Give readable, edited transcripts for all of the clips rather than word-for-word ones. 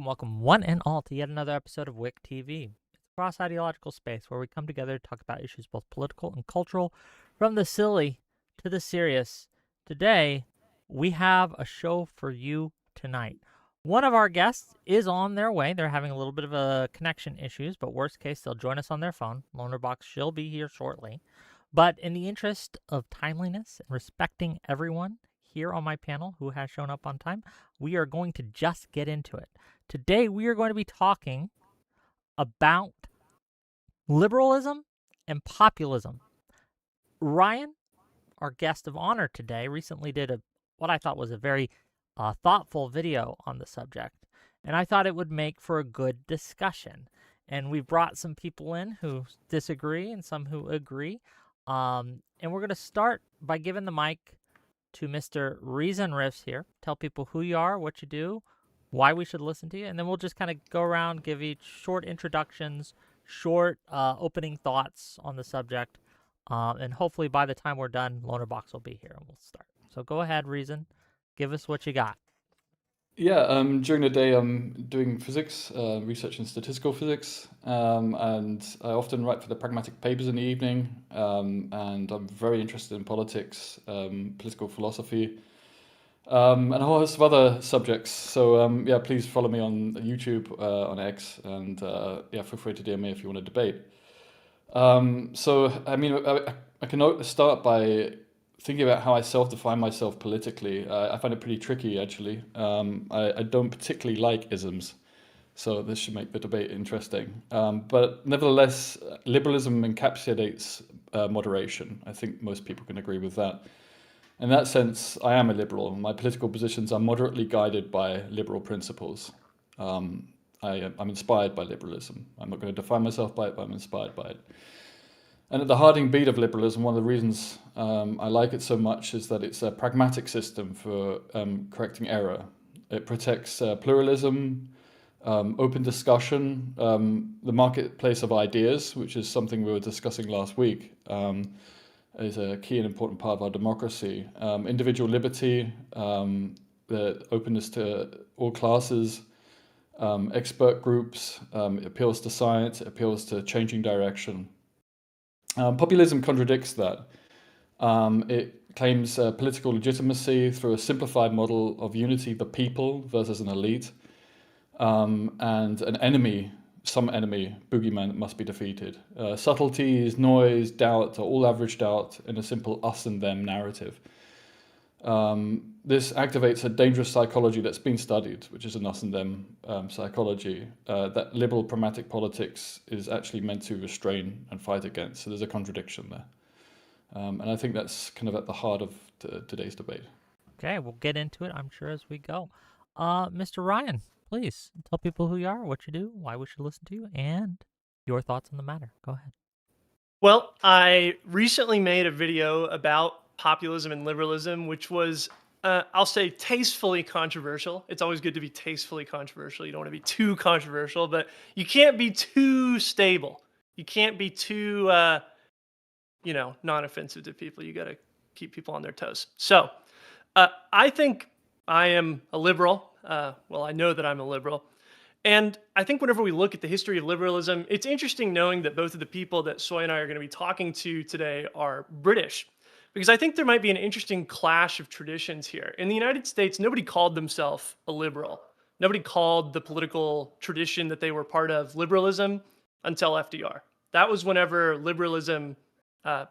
Welcome, one and all, to yet another episode of Wick TV. It's cross-ideological space where we come together to talk about issues both political and cultural, from the silly to the serious. Today, we have a show for you tonight. One of our guests is on their way. They're having a little bit of a connection issues, but worst case, they'll join us on their phone. Lonerbox, she'll be here shortly. But in the interest of timeliness and respecting everyone here on my panel who has shown up on time, we are going to just get into it. Today, we are going to be talking about liberalism and populism. Ryan, our guest of honor today, recently did what I thought was a very thoughtful video on the subject, and I thought it would make for a good discussion. And we've brought some people in who disagree and some who agree. And we're going to start by giving the mic to Mr. ReasonRiffs here. Tell people who you are, what you do, why we should listen to you, and then we'll just kind of go around, give each short introductions, short opening thoughts on the subject, and hopefully by the time we're done, Lonerbox will be here and we'll start. So go ahead, Reason. Give us what you got. Yeah, during the day I'm doing physics, research in statistical physics, and I often write for the pragmatic papers in the evening, and I'm very interested in politics, political philosophy, and a whole host of other subjects. So yeah, please follow me on YouTube, on X, and yeah, feel free to DM me if you want to debate. So I mean, I can start by thinking about how I self-define myself politically. I find it pretty tricky, actually. I don't particularly like isms, so this should make the debate interesting. But nevertheless, liberalism encapsulates moderation. I think most people can agree with that. In that sense, I am a liberal. My political positions are moderately guided by liberal principles. I'm inspired by liberalism. I'm not going to define myself by it, but I'm inspired by it. And at the hearting beat of liberalism, one of the reasons I like it so much is that it's a pragmatic system for correcting error. It protects pluralism, open discussion, the marketplace of ideas, which is something we were discussing last week, is a key and important part of our democracy. Individual liberty, the openness to all classes, expert groups, it appeals to science, it appeals to changing direction. Populism contradicts that. It claims political legitimacy through a simplified model of unity, the people versus an elite, and an enemy, some enemy, boogeyman, that must be defeated. Subtleties, noise, doubt are all averaged out in a simple us and them narrative. This activates a dangerous psychology that's been studied, which is an us and them psychology, that liberal pragmatic politics is actually meant to restrain and fight against. So there's a contradiction there. And I think that's kind of at the heart of today's debate. Okay, we'll get into it, I'm sure, as we go. Mr. Ryan, please tell people who you are, what you do, why we should listen to you, and your thoughts on the matter. Go ahead. Well, I recently made a video about populism and liberalism, which was, I'll say, tastefully controversial. It's always good to be tastefully controversial. You don't want to be too controversial, but you can't be too stable. You can't be too, non-offensive to people. You got to keep people on their toes. So I think I am a liberal. Well, I know that I'm a liberal. And I think whenever we look at the history of liberalism, it's interesting knowing that both of the people that Soy and I are going to be talking to today are British, because I think there might be an interesting clash of traditions here. In the United States, nobody called themselves a liberal. Nobody called the political tradition that they were part of liberalism until FDR. That was whenever liberalism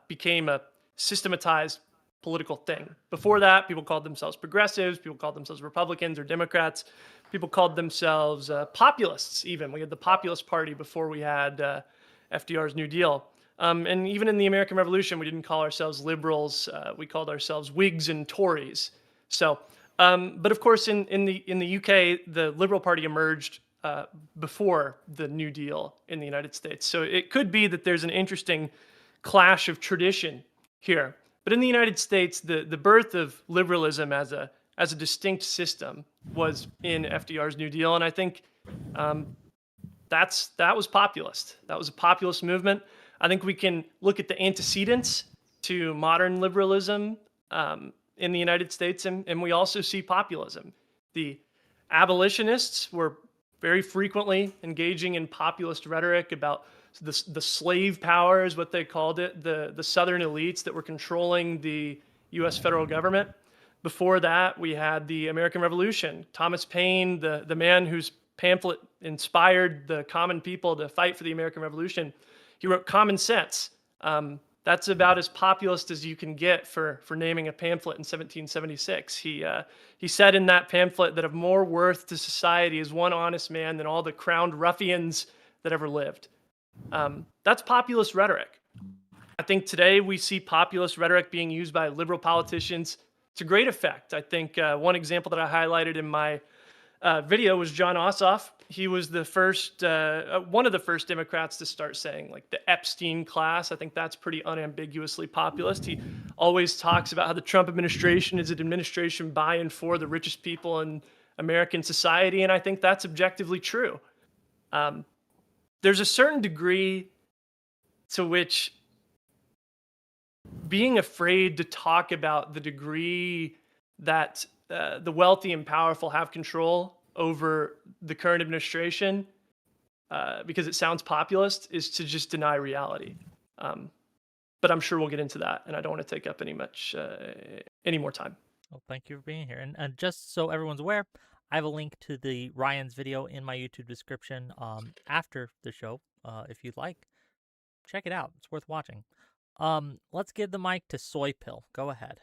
became a systematized political thing. Before that, people called themselves progressives, people called themselves Republicans or Democrats. People called themselves populists, even. We had the Populist Party before we had FDR's New Deal. And even in the American Revolution, we didn't call ourselves liberals. We called ourselves Whigs and Tories. So, but of course, in the UK, the Liberal Party emerged before the New Deal in the United States. So it could be that there's an interesting clash of tradition here. But in the United States, the birth of liberalism as a distinct system was in FDR's New Deal, and I think that was populist. That was a populist movement. I think we can look at the antecedents to modern liberalism in the United States, and we also see populism. The abolitionists were very frequently engaging in populist rhetoric about the slave power is what they called it, the Southern elites that were controlling the U.S. federal government. Before that, we had the American Revolution. Thomas Paine, the man whose pamphlet inspired the common people to fight for the American Revolution, he wrote Common Sense. That's about as populist as you can get for naming a pamphlet in 1776. He said in that pamphlet that of more worth to society is one honest man than all the crowned ruffians that ever lived. That's populist rhetoric. I think today we see populist rhetoric being used by liberal politicians to great effect. I think one example that I highlighted in my video was John Ossoff. He was the first, one of the first Democrats to start saying like the Epstein class. I think that's pretty unambiguously populist. He always talks about how the Trump administration is an administration by and for the richest people in American society, and I think that's objectively true. There's a certain degree to which being afraid to talk about the degree that the wealthy and powerful have control over the current administration because it sounds populist is to just deny reality. But I'm sure we'll get into that, and I don't want to take up any more time. Well, thank you for being here. And just so everyone's aware, I have a link to the Ryan's video in my YouTube description after the show. If you'd like, check it out. It's worth watching. Let's give the mic to Soy Pill. Go ahead.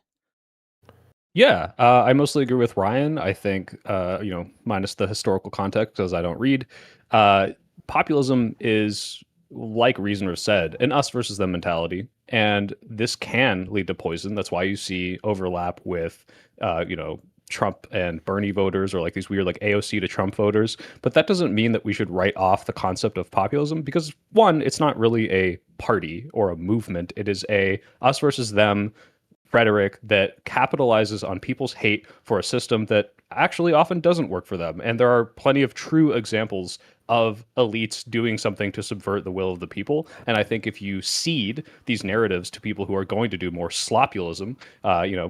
Yeah, I mostly agree with Ryan. I think, minus the historical context, because I don't read, populism is, like ReasonRiffs said, an us versus them mentality. And this can lead to poison. That's why you see overlap with, Trump and Bernie voters, or like these weird like AOC to Trump voters. But that doesn't mean that we should write off the concept of populism because, one, it's not really a party or a movement. It is a us versus them rhetoric that capitalizes on people's hate for a system that actually often doesn't work for them. And there are plenty of true examples of elites doing something to subvert the will of the people. And I think if you cede these narratives to people who are going to do more slopulism,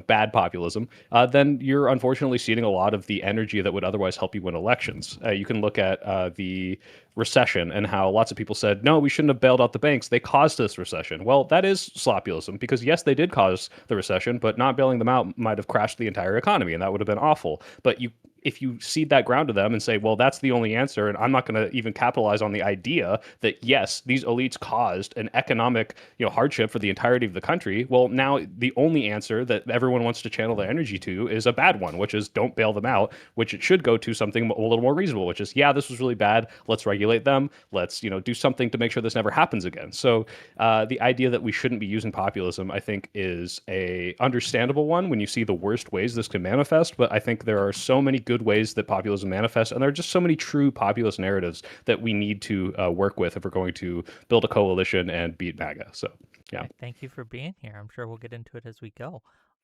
bad populism, then you're unfortunately ceding a lot of the energy that would otherwise help you win elections. You can look at the recession and how lots of people said, no, we shouldn't have bailed out the banks. They caused this recession. Well, that is slopulism because yes, they did cause the recession, but not bailing them out might have crashed the entire economy and that would have been awful. But if you cede that ground to them and say, well, that's the only answer, and I'm not going to even capitalize on the idea that, yes, these elites caused an economic hardship for the entirety of the country, well, now the only answer that everyone wants to channel their energy to is a bad one, which is don't bail them out, which it should go to something a little more reasonable, which is, yeah, this was really bad. Let's regulate them. Let's do something to make sure this never happens again. So the idea that we shouldn't be using populism, I think, is a understandable one when you see the worst ways this can manifest. But I think there are so many good ways that populism manifests, and there are just so many true populist narratives that we need to work with if we're going to build a coalition and beat MAGA. So, yeah. Right, thank you for being here. I'm sure we'll get into it as we go.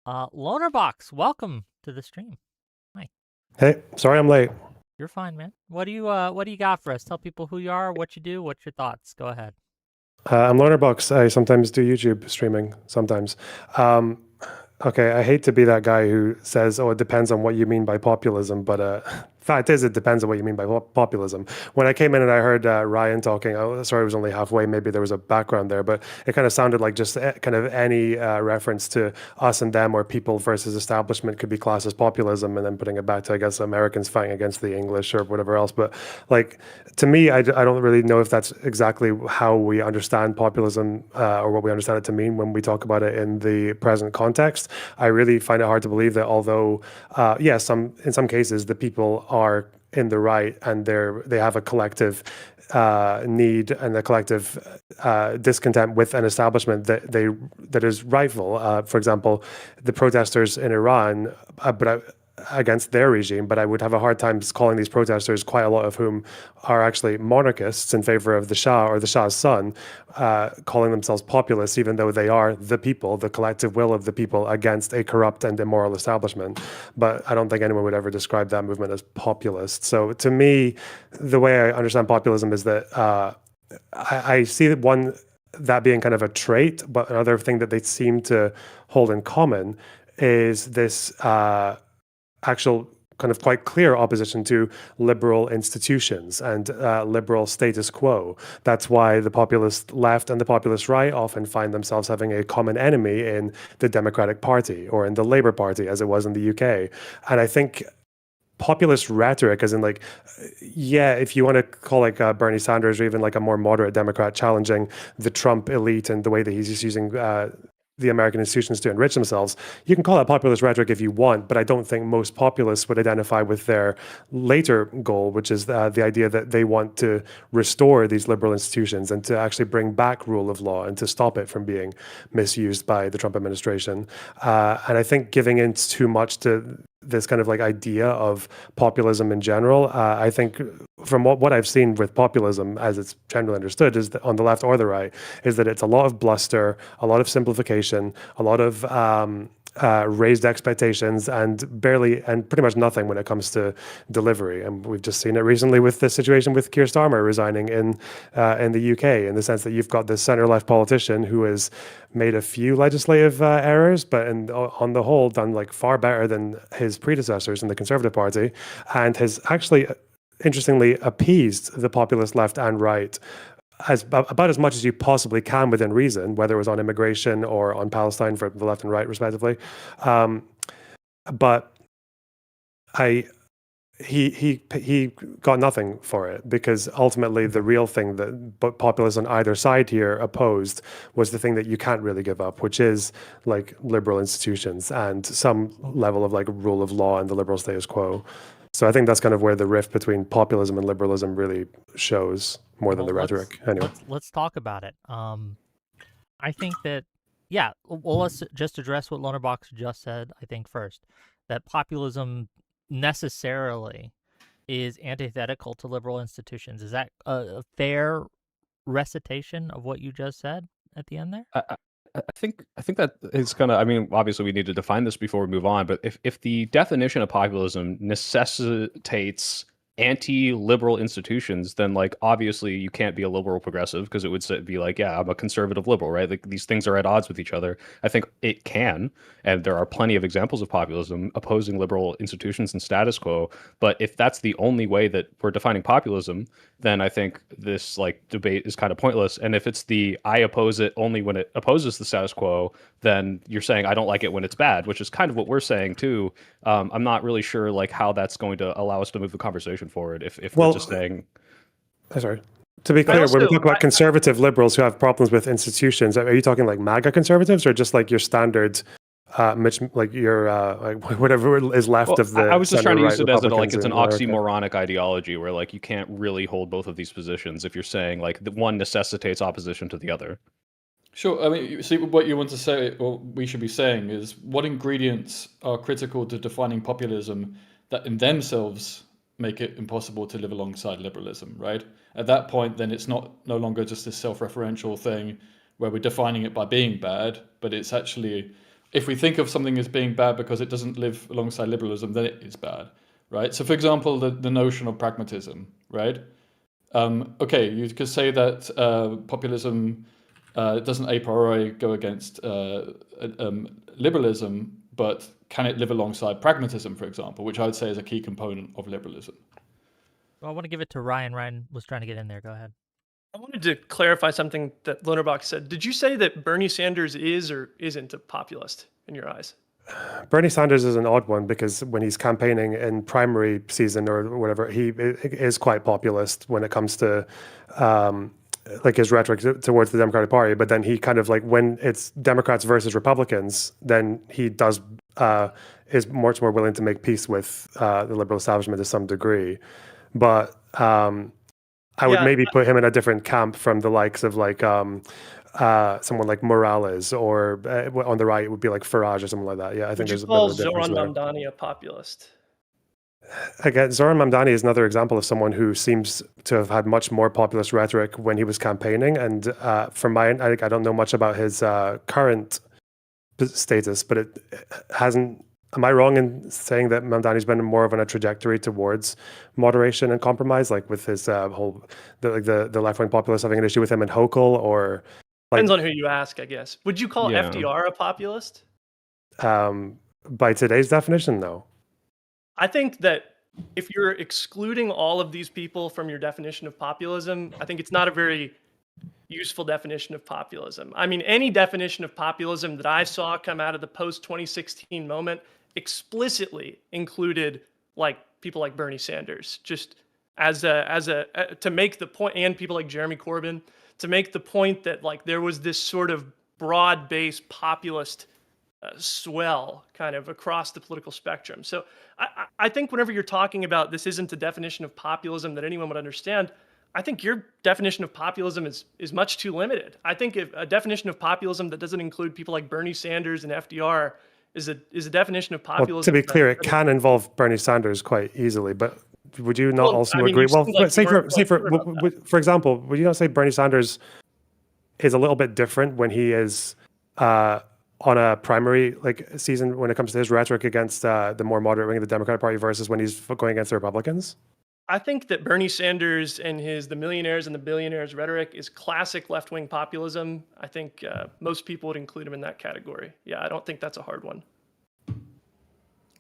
Lonerbox, welcome to the stream. Hi. Hey, sorry I'm late. You're fine, man. What do you got for us? Tell people who you are, what you do, what's your thoughts. Go ahead. I'm Lonerbox. I sometimes do YouTube streaming. Sometimes. Okay, I hate to be that guy who says, oh, it depends on what you mean by populism, but fact is, it depends on what you mean by populism. When I came in and I heard Ryan talking, sorry, I was only halfway, maybe there was a background there, but it kind of sounded like just kind of any reference to us and them or people versus establishment could be classed as populism, and then putting it back to, I guess, Americans fighting against the English or whatever else. But like, to me, I don't really know if that's exactly how we understand populism or what we understand it to mean when we talk about it in the present context. I really find it hard to believe that although, in some cases, the people are in the right and they have a collective need and a collective discontent with an establishment that is rightful. For example, the protesters in Iran, against their regime, but I would have a hard time calling these protesters, quite a lot of whom are actually monarchists in favor of the Shah or the Shah's son, calling themselves populists, even though they are the people, the collective will of the people against a corrupt and immoral establishment. But I don't think anyone would ever describe that movement as populist. So to me, the way I understand populism is that I see that being kind of a trait, but another thing that they seem to hold in common is this actual kind of quite clear opposition to liberal institutions and liberal status quo. That's why the populist left and the populist right often find themselves having a common enemy in the Democratic Party or in the Labour Party, as it was in the UK. And I think populist rhetoric, as in like, yeah, if you want to call like Bernie Sanders or even like a more moderate Democrat challenging the Trump elite and the way that he's just using the American institutions to enrich themselves, you can call that populist rhetoric if you want, but I don't think most populists would identify with their later goal, which is the idea that they want to restore these liberal institutions and to actually bring back rule of law and to stop it from being misused by the Trump administration. And I think giving in too much to this kind of like idea of populism in general, I think from what I've seen with populism, as it's generally understood, is that on the left or the right, is that it's a lot of bluster, a lot of simplification, a lot of raised expectations, and pretty much nothing when it comes to delivery. And we've just seen it recently with the situation with Keir Starmer resigning in the UK, in the sense that you've got this centre-left politician who has made a few legislative errors, but on the whole done like far better than his predecessors in the Conservative Party, and has actually, interestingly, appeased the populist left and right about as much as you possibly can within reason, whether it was on immigration or on Palestine for the left and right, respectively. But he got nothing for it, because ultimately the real thing that populists on either side here opposed was the thing that you can't really give up, which is like liberal institutions and some level of like rule of law and the liberal status quo. So I think that's kind of where the rift between populism and liberalism really shows more than the rhetoric. Anyway, let's talk about it. I think that, yeah, well, let's just address what Lonerbox just said. I think first that populism necessarily is antithetical to liberal institutions. Is that a fair recitation of what you just said at the end there? I think that is kind of, I mean, obviously we need to define this before we move on, but if the definition of populism necessitates anti-liberal institutions, then like obviously you can't be a liberal progressive, because it would be like, yeah, I'm a conservative liberal, right? Like these things are at odds with each other. I think it can, and there are plenty of examples of populism opposing liberal institutions and status quo. But if that's the only way that we're defining populism, then I think this like debate is kind of pointless. And if it's I oppose it only when it opposes the status quo, then you're saying I don't like it when it's bad, which is kind of what we're saying too. I'm not really sure like how that's going to allow us to move the conversation forward if we're just saying. Sorry. To be clear, when we talk about conservative liberals who have problems with institutions, are you talking like MAGA conservatives or just like your standard, like your like whatever is left of the? I was just trying to use it as like it's an oxymoronic ideology where like you can't really hold both of these positions if you're saying like the one necessitates opposition to the other. Sure. I mean, you see, what you want to say, or we should be saying, is what ingredients are critical to defining populism that in themselves make it impossible to live alongside liberalism, right? At that point, then it's no longer just this self-referential thing where we're defining it by being bad, but it's actually, if we think of something as being bad because it doesn't live alongside liberalism, then it is bad, right? So, for example, the notion of pragmatism, right? Okay, you could say that populism doesn't a priori go against liberalism, but can it live alongside pragmatism, for example, which I would say is a key component of liberalism? Well, I want to give it to Ryan. Ryan was trying to get in there. Go ahead. I wanted to clarify something that Lonerbox said. Did you say that Bernie Sanders is or isn't a populist in your eyes? Bernie Sanders is an odd one, because when he's campaigning in primary season or whatever, he is quite populist when it comes to like his rhetoric towards the Democratic Party. But then he kind of like, when it's Democrats versus Republicans, then he does is much more willing to make peace with the liberal establishment to some degree. But I would maybe put him in a different camp from the likes of like someone like Morales, or on the right it would be like Farage or something like that. Yeah, I think there's a bit of a difference there. Zoran Mamdani a populist? Again, Zoran Mamdani is another example of someone who seems to have had much more populist rhetoric when he was campaigning. And from my end, I don't know much about his current status, but it hasn't. Am I wrong in saying that Mamdani's been more of on a trajectory towards moderation and compromise, like with his whole the left-wing populists having an issue with him in Hochul, or like, depends on who you ask, I guess. Would you call FDR a populist? By today's definition, no. I think that if you're excluding all of these people from your definition of populism, I think it's not a very useful definition of populism. I mean, any definition of populism that I saw come out of the post 2016 moment explicitly included like people like Bernie Sanders, just to make the point, and people like Jeremy Corbyn, to make the point that like there was this sort of broad-based populist swell kind of across the political spectrum. So I think whenever you're talking about this isn't a definition of populism that anyone would understand, I think your definition of populism is much too limited. I think if a definition of populism that doesn't include people like Bernie Sanders and FDR is a definition of populism. Well, to be clear, it can involve Bernie Sanders quite easily, but would you not also I mean, agree? you Well, seem like say you weren't for example, would you not say Bernie Sanders is a little bit different when he is on a primary like season when it comes to his rhetoric against the more moderate wing of the Democratic Party versus when he's going against the Republicans? I think that Bernie Sanders and the millionaires and the billionaires rhetoric is classic left-wing populism. I think most people would include him in that category. Yeah, I don't think that's a hard one.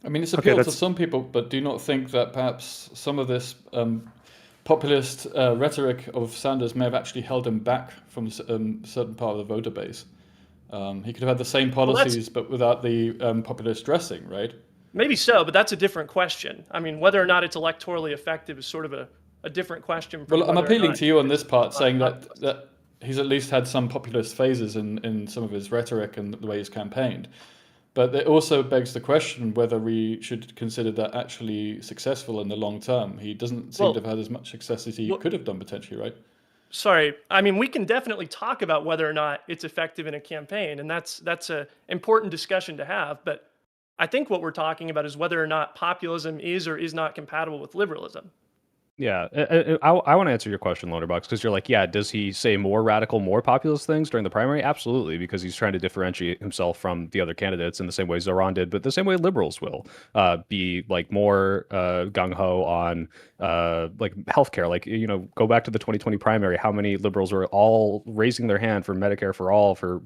I mean, it's appealed to some people, but do you not think that perhaps some of this populist rhetoric of Sanders may have actually held him back from a certain part of the voter base? He could have had the same policies, but without the populist dressing, right? Maybe so, but that's a different question. I mean, whether or not it's electorally effective is sort of a different question. Well, I'm appealing to you on this part, saying that he's at least had some populist phases in some of his rhetoric and the way he's campaigned. But it also begs the question whether we should consider that actually successful in the long term. He doesn't seem to have had as much success as he could have done potentially, right? Sorry, I mean, we can definitely talk about whether or not it's effective in a campaign, and that's an important discussion to have. But I think what we're talking about is whether or not populism is or is not compatible with liberalism. Yeah, I want to answer your question, Lonerbox, because you're like, yeah, does he say more radical, more populist things during the primary? Absolutely, because he's trying to differentiate himself from the other candidates in the same way Zoran did, but the same way liberals will be like more gung-ho on like healthcare. Like, you know, go back to the 2020 primary, how many liberals were all raising their hand for Medicare for all, for,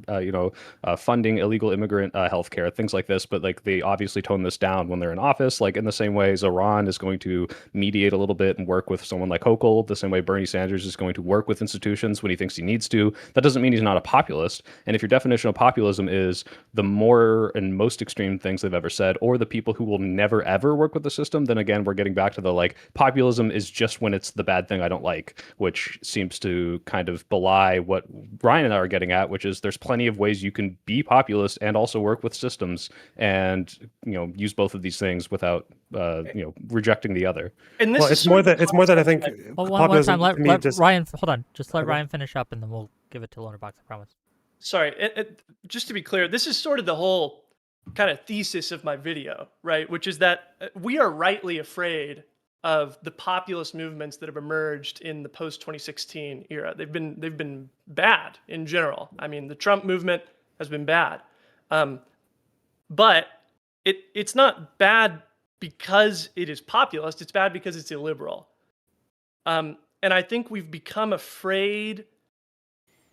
funding illegal immigrant healthcare, things like this. But like they obviously tone this down when they're in office, like in the same way Zoran is going to mediate a little bit and work with someone like Hochul, the same way Bernie Sanders is going to work with institutions when he thinks he needs to. That doesn't mean he's not a populist. And if your definition of populism is the more and most extreme things they've ever said, or the people who will never ever work with the system, then again, we're getting back to the like populism is just when it's the bad thing I don't like, which seems to kind of belie what Ryan and I are getting at, which is there's plenty of ways you can be populist and also work with systems and, you know, use both of these things without, rejecting the other. And this well, it's more that I think one more time, let Ryan, hold on, just let Ryan finish up and then we'll give it to Lonerbox, I promise. Sorry, just to be clear, this is sort of the whole kind of thesis of my video, right? Which is that we are rightly afraid of the populist movements that have emerged in the post-2016 era. They've been bad in general. I mean, the Trump movement has been bad, but it's not bad because it is populist. It's bad because it's illiberal. And I think we've become afraid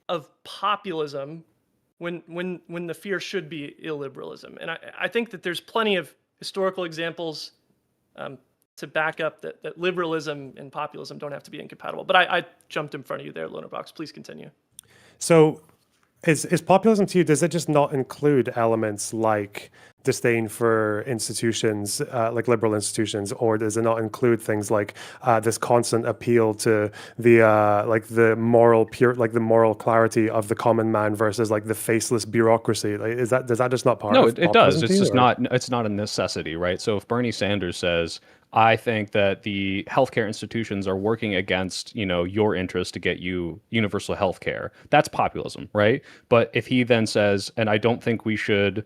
of populism when the fear should be illiberalism. And I think that there's plenty of historical examples to back up that liberalism and populism don't have to be incompatible. But I jumped in front of you there, Lonerbox. Please continue. So is populism to you, does it just not include elements like disdain for institutions, like liberal institutions, or does it not include things like this constant appeal to the moral clarity of the common man versus like the faceless bureaucracy? Like, does that just not part of it does. It's just not. It's not a necessity, right? So if Bernie Sanders says, I think that the healthcare institutions are working against, your interest to get you universal healthcare, that's populism, right? But if he then says, and I don't think we should,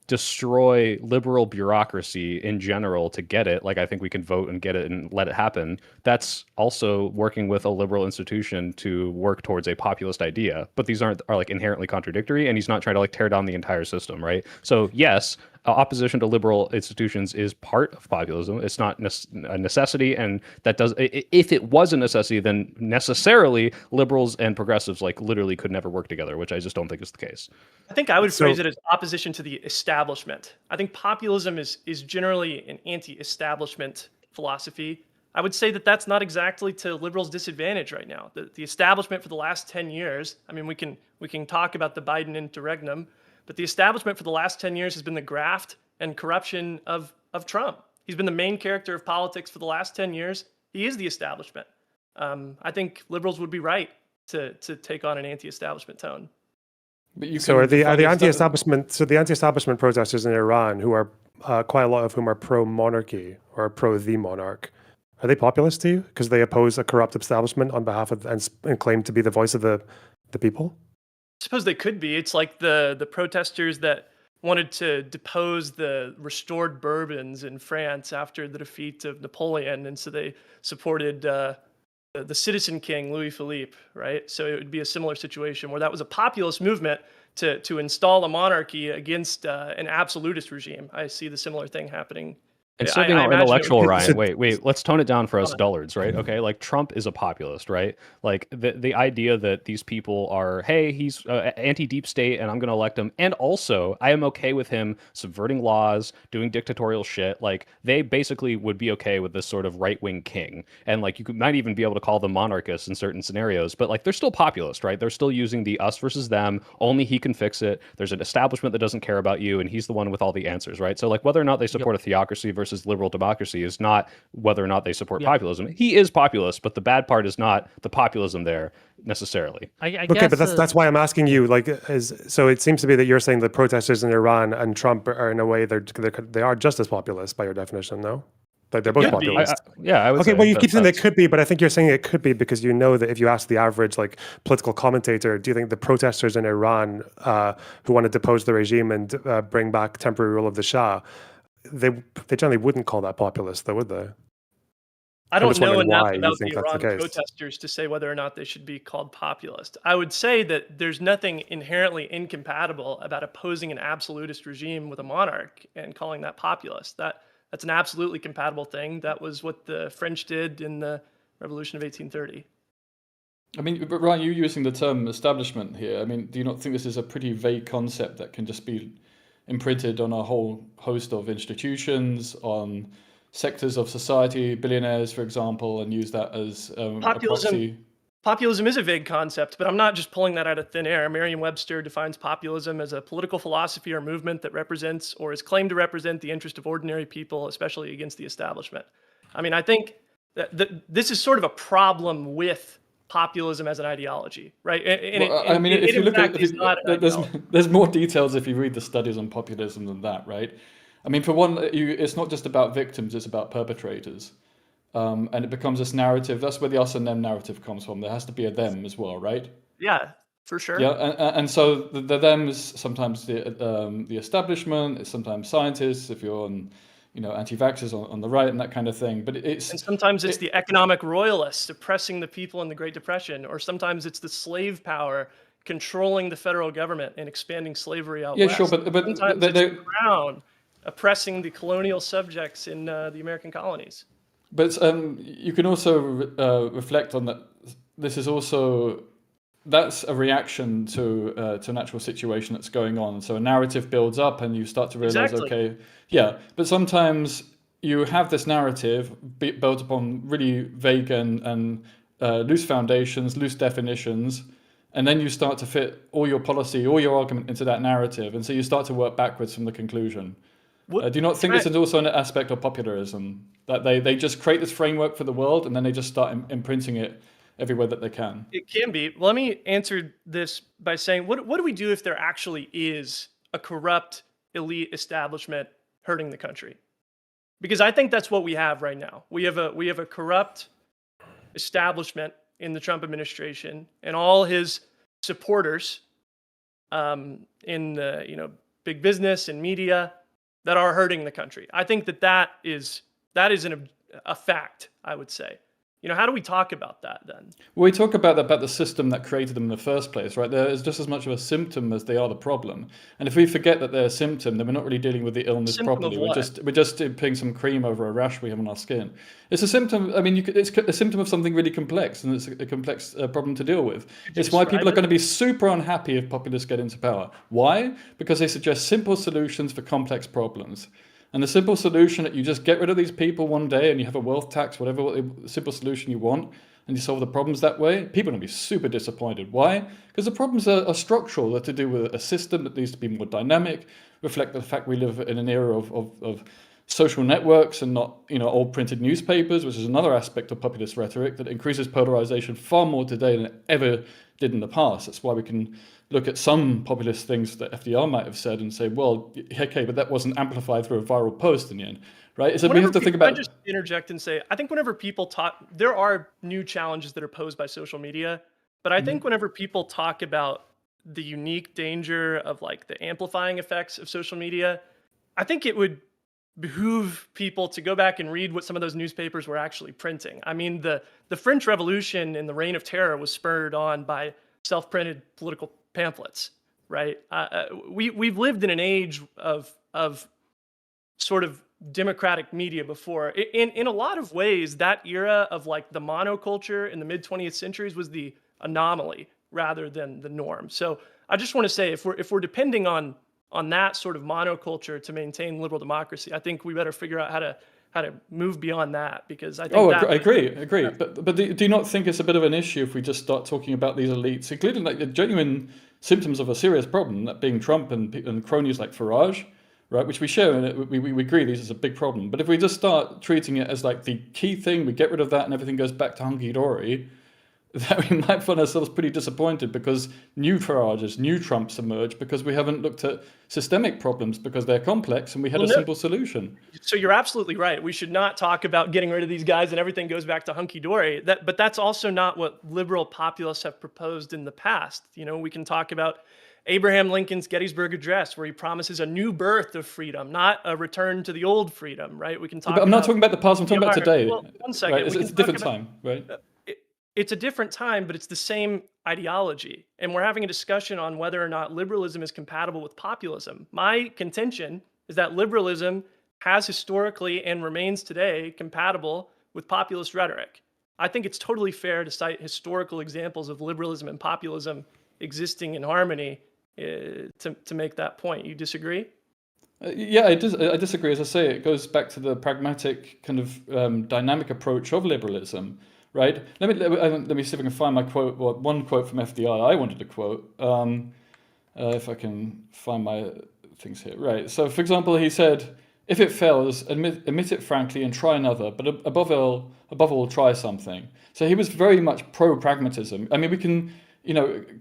destroy liberal bureaucracy in general to get it, like I think we can vote and get it and let it happen, that's also working with a liberal institution to work towards a populist idea. But these are like inherently contradictory, and he's not trying to like tear down the entire system, right? So yes, opposition to liberal institutions is part of populism. It's not a necessity, and that does. If it was a necessity, then necessarily liberals and progressives like literally could never work together, which I just don't think is the case. I think I would phrase it as opposition to the establishment. I think populism is generally an anti-establishment philosophy. I would say that that's not exactly to liberals' disadvantage right now. The establishment for the last 10 years, I mean, we can talk about the Biden interregnum, but the establishment for the last 10 years has been the graft and corruption of Trump. He's been the main character of politics for the last 10 years. He is the establishment. I think liberals would be right to take on an anti-establishment tone. So are the anti-establishment? So the anti-establishment protesters in Iran, who are quite a lot of whom are pro-monarchy or pro the monarch, are they populist to you because they oppose a corrupt establishment on behalf of and claim to be the voice of the people? I suppose they could be. It's like the protesters that wanted to depose the restored Bourbons in France after the defeat of Napoleon, and so they supported the citizen king Louis Philippe, right? So it would be a similar situation where that was a populist movement to install a monarchy against an absolutist regime. I see the similar thing happening. And still being intellectual, Ryan. Wait, let's done it down for us dullards, right? Okay, like Trump is a populist, right? Like the idea that these people are, hey, he's anti-deep state and I'm going to elect him. And also, I am okay with him subverting laws, doing dictatorial shit. Like they basically would be okay with this sort of right-wing king. And like might even be able to call them monarchists in certain scenarios, but like they're still populist, right? They're still using the us versus them, only he can fix it. There's an establishment that doesn't care about you and he's the one with all the answers, right? So like whether or not they support a theocracy versus liberal democracy is not whether or not they support populism. He is populist, but the bad part is not the populism there necessarily. I okay, guess, but that's why I'm asking you. Like, so it seems to be that you're saying the protesters in Iran and Trump are in a way they are just as populist by your definition, no? Like they're both populist. I would. Okay, well, you keep saying they could be, but I think you're saying it could be because you know that if you ask the average like political commentator, do you think the protesters in Iran who want to depose the regime and bring back temporary rule of the Shah, they generally wouldn't call that populist, though, would they? I don't know enough about the Iran protesters to say whether or not they should be called populist. I would say that there's nothing inherently incompatible about opposing an absolutist regime with a monarch and calling that populist. That's an absolutely compatible thing. That was what the French did in the Revolution of 1830. I mean, but Ryan, you're using the term establishment here. I mean, do you not think this is a pretty vague concept that can just be imprinted on a whole host of institutions, on sectors of society, billionaires, for example, and use that as a proxy? Populism is a vague concept, but I'm not just pulling that out of thin air. Merriam-Webster defines populism as a political philosophy or movement that represents or is claimed to represent the interest of ordinary people, especially against the establishment. I mean, I think that this is sort of a problem with populism as an ideology, right? If you look at it, there's more details if you read the studies on populism than that, right? I mean, for one, it's not just about victims; it's about perpetrators, and it becomes this narrative. That's where the us and them narrative comes from. There has to be a them as well, right? Yeah, for sure. Yeah, and so the them is sometimes the establishment. It's sometimes scientists if you're on, anti-vaxxers on the right and that kind of thing. But and sometimes it's the economic royalists oppressing the people in the Great Depression, or sometimes it's the slave power controlling the federal government and expanding slavery out west. Sure, but sometimes it's the crown oppressing the colonial subjects in the American colonies. But you can also reflect on that. This is also that's a reaction to an actual situation that's going on. So a narrative builds up, and you start to realize, okay, yeah. But sometimes you have this narrative built upon really vague and loose foundations, loose definitions, and then you start to fit all your policy, all your argument into that narrative, and so you start to work backwards from the conclusion. Do you not think this is also an aspect of popularism, that they just create this framework for the world and then they just start imprinting it everywhere that they can? It can be. Let me answer this by saying, what do we do if there actually is a corrupt elite establishment hurting the country? Because I think that's what we have right now. We have a corrupt establishment in the Trump administration and all his supporters in the big business and media that are hurting the country. I think that is a fact, I would say. How do we talk about that then? Well, we talk about the system that created them in the first place, right? They're just as much of a symptom as they are the problem. And if we forget that they're a symptom, then we're not really dealing with the illness Symptom of properly. what? We're just putting some cream over a rash we have on our skin. It's a symptom. I mean, it's a symptom of something really complex, and it's a complex problem to deal with. Could you It's why describe people are it? going to be super unhappy if populists get into power. Why? Because they suggest simple solutions for complex problems. And the simple solution that you just get rid of these people one day and you have a wealth tax, whatever simple solution you want, and you solve the problems that way, people are going to be super disappointed. Why? Because the problems are structural. They're to do with a system that needs to be more dynamic, reflect the fact we live in an era of social networks and not old printed newspapers, which is another aspect of populist rhetoric that increases polarization far more today than it ever did in the past. That's why we can look at some populist things that FDR might have said and say, well, okay, but that wasn't amplified through a viral post in the end, right? So we have to think about. I just interject and say, I think whenever people talk, there are new challenges that are posed by social media, but I think whenever people talk about the unique danger of like the amplifying effects of social media, I think it would behoove people to go back and read what some of those newspapers were actually printing. I mean, the French Revolution and the Reign of Terror was spurred on by self-printed political pamphlets, right? We've lived in an age of sort of democratic media before. In a lot of ways, that era of like the monoculture in the mid 20th centuries was the anomaly rather than the norm. So I just want to say, if we're depending on that sort of monoculture to maintain liberal democracy, I think we better figure out how to move beyond that, because I think I agree. But do you not think it's a bit of an issue if we just start talking about these elites, including like the genuine symptoms of a serious problem, that being Trump and cronies like Farage, right? Which we share, and we agree this is a big problem. But if we just start treating it as like the key thing, we get rid of that and everything goes back to hunky-dory, that we might find ourselves pretty disappointed because new Farages, new Trumps emerge because we haven't looked at systemic problems because they're complex and we had a simple solution. So you're absolutely right. We should not talk about getting rid of these guys and everything goes back to hunky-dory. But that's also not what liberal populists have proposed in the past. We can talk about Abraham Lincoln's Gettysburg Address, where he promises a new birth of freedom, not a return to the old freedom, right? We can talk. But I'm not talking about the past. I'm talking about today. Well, one second. Right? It's a different time, right? It's a different time, but it's the same ideology. And we're having a discussion on whether or not liberalism is compatible with populism. My contention is that liberalism has historically and remains today compatible with populist rhetoric. I think it's totally fair to cite historical examples of liberalism and populism existing in harmony to make that point. You disagree? Yeah, I disagree. As I say, it goes back to the pragmatic kind of dynamic approach of liberalism. Right. Let me see if I can find my quote. Well, one quote from FDR I wanted to quote. If I can find my things here. Right. So, for example, he said, "If it fails, admit it frankly and try another. But above all, try something." So he was very much pro-pragmatism. I mean, we can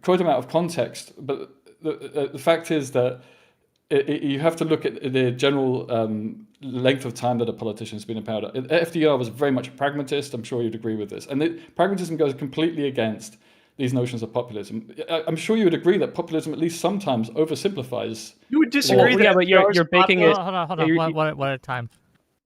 quote him out of context, but the fact is that you have to look at the general length of time that a politician's been in power. FDR was very much a pragmatist. I'm sure you'd agree with this. And pragmatism goes completely against these notions of populism. I'm sure you would agree that populism at least sometimes oversimplifies. You would disagree that but you're baking it. Hold on, one at a time.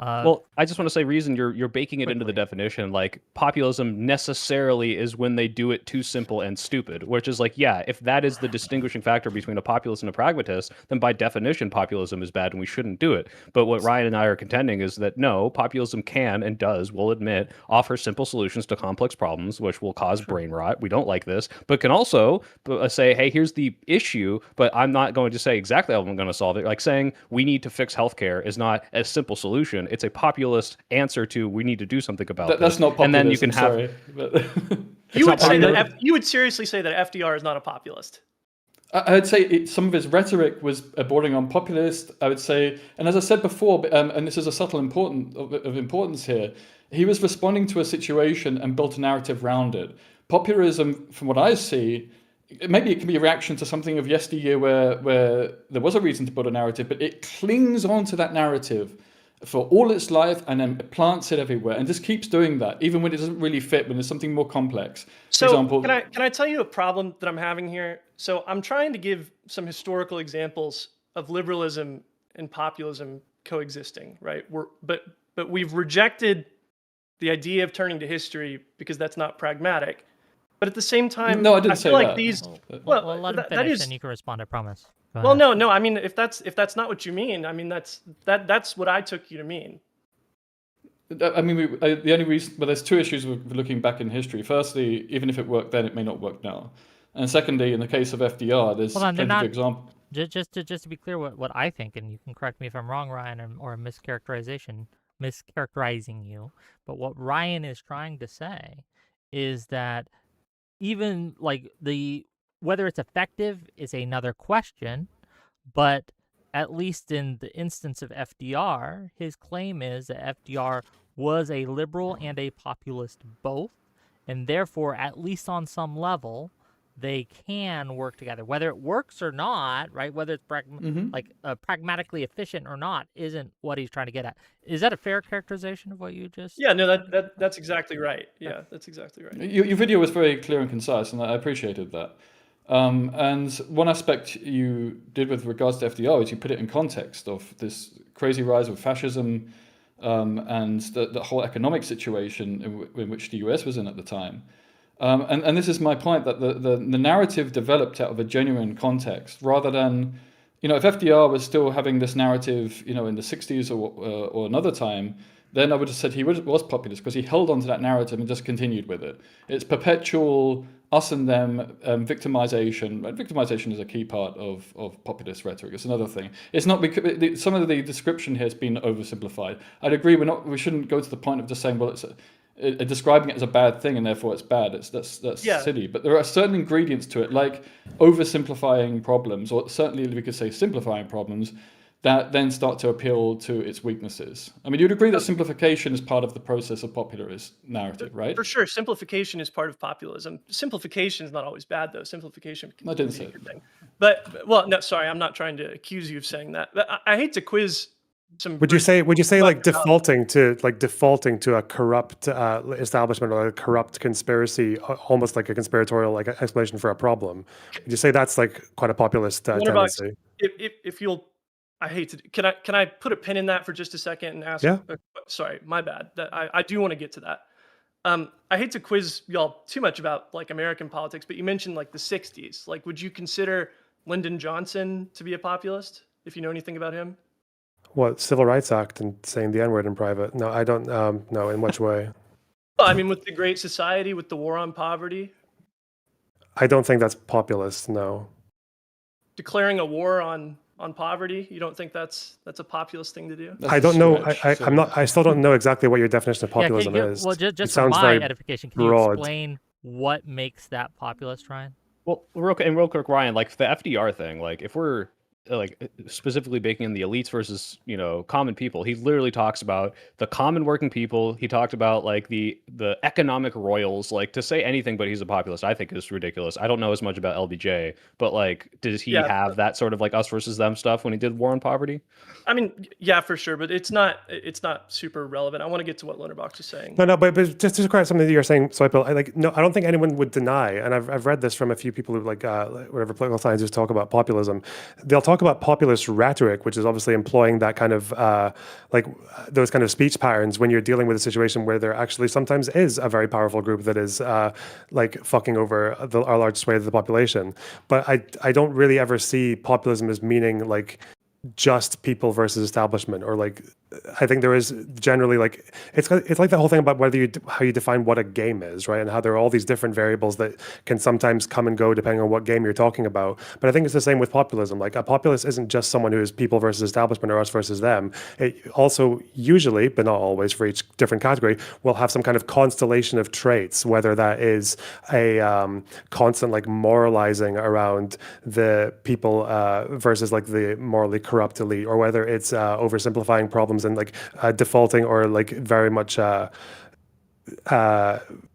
Well, I just want to say, Reason, you're baking it into the definition. Like, populism necessarily is when they do it too simple and stupid, which is like, yeah, if that is the distinguishing factor between a populist and a pragmatist, then by definition, populism is bad and we shouldn't do it. But what Ryan and I are contending is that no, populism can and does, we'll admit, offer simple solutions to complex problems, which will cause brain rot. We don't like this, but can also say, hey, here's the issue, but I'm not going to say exactly how I'm going to solve it. Like saying we need to fix healthcare is not a simple solution. It's a populist answer to we need to do something about this. That's not populism. And then you can have. Sorry, but you would seriously say that FDR is not a populist. I'd say some of his rhetoric was bordering on populist. I would say, and as I said before, and this is a subtle importance here, he was responding to a situation and built a narrative around it. Populism, from what I see, maybe it can be a reaction to something of yesteryear where there was a reason to build a narrative, but it clings on to that narrative for all its life and then plants it everywhere and just keeps doing that, even when it doesn't really fit, when there's something more complex. So for example, can I tell you a problem that I'm having here? So I'm trying to give some historical examples of liberalism and populism coexisting, right? But we've rejected the idea of turning to history because that's not pragmatic. But at the same time, No, I didn't I say feel like that. these. Well, let him that finish, is. and you can respond. I promise. Go Well, ahead. no. I mean, if that's not what you mean, I mean that's what I took you to mean. I mean, the only reason, well, there's two issues with looking back in history. Firstly, even if it worked then, it may not work now. And secondly, in the case of FDR, there's Hold on, they're plenty of not. examples. Just to be clear, what I think, and you can correct me if I'm wrong, Ryan, or mischaracterizing you. But what Ryan is trying to say is that even like whether it's effective is another question, but at least in the instance of FDR, his claim is that FDR was a liberal and a populist both, and therefore, at least on some level, they can work together. Whether it works or not, right? Whether it's pragmatically efficient or not, isn't what he's trying to get at. Is that a fair characterization of what you just? Yeah, no, that's exactly right. Yeah, that's exactly right. Your video was very clear and concise, and I appreciated that. And one aspect you did with regards to FDR is you put it in context of this crazy rise of fascism and the whole economic situation in which the US was in at the time. And this is my point, that the narrative developed out of a genuine context rather than, if FDR was still having this narrative, in the 60s or another time, then I would have said he was populist because he held on to that narrative and just continued with it. It's perpetual us and them victimization. Victimization is a key part of populist rhetoric. It's another thing. It's not because some of the description here has been oversimplified. I'd agree. We shouldn't go to the point of just saying, well, it's describing it as a bad thing and therefore it's bad. That's silly. But there are certain ingredients to it, like oversimplifying problems, or certainly we could say simplifying problems, that then start to appeal to its weaknesses. I mean, you'd agree that simplification is part of the process of popularist narrative, right? For sure, simplification is part of populism. Simplification is not always bad, though. Simplification can be a good thing. But well, no, sorry, I'm not trying to accuse you of saying that. But I hate to quiz some. Would you say like defaulting to a corrupt establishment or a corrupt conspiracy, almost like a conspiratorial explanation for a problem? Would you say that's like quite a populist tendency? If you'll. I hate to. Can I put a pin in that for just a second and ask? Yeah. Sorry, my bad. I do want to get to that. I hate to quiz y'all too much about like American politics, but you mentioned like the '60s. Like, would you consider Lyndon Johnson to be a populist if you know anything about him? What, Civil Rights Act and saying the N-word in private? No, I don't know. In which way? Well, I mean, with the Great Society, with the war on poverty. I don't think that's populist. No. Declaring a war on poverty, you don't think that's a populist thing to do? That's I don't know. stretch, I'm not. I still don't know exactly what your definition of populism is. Well, just it for sounds my very edification, can you broad. explain what makes that populist, Ryan? Well, real quick, Ryan, like the FDR thing, like if we're like specifically baking in the elites versus common people, he literally talks about the common working people. He talked about like the economic royals. Like, to say anything but he's a populist, I think is ridiculous. I don't know as much about LBJ, but like, did he have that sort of like us versus them stuff when he did War on Poverty? I mean, yeah, for sure, but it's not super relevant. I want to get to what Lonerbox is saying. No, but just to correct something that you're saying, Soy Pill, I don't think anyone would deny, and I've read this from a few people who whatever political scientists talk about populism. They'll talk about populist rhetoric, which is obviously employing that kind of those kind of speech patterns when you're dealing with a situation where there actually sometimes is a very powerful group that is fucking over our large swathe of the population. But I don't really ever see populism as meaning like just people versus establishment, or like I think there is generally like it's like the whole thing about how you define what a game is, right? And how there are all these different variables that can sometimes come and go depending on what game you're talking about. But I think it's the same with populism. Like, a populist isn't just someone who is people versus establishment or us versus them. It also usually, but not always for each different category, will have some kind of constellation of traits, whether that is a constant like moralizing around the people versus like the morally corrupt elite, or whether it's oversimplifying problems and like defaulting or like very much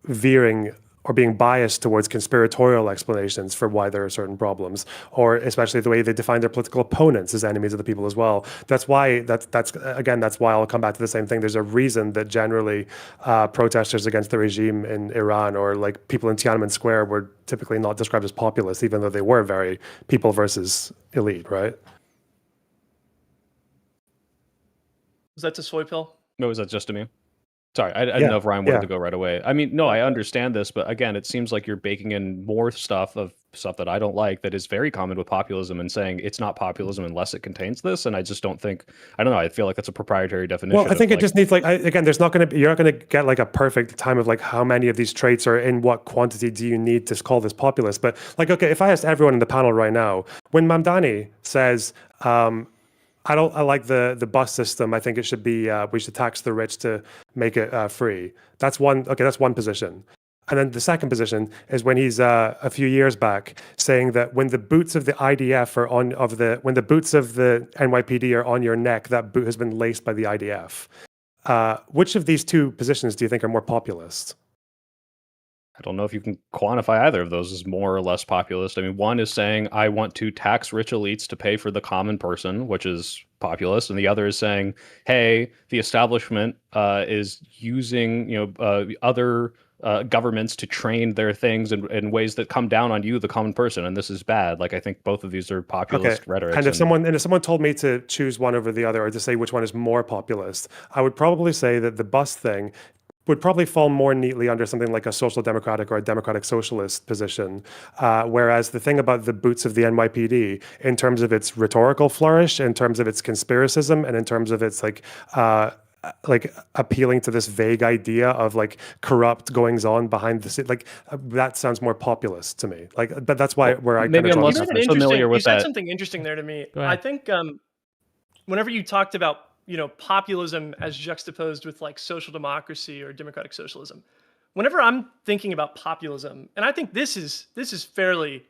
veering or being biased towards conspiratorial explanations for why there are certain problems, or especially the way they define their political opponents as enemies of the people as well. That's why that's why I'll come back to the same thing. There's a reason that generally protesters against the regime in Iran, or like people in Tiananmen Square, were typically not described as populists, even though they were very people versus elite, right? Was that to Soy Pill? No, was that just to me? Sorry, I didn't know if Ryan wanted to go right away. I mean, no, I understand this, but again, it seems like you're baking in more stuff that I don't like that is very common with populism and saying it's not populism unless it contains this. And I just don't think, I don't know, I feel like that's a proprietary definition. Well, I think it just needs again, there's not going to be, you're not going to get like a perfect time of like how many of these traits are in what quantity do you need to call this populist. But like, okay, if I asked everyone in the panel right now, when Mamdani says, I like the bus system. I think it should be, we should tax the rich to make it free. That's one position. And then the second position is when he's a few years back saying that when the boots of the IDF are when the boots of the NYPD are on your neck, that boot has been laced by the IDF. Which of these two positions do you think are more populist? I don't know if you can quantify either of those as more or less populist. I mean, one is saying I want to tax rich elites to pay for the common person, which is populist, and the other is saying, hey, the establishment is using other governments to train their things in ways that come down on you, the common person, and this is bad. Like, I think both of these are populist rhetoric. And if someone told me to choose one over the other, or to say which one is more populist, I would probably say that the bus thing would probably fall more neatly under something like a social democratic or a democratic socialist position. Whereas the thing about the boots of the NYPD, in terms of its rhetorical flourish, in terms of its conspiracism, and in terms of its like appealing to this vague idea of like corrupt goings on behind the scene, like that sounds more populist to me. Like, but that's why maybe I'm less familiar with that. You said something interesting there to me. I think whenever you talked about populism as juxtaposed with like social democracy or democratic socialism, whenever I'm thinking about populism, and I think this is fairly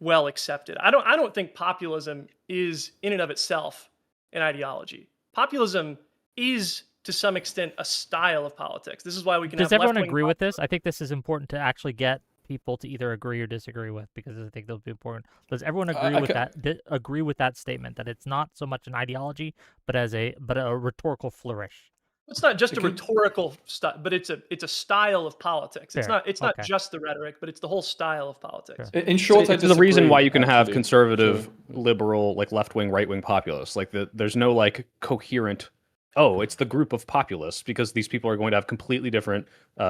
well accepted. I don't think populism is in and of itself an ideology. Populism is to some extent a style of politics. This is why we can. Does everyone agree with this? I think this is important to actually get people to either agree or disagree with, because I think they'll be important. Does everyone agree with that? Agree with that statement that it's not so much an ideology, but a rhetorical flourish? It's not just a rhetorical style, but it's a style of politics. Fair. It's not just the rhetoric, but it's the whole style of politics. Fair. In short, it's the reason why you can have conservative, liberal, like left-wing, right-wing populists. Like there's no like coherent. Oh, it's the group of populists, because these people are going to have completely different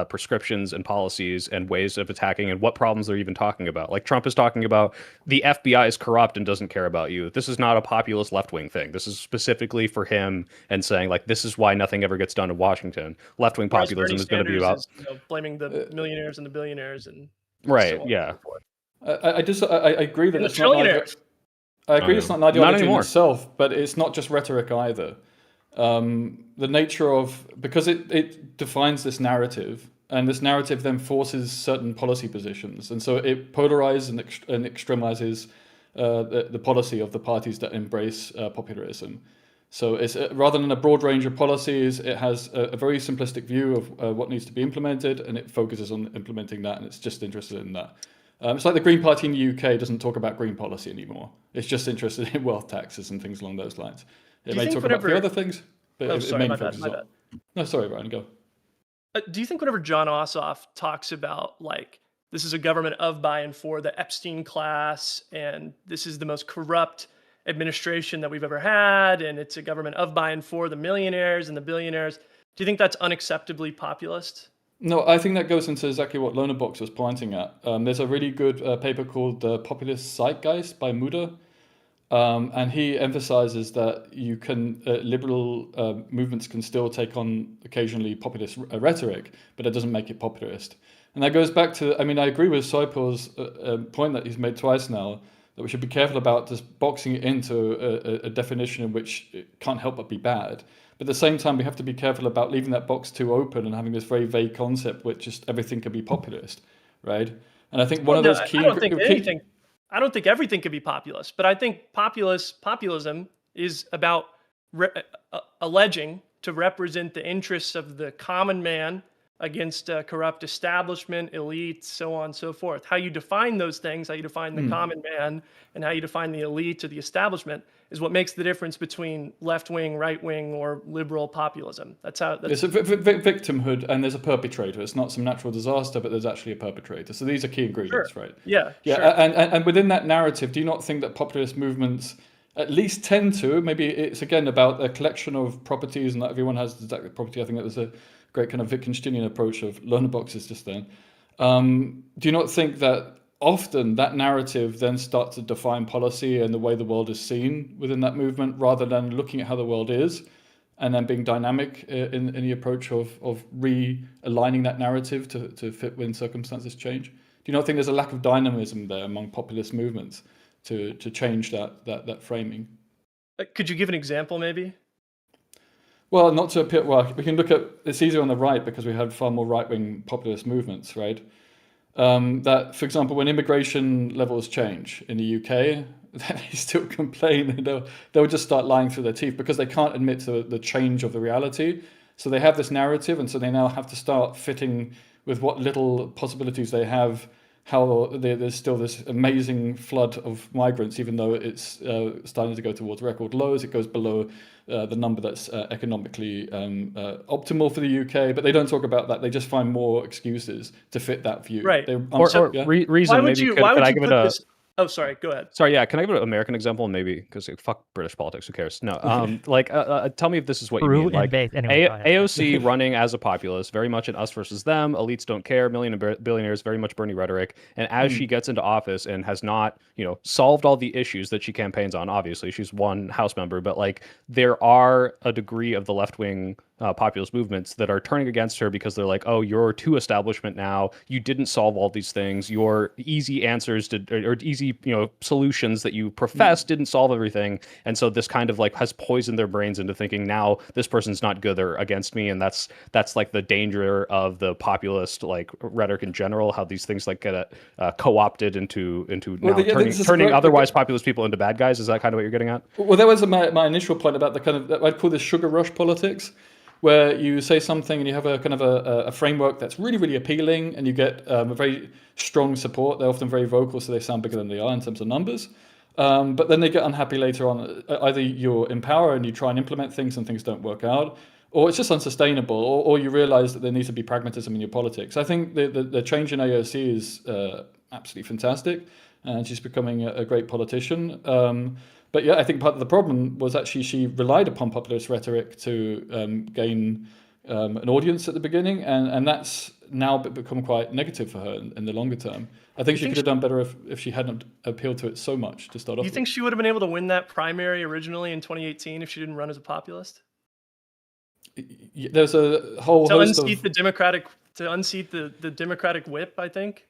prescriptions and policies and ways of attacking and what problems they're even talking about. Like Trump is talking about the FBI is corrupt and doesn't care about you. This is not a populist left-wing thing. This is specifically for him and saying like, this is why nothing ever gets done in Washington. Left-wing populism is going to be about blaming the millionaires and the billionaires and right. So on yeah. And so I agree that it's not. I agree it's not an ideology in itself, but it's not just rhetoric either. The nature of, because it defines this narrative, and this narrative then forces certain policy positions, and so it polarizes and extremizes the policy of the parties that embrace popularism. So it's rather than a broad range of policies, it has a very simplistic view of what needs to be implemented, and it focuses on implementing that, and it's just interested in that. It's like the Green Party in the UK doesn't talk about green policy anymore. It's just interested in wealth taxes and things along those lines. It may talk about the other things, but it mainly focuses on. No, sorry, Ryan, go. Do you think whenever John Ossoff talks about like this is a government of, by, and for the Epstein class, and this is the most corrupt administration that we've ever had, and it's a government of, by, and for the millionaires and the billionaires, do you think that's unacceptably populist? No, I think that goes into exactly what Lonerbox was pointing at. There's a really good paper called The Populist Zeitgeist by Muda. And he emphasizes that you can liberal movements can still take on occasionally populist rhetoric, but it doesn't make it populist. And that goes back to, I mean, I agree with Soy Pill's point that he's made twice now, that we should be careful about just boxing it into a definition in which it can't help but be bad. But at the same time, we have to be careful about leaving that box too open and having this very vague concept which just everything can be populist, right? And I think one of those key... I don't think everything can be populist, but I think populism is about alleging to represent the interests of the common man against a corrupt establishment, elite, so on and so forth. How you define those things, how you define the common man, and how you define the elite or the establishment is what makes the difference between left-wing, right-wing, or liberal populism. It's a victimhood, and there's a perpetrator. It's not some natural disaster, but there's actually a perpetrator. So these are key ingredients, sure. right? Yeah. Sure. And within that narrative, do you not think that populist movements at least tend to, maybe it's again about a collection of properties and not everyone has the exact property. I think that was a great kind of Wittgensteinian approach of Lonerboxes just then. Do you not think that often that narrative then starts to define policy and the way the world is seen within that movement, rather than looking at how the world is and then being dynamic in the approach of realigning that narrative to fit when circumstances change? Do you not think there's a lack of dynamism there among populist movements to change that framing? Could you give an example, maybe? Well, not to appear, well, we can look at, it's easier on the right because we had far more right-wing populist movements, right? That, for example, when immigration levels change in the UK, they still complain, and they'll just start lying through their teeth because they can't admit to the change of the reality. So they have this narrative, and so they now have to start fitting with what little possibilities they have, how there's still this amazing flood of migrants, even though it's starting to go towards record lows. It goes below the number that's economically optimal for the UK, but they don't talk about that. They just find more excuses to fit that view. Right. Reason, maybe could I give it a... Oh, sorry. Go ahead. Sorry, yeah. Can I give an American example? Maybe because fuck British politics. Who cares? No. Tell me if this is what you mean. Like anyway, AOC running as a populist, very much an us versus them. Elites don't care. Billionaires, very much Bernie rhetoric. And as she gets into office and has not, solved all the issues that she campaigns on. Obviously, she's one House member, but like there are a degree of the left wing populist movements that are turning against her because they're like, oh, you're too establishment now. You didn't solve all these things. Your easy answers or easy, solutions that you profess didn't solve everything. And so this kind of like has poisoned their brains into thinking now this person's not good, they're against me. And that's like the danger of the populist like rhetoric in general, how these things like get co-opted into turning otherwise populist people into bad guys. Is that kind of what you're getting at? Well, that was my initial point about the kind of, I'd call this sugar rush politics, where you say something and you have a kind of a framework that's really, really appealing, and you get a very strong support. They're often very vocal, so they sound bigger than they are in terms of numbers. But then they get unhappy later on. Either you're in power and you try and implement things and things don't work out, or it's just unsustainable, or you realize that there needs to be pragmatism in your politics. I think the change in AOC is absolutely fantastic, and she's becoming a great politician. But yeah, I think part of the problem was actually she relied upon populist rhetoric to gain an audience at the beginning, and that's now become quite negative for her in the longer term. I think she could have done better if she hadn't appealed to it so much to start off. Do you think she would have been able to win that primary originally in 2018 if she didn't run as a populist? There's a whole host of... To unseat the Democratic whip, I think.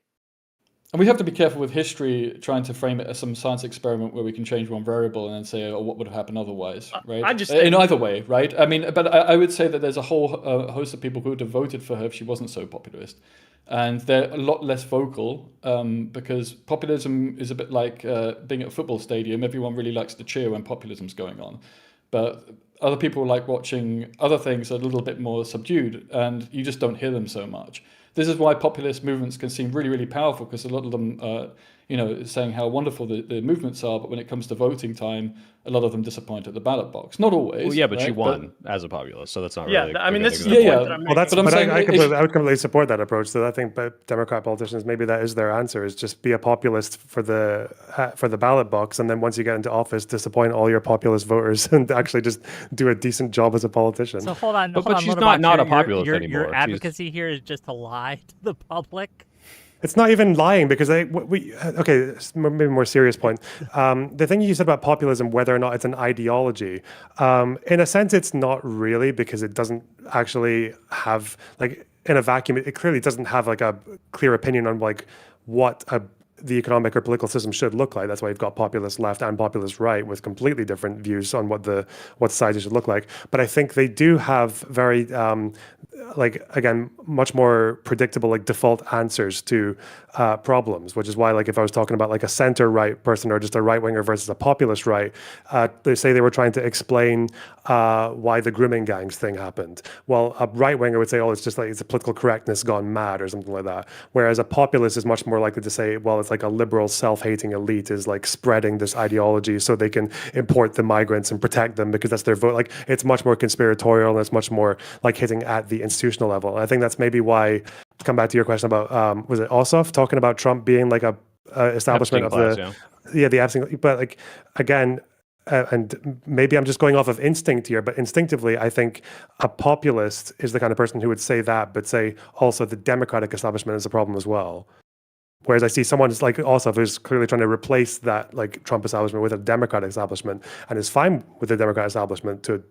And we have to be careful with history, trying to frame it as some science experiment where we can change one variable and then say, oh, what would have happened otherwise, right? In either way, right? I mean, but I would say that there's a whole host of people who would have voted for her if she wasn't so populist. And they're a lot less vocal because populism is a bit like being at a football stadium. Everyone really likes to cheer when populism's going on. But other people like watching other things a little bit more subdued, and you just don't hear them so much. This is why populist movements can seem really, really powerful, because a lot of them are, saying how wonderful the movements are, but when it comes to voting time, a lot of them disappoint at the ballot box. Not always. Well, yeah, but she won as a populist, so that's not really. Yeah, I mean, this is the point that I'm making. I would completely support that approach. So I think Democrat politicians, maybe that is their answer: is just be a populist for the ballot box, and then once you get into office, disappoint all your populist voters and actually just do a decent job as a politician. So hold on, but she's not a populist anymore. Your advocacy here is just to lie to the public. It's not even lying, because okay, maybe a more serious point. The thing you said about populism, whether or not it's an ideology, in a sense, it's not really, because it doesn't actually have, like, in a vacuum, it clearly doesn't have like a clear opinion on like what the economic or political system should look like. That's why you've got populist left and populist right with completely different views on what society should look like. But I think they do have very, again, much more predictable, like, default answers to problems, which is why, like, if I was talking about like a center right person or just a right winger versus a populist right, they say they were trying to explain why the grooming gangs thing happened. Well, a right winger would say, oh, it's just like it's a political correctness gone mad or something like that. Whereas a populist is much more likely to say, well, it's like a liberal self-hating elite is like spreading this ideology so they can import the migrants and protect them because that's their vote. Like, it's much more conspiratorial, and it's much more like hitting at the institutional level. And I think that's maybe why, to come back to your question about, was it Ossoff talking about Trump being like a establishment of the Epstein, but like, again, and maybe I'm just going off of instinct here, but instinctively, I think a populist is the kind of person who would say that, but say also the democratic establishment is a problem as well. Whereas I see someone like also who's clearly trying to replace that like Trump establishment with a democratic establishment, and is fine with the democratic establishment to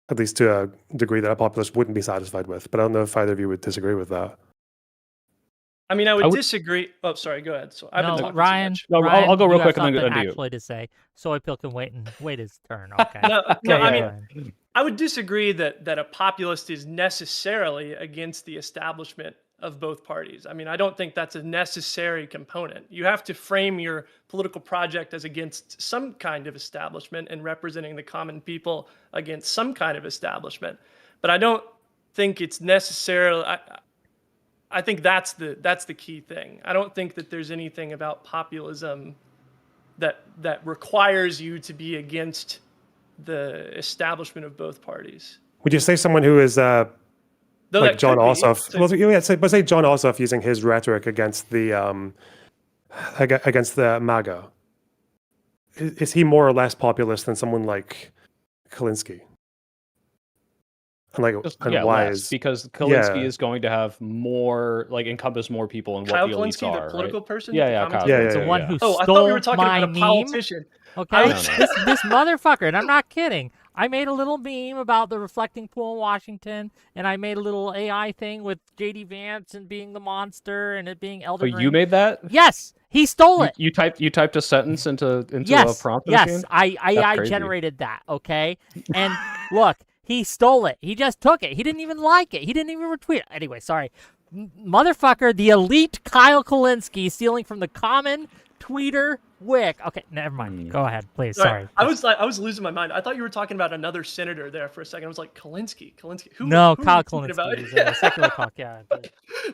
at least to a degree that a populist wouldn't be satisfied with. But I don't know if either of you would disagree with that. I mean, I would disagree. Oh, sorry. Go ahead. So I've been talking Ryan, too much. No, Ryan, I'll go real you quick have and then something undo you. actually to say. Soy Pill can wait his turn. Okay. I mean, Ryan. I would disagree that a populist is necessarily against the establishment of both parties. I mean, I don't think that's a necessary component. You have to frame your political project as against some kind of establishment and representing the common people against some kind of establishment. But I don't think it's necessarily. I think that's the key thing. I don't think that there's anything about populism that requires you to be against the establishment of both parties. Would you say someone who is like John Ossoff? Well, yeah, say John Ossoff using his rhetoric against the MAGA. Is he more or less populist than someone like Kalinske? And why less, is because Kalinske is going to have more, like, encompass more people in Kyle what the elites Kalinske, are, the political right? person? Yeah, Kyle. The one who I stole thought we were talking my about a meme. politician. Okay, No. this motherfucker, and I'm not kidding. I made a little meme about the reflecting pool in Washington, and I made a little AI thing with J.D. Vance and being the monster and it being Elden Ring. You made that? Yes, he stole it. You typed a sentence into a prompt Yes, machine? I generated that. Okay, and look, he stole it. He just took it. He didn't even like it. He didn't even retweet it. Anyway, sorry, motherfucker, the elite Kyle Kalinske stealing from the common tweeter Wick. Okay, never mind. Go ahead, please. Sorry. I was losing my mind. I thought you were talking about another senator there for a second. I was like, Kalinske. Who Kyle are you talking Kalinske. about? He's a secular cock. Yeah.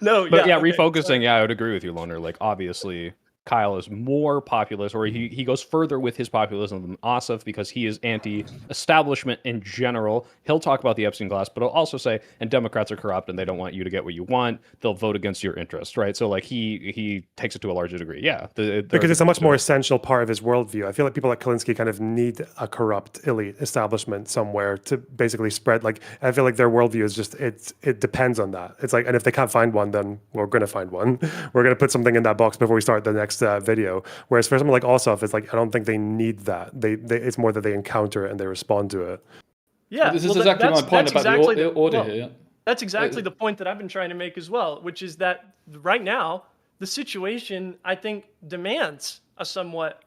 No, But okay, refocusing, I would agree with you, Loner. Like, obviously, Kyle is more populist, or he goes further with his populism than Ossoff because he is anti-establishment in general. He'll talk about the Epstein glass, but he'll also say, and Democrats are corrupt and they don't want you to get what you want. They'll vote against your interests, right? So, like, he takes it to a larger degree. Yeah. Because it's a much more essential part of his worldview. I feel like people like Kalinske kind of need a corrupt elite establishment somewhere to basically spread. Like, I feel like their worldview is just, it depends on that. It's like, and if they can't find one, then we're going to find one. We're going to put something in that box before we start the next video. Whereas for someone like Ossoff, it's like, I don't think they need that. It's more that they encounter it and they respond to it. Yeah, this is exactly my point about the order here. That's exactly the point that I've been trying to make as well, which is that right now, the situation, I think, demands a somewhat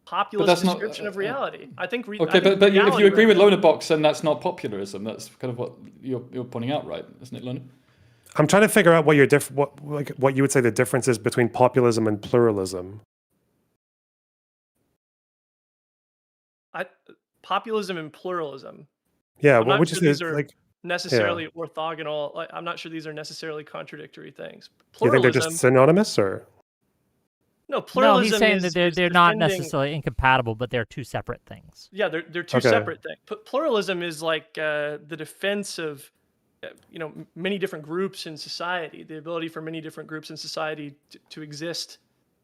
populist description of reality. I think. But if you agree with Lonerbox, then that's not popularism. That's kind of what you're pointing out, right? Isn't it, Loner? I'm trying to figure out what you would say the difference is between populism and pluralism. Populism and pluralism. Yeah, what would you say? Like necessarily orthogonal. I'm not sure these are necessarily contradictory things. Do you think they're just synonymous, or? No, pluralism. No, he's saying that they're not necessarily incompatible, but they're two separate things. Yeah, they're two separate things. Pluralism is like the defense of many different groups in society, the ability for many different groups in society to exist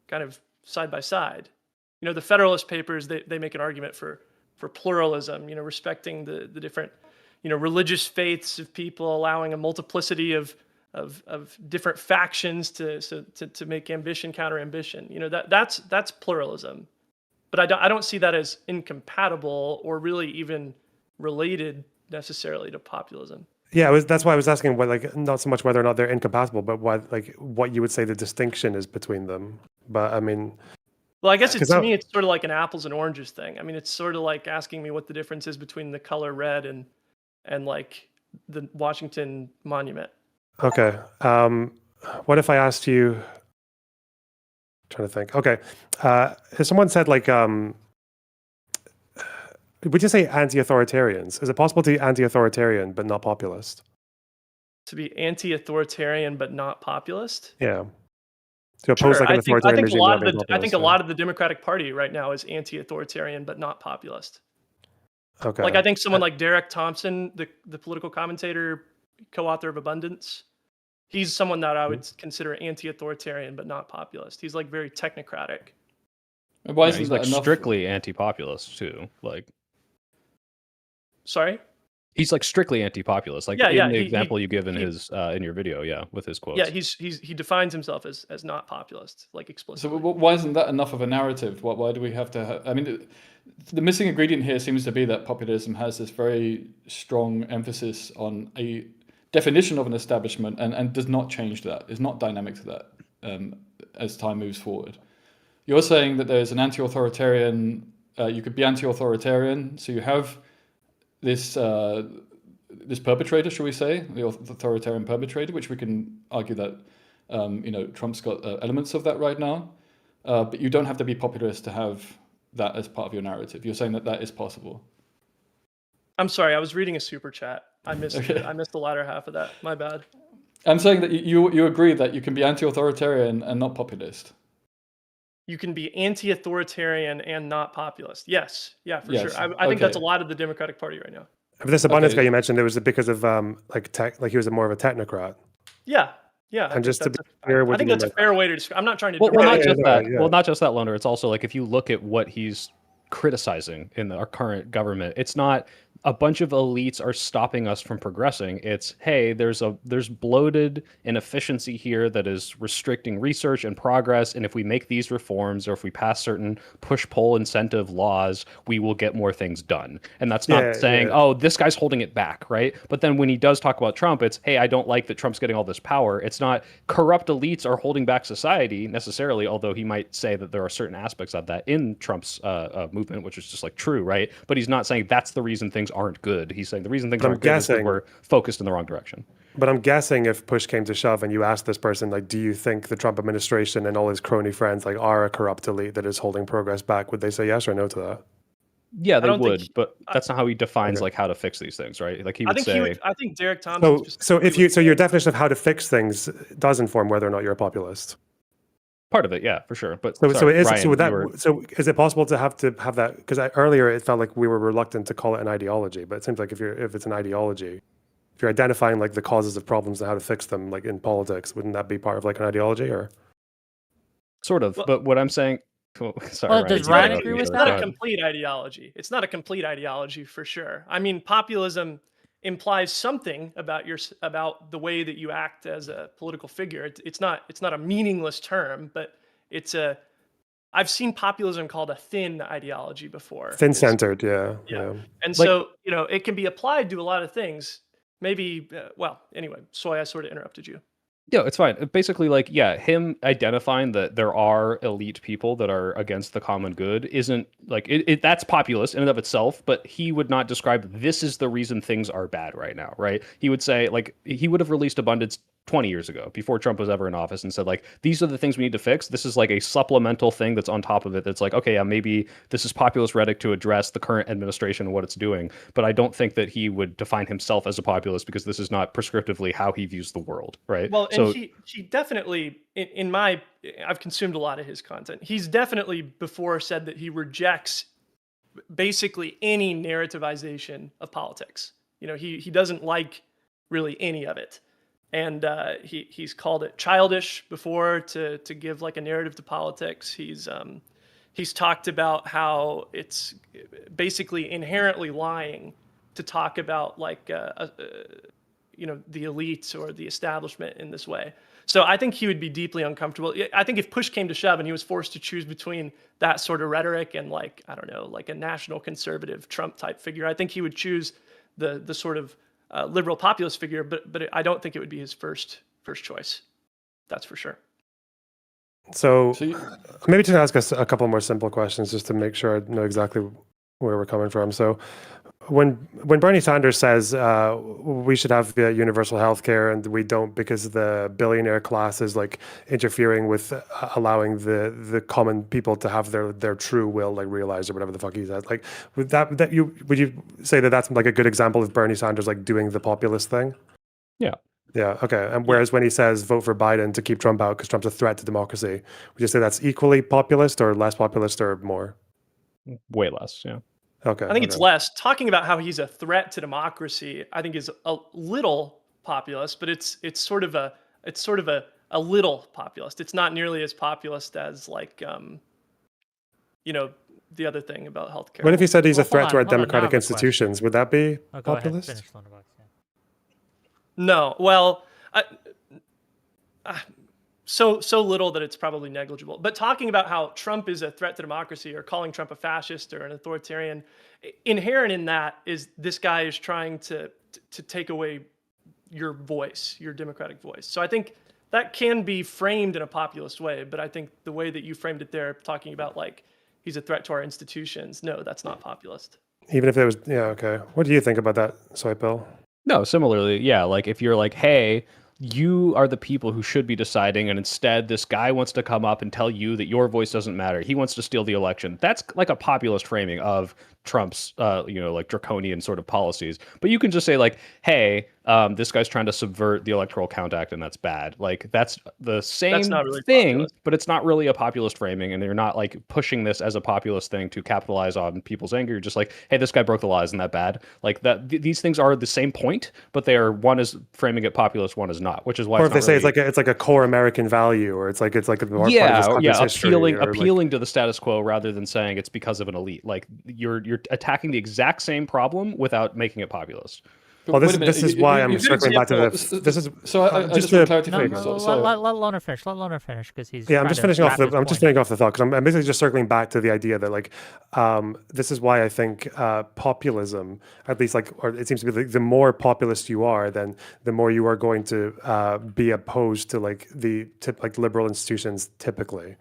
kind of side by side. The Federalist Papers, they make an argument for pluralism, respecting the different, religious faiths of people, allowing a multiplicity of different factions to make ambition counter ambition. That's pluralism. But I don't see that as incompatible or really even related necessarily to populism. Yeah, that's why I was asking not so much whether or not they're incompatible, but what you would say the distinction is between them. But I mean, well, I guess to me it's sort of like an apples and oranges thing. I mean, it's sort of like asking me what the difference is between the color red and like the Washington Monument. Okay. What if I asked you? I'm trying to think. Okay. If someone said would you say anti-authoritarians? Is it possible to be anti-authoritarian but not populist? To be anti-authoritarian but not populist? Yeah. To oppose an authoritarian regime. I think a lot of the Democratic Party right now is anti-authoritarian but not populist. Okay. Like I think someone like Derek Thompson, the political commentator, co-author of Abundance, he's someone that I would consider anti-authoritarian but not populist. He's like very technocratic. Why Yeah, isn't he's that like enough? strictly anti-populist too. Like Sorry. he's like strictly anti-populist. Like Yeah, in yeah. the example you give He in your video, yeah, with his yeah. quotes. He defines himself as not populist, like So explicitly. why isn't that enough of a narrative? Why do we have to? I mean, the missing ingredient here seems to be that populism has this very strong emphasis on a definition of an establishment and does not change that. Is not dynamic to that as time moves forward. You're saying that there's an anti-authoritarian. You could be anti-authoritarian, so you have this this perpetrator, shall we say, the authoritarian perpetrator, which we can argue that Trump's got elements of that right now, but you don't have to be populist to have that as part of your narrative. You're saying that that is possible. I'm sorry, I was reading a super chat. I missed Okay. I missed the latter half of that. My bad. I'm saying that you agree that you can be anti-authoritarian and not populist. You can be anti-authoritarian and not populist. Yes, yeah, for Yes. sure. I think that's a Okay. lot of the Democratic Party right now. But this abundance Okay. guy you mentioned, it was because of like he was more of a technocrat. Yeah, yeah. And just to be clear, I what do think you mean that's a by fair way to describe. I'm not trying to. Well, deride not yeah, just no, that. yeah. Well, not just that, Loner. It's also like if you look at what he's criticizing in our current government, it's not a bunch of elites are stopping us from progressing. It's hey, there's bloated inefficiency here that is restricting research and progress. And if we make these reforms or if we pass certain push-pull incentive laws, we will get more things done. And that's not Yeah, saying, yeah. oh, this guy's holding it back, right? But then when he does talk about Trump, it's hey, I don't like that Trump's getting all this power. It's not corrupt elites are holding back society necessarily, although he might say that there are certain aspects of that in Trump's movement, which is just like true, right? But he's not saying that's the reason things aren't good. He's saying the reason things But I'm aren't good is that guessing- we're focused in the wrong direction. But I'm guessing if push came to shove and you asked this person, like, do you think the Trump administration and all his crony friends like are a corrupt elite that is holding progress back? Would they say yes or no to that? Yeah, they don't think would, but that's not how he defines like how to fix these things, right? Like he would say, I think Derek Thompson. So your definition of how to fix things does inform whether or not you're a populist. part of it, yeah, for sure. But So sorry, it is Ryan, so with that you were- so is it possible to have that because earlier it felt like we were reluctant to call it an ideology, but it seems like if it's an ideology, if you're identifying like the causes of problems and how to fix them, like in politics, wouldn't that be part of like an ideology or? sort of, Well- but what I'm saying, sorry, Well, Ryan, does you Ryan interrupted agree me, with so that? go Not a ahead. complete ideology. It's not a complete ideology for sure. I mean, populism implies something about the way that you act as a political figure. It's not a meaningless term, but I've seen populism called a thin ideology before. Thin-centered, yeah. And Like- so, it can be applied to a lot of things. Maybe, anyway, Soy, I sort of interrupted you. Yeah, it's fine. Basically, like, yeah, him identifying that there are elite people that are against the common good isn't like that's populist in and of itself, but he would not describe this is the reason things are bad right now, right? He would say, like, he would have released Abundance 20 years ago before Trump was ever in office and said, like, these are the things we need to fix. This is like a supplemental thing that's on top of it. That's like, okay, yeah, maybe this is populist rhetoric to address the current administration and what it's doing. But I don't think that he would define himself as a populist because this is not prescriptively how he views the world, right? Well, so and he definitely, I've consumed a lot of his content. He's definitely before said that he rejects basically any narrativization of politics. He doesn't like really any of it. And he's called it childish before to give like a narrative to politics. He's talked about how it's basically inherently lying to talk about like the elites or the establishment in this way. So I think he would be deeply uncomfortable. I think if push came to shove and he was forced to choose between that sort of rhetoric and like, I don't know, like a national conservative Trump type figure, I think he would choose the sort of liberal populist figure, but I don't think it would be his first choice. That's for sure. So maybe to ask us a couple more simple questions just to make sure I know exactly where we're coming from. So when Bernie Sanders says we should have universal health care and we don't because the billionaire class is like interfering with allowing the common people to have their true will like realized or whatever the fuck he said, like would you say that that's like a good example of Bernie Sanders like doing the populist thing? Yeah. Okay. And whereas when he says vote for Biden to keep Trump out because Trump's a threat to democracy, would you say that's equally populist or less populist or more? way less, yeah. Okay. I think it's less. Talking about how he's a threat to democracy, I think is a little populist, but it's sort of a little populist. It's not nearly as populist as like the other thing about healthcare. What if he said he's a threat to our hold on, now I democratic have a question. institutions? Would that be Oh, go ahead. populist? Finish Lonerbox. Yeah. No, well, so little that it's probably negligible. But talking about how Trump is a threat to democracy or calling Trump a fascist or an authoritarian, inherent in that is this guy is trying to take away your voice, your democratic voice. So I think that can be framed in a populist way, but I think the way that you framed it there, talking about like he's a threat to our institutions, no, that's not populist. Even if it was, yeah, okay. What do you think about that, Soy Pill? No, similarly, yeah, like if you're like, hey, you are the people who should be deciding, and instead this guy wants to come up and tell you that your voice doesn't matter. He wants to steal the election. That's like a populist framing of Trump's, like draconian sort of policies. But you can just say like, hey, this guy's trying to subvert the Electoral Count Act, and that's bad. Like that's the same not really thing, populist. but it's not really a populist framing, and you're not like pushing this as a populist thing to capitalize on people's anger. You're just like, hey, this guy broke the law, isn't that bad? Like that. These things are the same point, but they are, one is framing it populist, one is not, which is why. Or if they say it's like a core American value, or it's like a part of this country's history, appealing to the status quo rather than saying it's because of an elite. Like you're attacking the exact same problem without making it populist. Well, this is why I'm circling back to the. This is so I just want clarity. Let Loner finish. Let Loner finish because he's. Yeah, I'm just finishing off the. I'm just finishing off the thought because I'm basically just circling back to the idea that like, this is why I think populism, at least like, or it seems to be the more populist you are, then the more you are going to be opposed to like liberal institutions typically.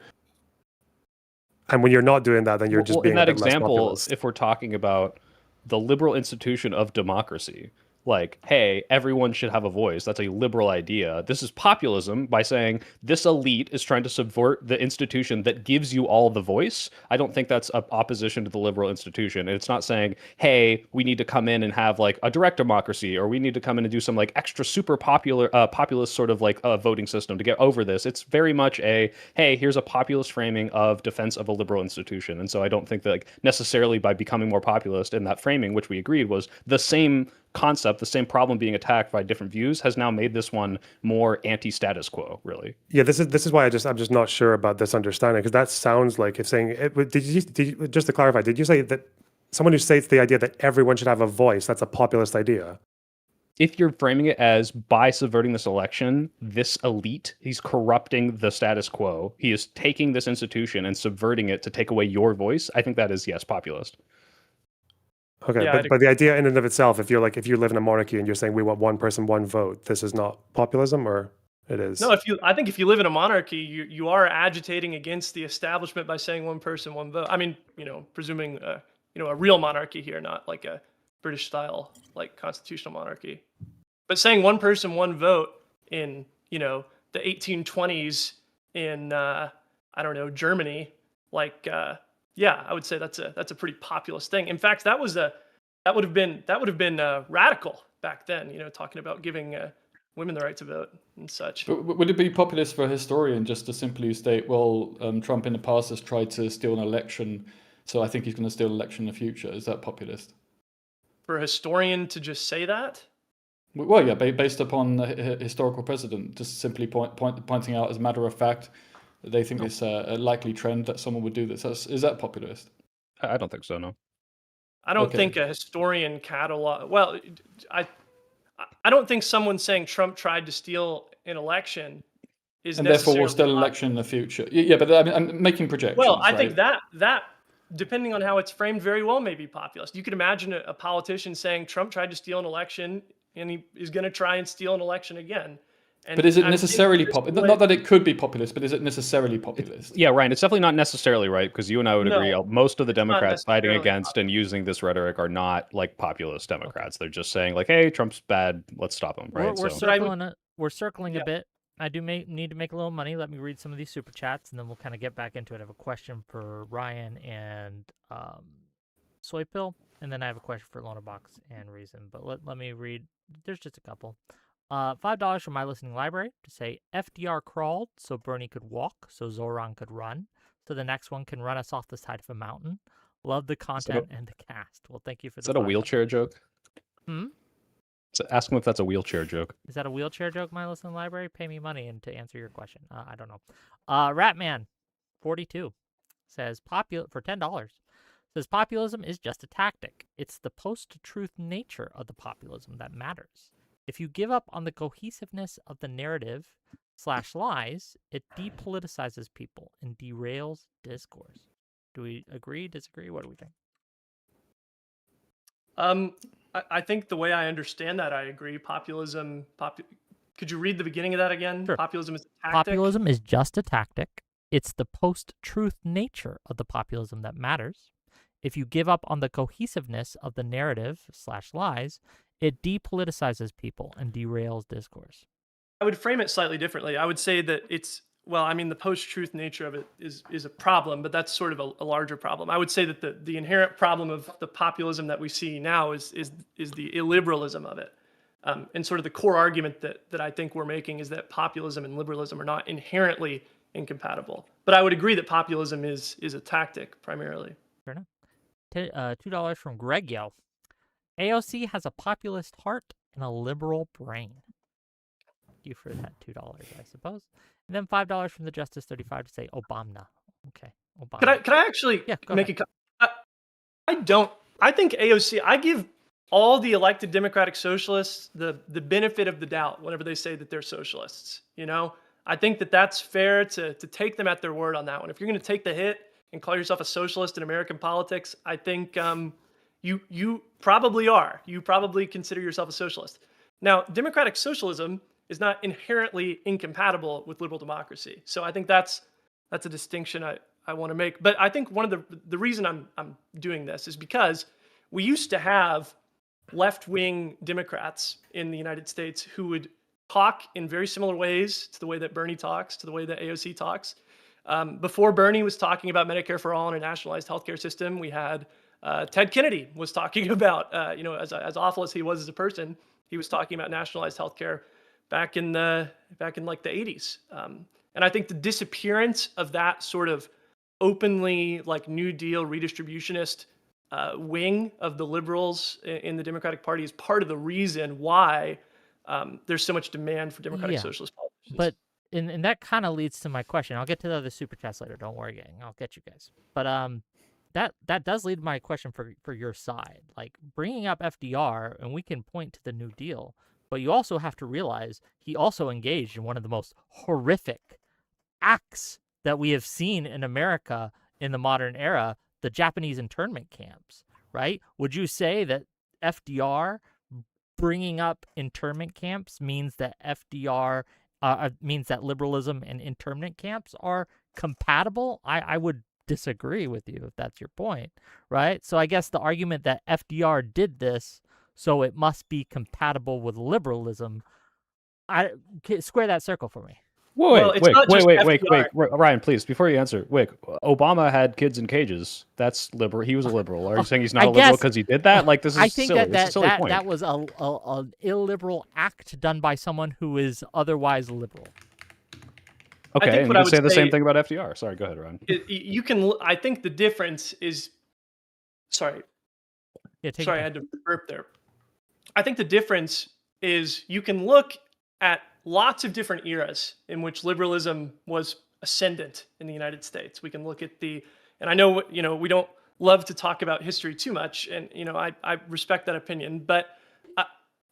And when you're not doing that, then you're just being in that a bit less example. populist. If we're talking about the liberal institution of democracy, like, hey, everyone should have a voice. That's a liberal idea. This is populism by saying this elite is trying to subvert the institution that gives you all the voice. I don't think that's an opposition to the liberal institution. And it's not saying, hey, we need to come in and have like a direct democracy, or we need to come in and do some like extra super populist sort of like voting system to get over this. It's very much a, hey, here's a populist framing of defense of a liberal institution. And so I don't think that like necessarily by becoming more populist in that framing, which we agreed was the same concept, the same problem being attacked by different views, has now made this one more anti-status quo, really. Yeah, this is why I'm just not sure about this understanding, because that sounds like if saying it. Did you just to clarify? Did you say that someone who states the idea that everyone should have a voice, that's a populist idea? If you're framing it as by subverting this election, this elite, he's corrupting the status quo. He is taking this institution and subverting it to take away your voice. I think that is, yes, populist. Okay, Yeah, but the idea in and of itself, if you live in a monarchy and you're saying we want one person, one vote, this is not populism, or it is? No, I think if you live in a monarchy, you are agitating against the establishment by saying one person, one vote. I mean, presuming a real monarchy here, not like a British style like constitutional monarchy. But saying one person, one vote in the 1820s in Germany, like yeah, I would say that's a pretty populist thing. In fact, that would have been radical back then. Talking about giving women the right to vote and such. But would it be populist for a historian just to simply state, well, Trump in the past has tried to steal an election, so I think he's going to steal an election in the future? Is that populist? For a historian to just say that? Well, yeah, based upon a historical precedent, just simply pointing out as a matter of fact. They think it's a likely trend that someone would do this. Is that populist? I don't think so, no. I don't think a historian catalog. Well, I don't think someone saying Trump tried to steal an election is and therefore will steal an election in the future. Yeah, but I'm making projections. Well, I think that depending on how it's framed, very well may be populist. You could imagine a politician saying Trump tried to steal an election and he is going to try and steal an election again. But is it necessarily populist? Not that it could be populist, but is it necessarily populist? Yeah, Ryan, it's definitely not necessarily, right? Because you and I would agree, most of the Democrats fighting against and using this rhetoric are not like populist Democrats. They're just saying like, hey, Trump's bad, let's stop him, right? We're circling a bit. I do need to make a little money. Let me read some of these super chats, and then we'll kind of get back into it. I have a question for Ryan and Soy Pill, and then I have a question for Lonerbox and Reason. But let me read. There's just a couple. $5 from my listening library to say FDR crawled so Bernie could walk, so Zoran could run, so the next one can run us off the side of a mountain. Love the content and the cast. Well, thank you for that. Is that a wheelchair joke? So ask him if that's a wheelchair joke. Is that a wheelchair joke, my listening library? Pay me money and to answer your question. I don't know. Ratman, 42, says for $10 says populism is just a tactic. It's the post-truth nature of the populism that matters. If you give up on the cohesiveness of the narrative / lies, it depoliticizes people and derails discourse. Do we agree, disagree? What do we think? I think the way I understand that, I agree. Populism. Could you read the beginning of that again? Sure. Populism is a tactic. Populism is just a tactic. It's the post-truth nature of the populism that matters. If you give up on the cohesiveness of the narrative / lies, it depoliticizes people and derails discourse. I would frame it slightly differently. I would say that the post-truth nature of it is a problem, but that's sort of a larger problem. I would say that the inherent problem of the populism that we see now is the illiberalism of it. And sort of the core argument that I think we're making is that populism and liberalism are not inherently incompatible. But I would agree that populism is a tactic primarily. Fair enough. $2 from Greg Yo. AOC has a populist heart and a liberal brain. Thank you for that $2, I suppose. And then $5 from the Justice 35 to say Obama. Okay, Obama. Could I actually make ahead. I think AOC, I give all the elected Democratic socialists the benefit of the doubt whenever they say that they're socialists. I think that that's fair to take them at their word on that one. If you're going to take the hit and call yourself a socialist in American politics, I think you probably are. You probably consider yourself a socialist. Now, democratic socialism is not inherently incompatible with liberal democracy. So I think that's a distinction I want to make. But I think one of the reason I'm doing this is because we used to have left-wing Democrats in the United States who would talk in very similar ways to the way that Bernie talks, to the way that AOC talks. Before Bernie was talking about Medicare for all and a nationalized healthcare system, we had Ted Kennedy was talking about, as awful as he was as a person, he was talking about nationalized healthcare back in like the 80s. And I think the disappearance of that sort of openly like New Deal redistributionist wing of the liberals in the Democratic Party is part of the reason why there's so much demand for democratic socialist politicians. But and that kind of leads to my question. I'll get to the other super chats later. Don't worry, gang. I'll get you guys. But that does lead to my question for your side. Like bringing up FDR, and we can point to the New Deal, but you also have to realize he also engaged in one of the most horrific acts that we have seen in America in the modern era, the Japanese internment camps, right? Would you say that FDR bringing up internment camps means that FDR means that liberalism and internment camps are compatible? I would disagree with you if that's your point, right? So I guess the argument that FDR did this, so it must be compatible with liberalism. Square that circle for me. Wait, Ryan, please, before you answer, Obama had kids in cages. That's liberal. He was a liberal. Are you saying he's not a liberal because he did that? Like, this is silly. This is a silly point. That was an illiberal act done by someone who is otherwise liberal. Okay, and you can say the same thing about FDR. Sorry, go ahead, Ryan. I think the difference is, sorry, I had to burp there. I think the difference is you can look at lots of different eras in which liberalism was ascendant in the United States. We can look at and I know, we don't love to talk about history too much, and, I respect that opinion, but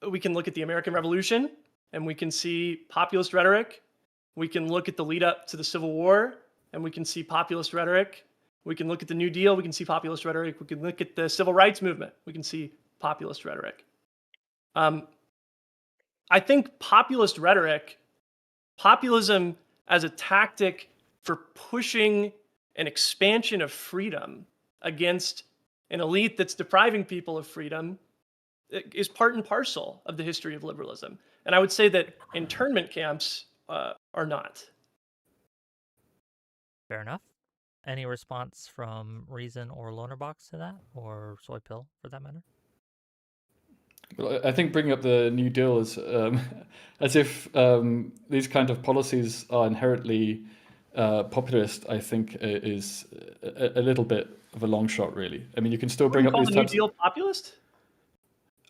we can look at the American Revolution, and we can see populist rhetoric. We can look at the lead up to the Civil War, and we can see populist rhetoric. We can look at the New Deal, we can see populist rhetoric. We can look at the Civil Rights Movement, we can see populist rhetoric. I think populism as a tactic for pushing an expansion of freedom against an elite that's depriving people of freedom is part and parcel of the history of liberalism. And I would say that internment camps are not. Fair enough. Any response from Reason or Lonerbox to that, or Soy Pill for that matter? Well, I think bringing up the New Deal is as if these kind of policies are inherently populist, I think is a little bit of a long shot, really. I mean, you can still bring up these types. New Deal populist?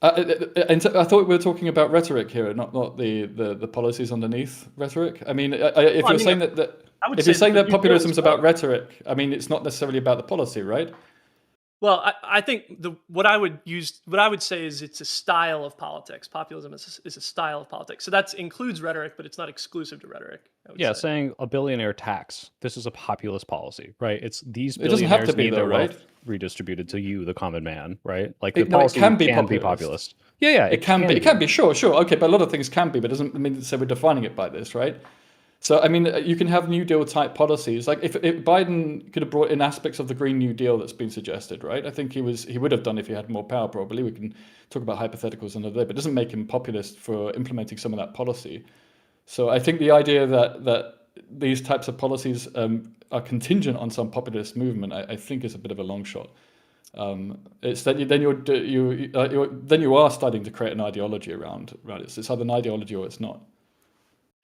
And I thought we were talking about rhetoric here, not the policies underneath rhetoric. I mean, if you're saying that if you're saying that populism is about rhetoric, I mean, it's not necessarily about the policy, right? Well, I think what I would say is it's a style of politics. Populism is a style of politics. So that includes rhetoric, but it's not exclusive to rhetoric. Yeah, saying a billionaire tax. This is a populist policy, right? It's these It doesn't have billionaires to be need though, their right? wealth redistributed to you, the common man, right? Like the No, it policy can be be populist. populist. Yeah, It can be. It can be. Sure. Okay, but a lot of things can be, but it doesn't mean to say we're defining it by this, right? So, I mean, you can have New Deal type policies. Like if Biden could have brought in aspects of the Green New Deal that's been suggested, right? I think he would have done if he had more power, probably. We can talk about hypotheticals another day, but it doesn't make him populist for implementing some of that policy. So I think the idea that these types of policies are contingent on some populist movement, I think is a bit of a long shot. It's that then you are starting to create an ideology around it. It's either an ideology or it's not.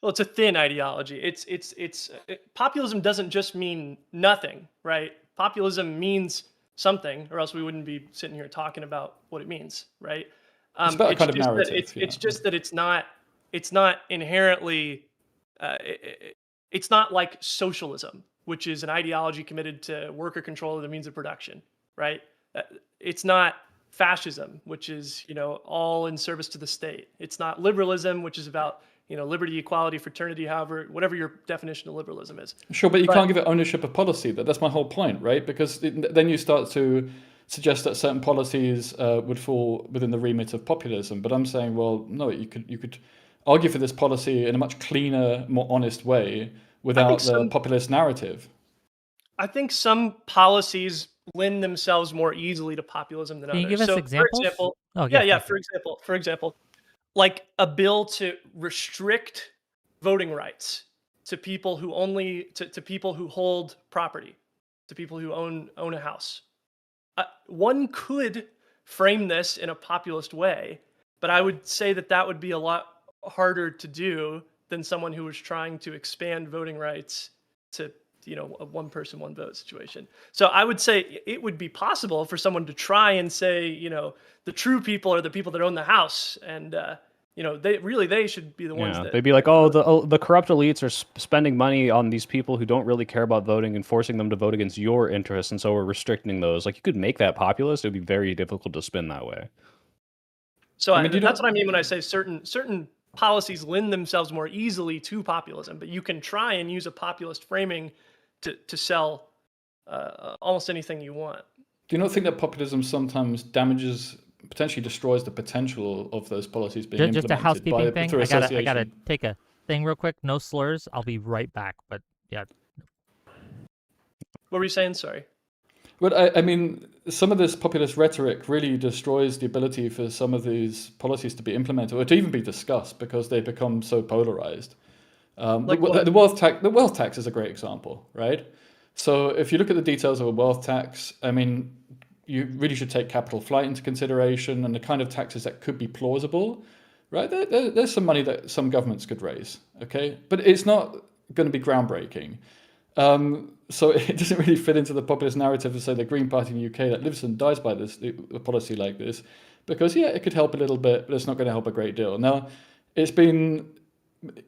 Well, it's a thin ideology. Populism doesn't just mean nothing, right? Populism means something, or else we wouldn't be sitting here talking about what it means, right? It's about a kind of narrative. It's just that it's not inherently. It's not like socialism, which is an ideology committed to worker control of the means of production, right? It's not fascism, which is all in service to the state. It's not liberalism, which is about liberty, equality, fraternity, whatever your definition of liberalism is. Sure, but you can't give it ownership of policy. That's my whole point, right? Because then you start to suggest that certain policies would fall within the remit of populism. But I'm saying, well, no, you could argue for this policy in a much cleaner, more honest way without the populist narrative. I think some policies lend themselves more easily to populism than others. Can you give us examples? For example, like a bill to restrict voting rights to people who to people who hold property, to people who own a house. One could frame this in a populist way, but I would say that would be a lot harder to do than someone who was trying to expand voting rights to a one person, one vote situation. So I would say it would be possible for someone to try and say, the true people are the people that own the house, and they should be the ones that... They'd be like, the corrupt elites are spending money on these people who don't really care about voting and forcing them to vote against your interests, and so we're restricting those. Like, you could make that populist. It would be very difficult to spin that way. So that's what I mean when I say certain policies lend themselves more easily to populism, but you can try and use a populist framing to sell almost anything you want. Do you not think that populism sometimes potentially destroys the potential of those policies being implemented? Just a housekeeping thing. Through I gotta take a thing real quick. No slurs. I'll be right back. But yeah. What were you saying? Sorry. But I mean, some of this populist rhetoric really destroys the ability for some of these policies to be implemented or to even be discussed because they become so polarized. The wealth tax is a great example, right? So if you look at the details of a wealth tax, I mean, you really should take capital flight into consideration and the kind of taxes that could be plausible, right? There's some money that some governments could raise, okay? But it's not going to be groundbreaking. So it doesn't really fit into the populist narrative to say the Green Party in the UK that lives and dies by a policy like this, because it could help a little bit, but it's not going to help a great deal. Now, it's been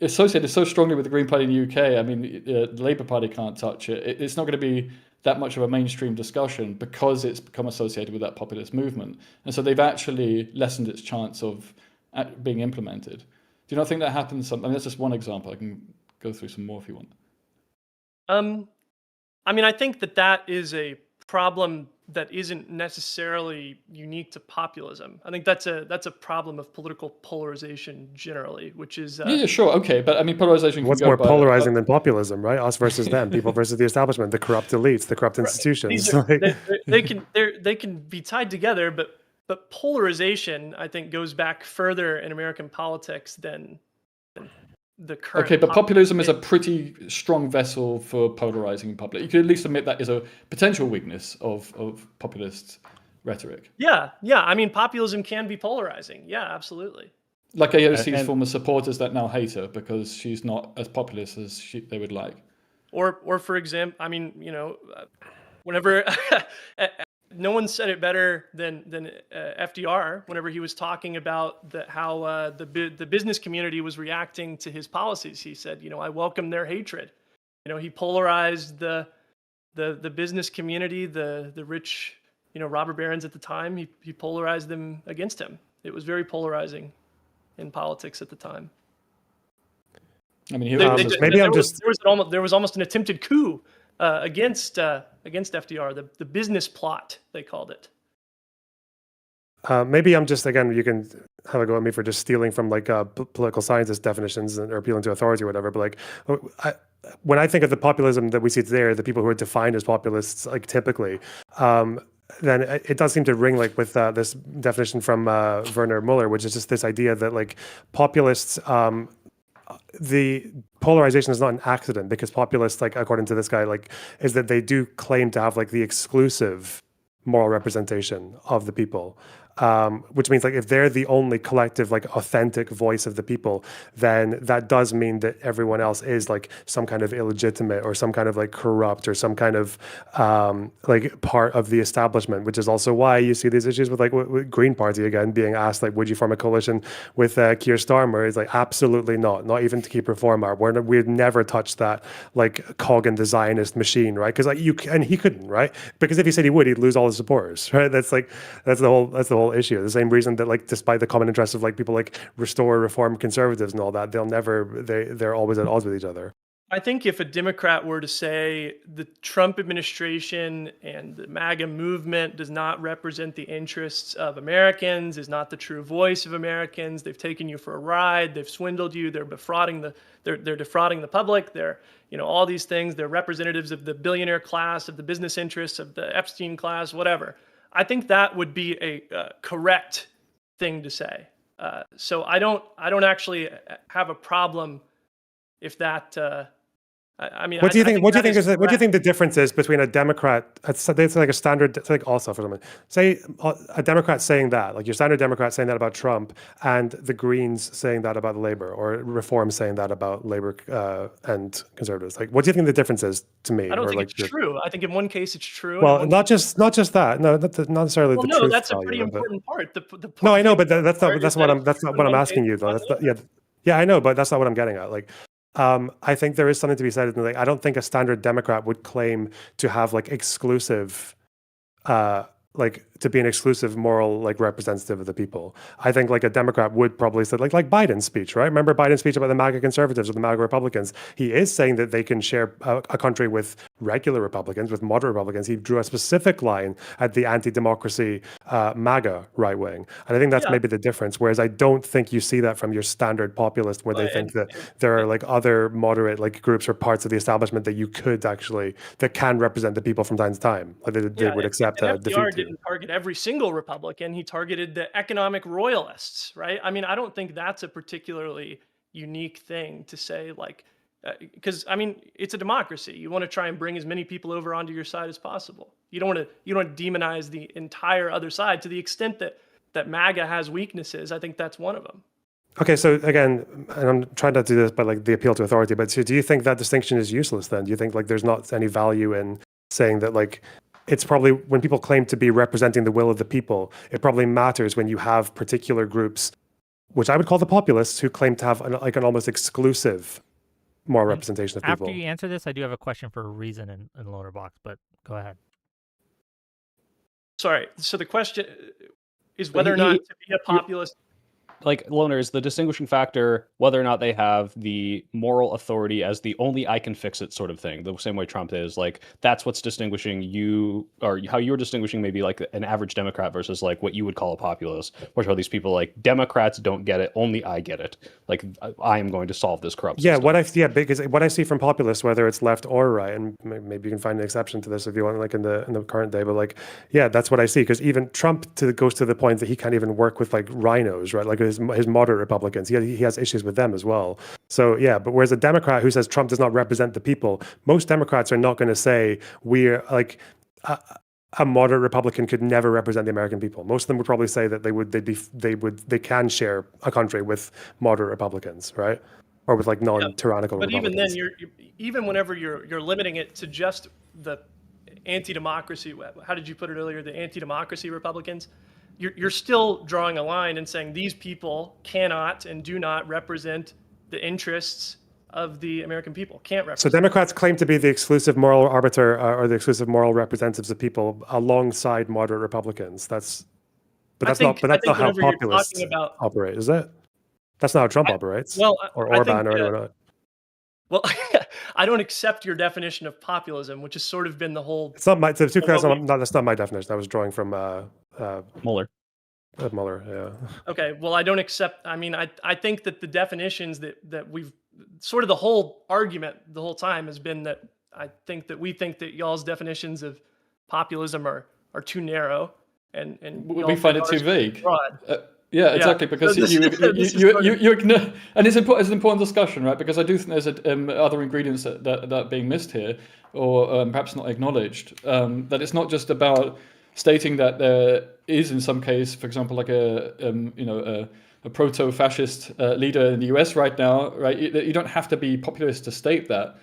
associated so strongly with the Green Party in the UK. I mean, the Labour Party can't touch it. It's not going to be that much of a mainstream discussion because it's become associated with that populist movement. And so they've actually lessened its chance of being implemented. Do you not think that happens? I mean, that's just one example. I can go through some more if you want. I mean, I think that is a problem that isn't necessarily unique to populism. I think that's a problem of political polarization generally, which is yeah, sure, okay, but I mean, polarization. What's more polarizing than populism, right? Us versus them, people versus the establishment, the corrupt elites, the corrupt institutions. They can be tied together, but polarization, I think, goes back further in American politics than the current. Okay, but populism is a pretty strong vessel for polarizing public. You could at least admit that is a potential weakness of populist rhetoric. Yeah. I mean, populism can be polarizing. Yeah, absolutely. Like AOC's former supporters that now hate her because she's not as populist as they would like. Or for example, I mean, whenever no one said it better than FDR whenever he was talking about how the business community was reacting to his policies. He said, I welcome their hatred. He polarized the business community, the rich, robber barons at the time. He polarized them against him. It was very polarizing in politics at the time. I mean, there was almost an attempted coup against FDR, the business plot, they called it. Maybe I'm just, again, you can have a go at me for just stealing from like political scientist definitions or appealing to authority or whatever. But like, when I think of the populism that we see today, or the people who are defined as populists, like typically, then it does seem to ring like with this definition from Werner Muller, which is just this idea that like populists, the polarization is not an accident, because populists, like according to this guy, like is that they do claim to have like the exclusive moral representation of the people, which means like if they're the only collective, like authentic voice of the people, then that does mean that everyone else is like some kind of illegitimate or some kind of like corrupt or some kind of like part of the establishment, which is also why you see these issues with like with Green Party again being asked like, would you form a coalition with Keir Starmer? It's like, absolutely not even to keep reform. We'd never touch that like cog in the Zionist machine, right? Because like and he couldn't, right? Because if he said he would, he'd lose all his supporters, right? That's the whole issue. The same reason that like despite the common interests of like people like restore, reform conservatives and all that, they're always at odds with each other. I think if a Democrat were to say the Trump administration and the MAGA movement does not represent the interests of Americans, is not the true voice of Americans, they've taken you for a ride, they've swindled you, they're defrauding the public, they're all these things, they're representatives of the billionaire class, of the business interests, of the Epstein class, whatever. I think that would be a correct thing to say. So I don't actually have a problem if that. What do you think the difference is between a Democrat? It's like a standard. It's like also for someone, say a Democrat saying that, like your standard Democrat saying that about Trump, and the Greens saying that about Labor, or Reform saying that about Labor and Conservatives. Like, what do you think the difference is to me? I don't think it's true. I think in one case it's true. Well, not just that. No, not necessarily the truth. No, that's a pretty important part. No, I know, but that's not what I'm asking you though. Yeah, I know, but that's not what I'm getting at. Like. I think there is something to be said. Like, I don't think a standard Democrat would claim to have like exclusive, like to be an exclusive moral like representative of the people. I think like a Democrat would probably say like Biden's speech, right? Remember Biden's speech about the MAGA conservatives or the MAGA Republicans? He is saying that they can share a country with regular Republicans, with moderate Republicans. He drew a specific line at the anti-democracy MAGA right wing. And I think that's maybe the difference. Whereas I don't think you see that from your standard populist, where they think that there are like other moderate like groups or parts of the establishment that you could actually, that can represent the people from time to time. Like they would accept a defeat. Didn't target every single Republican. He targeted the economic royalists, right? I mean, I don't think that's a particularly unique thing to say, like, because I mean, it's a democracy. You want to try and bring as many people over onto your side as possible. You don't want to demonize the entire other side to the extent that MAGA has weaknesses. I think that's one of them. Okay, so again, and I'm trying not to do this by like the appeal to authority, but so do you think that distinction is useless then? Do you think like there's not any value in saying that like it's probably when people claim to be representing the will of the people, it probably matters when you have particular groups, which I would call the populists, who claim to have an almost exclusive moral representation of people. After you answer this, I do have a question for Reason and Lonerbox, but go ahead. Sorry. So the question is whether or not to be a populist. Like, Loner, is the distinguishing factor whether or not they have the moral authority as the only I can fix it sort of thing, the same way Trump is? Like, that's what's distinguishing you, or how you're distinguishing maybe like an average Democrat versus like what you would call a populist, which are these people like, Democrats don't get it, only I get it. Like, I am going to solve this corrupt system. Because what I see from populists, whether it's left or right, and maybe you can find an exception to this if you want, like in the current day, but like, yeah, that's what I see. Because even Trump goes to the point that he can't even work with like rhinos, right? Like his moderate Republicans, he has issues with them as well. So yeah, but whereas a Democrat who says Trump does not represent the people, most Democrats are not going to say we're like a moderate Republican could never represent the American people. Most of them would probably say that they can share a country with moderate Republicans, right? Or with like non-tyrannical Republicans. But even then, even whenever you're limiting it to just the anti-democracy, how did you put it earlier, the anti-democracy Republicans, you're still drawing a line and saying these people cannot and do not represent the interests of the American people, can't represent. So Democrats claim to be the exclusive moral arbiter or the exclusive moral representatives of people alongside moderate Republicans. That's not how populists operate, is it? That's not how Trump operates. Well, or Orban or anyone else. Well, I don't accept your definition of populism, which has sort of been the whole. It's not my. That's not my definition. I was drawing from Mueller. Mueller, yeah. Okay, well, I don't accept. I mean, I think that the definitions that we've sort of the whole argument the whole time has been that we think that y'all's definitions of populism are too narrow, and we find it too vague. Broad. Yeah, exactly. Because you ignore, and it's an important discussion, right? Because I do think there's other ingredients that are being missed here, or perhaps not acknowledged. That it's not just about stating that there is, in some case, for example, like a proto-fascist leader in the US right now, right? You don't have to be populist to state that.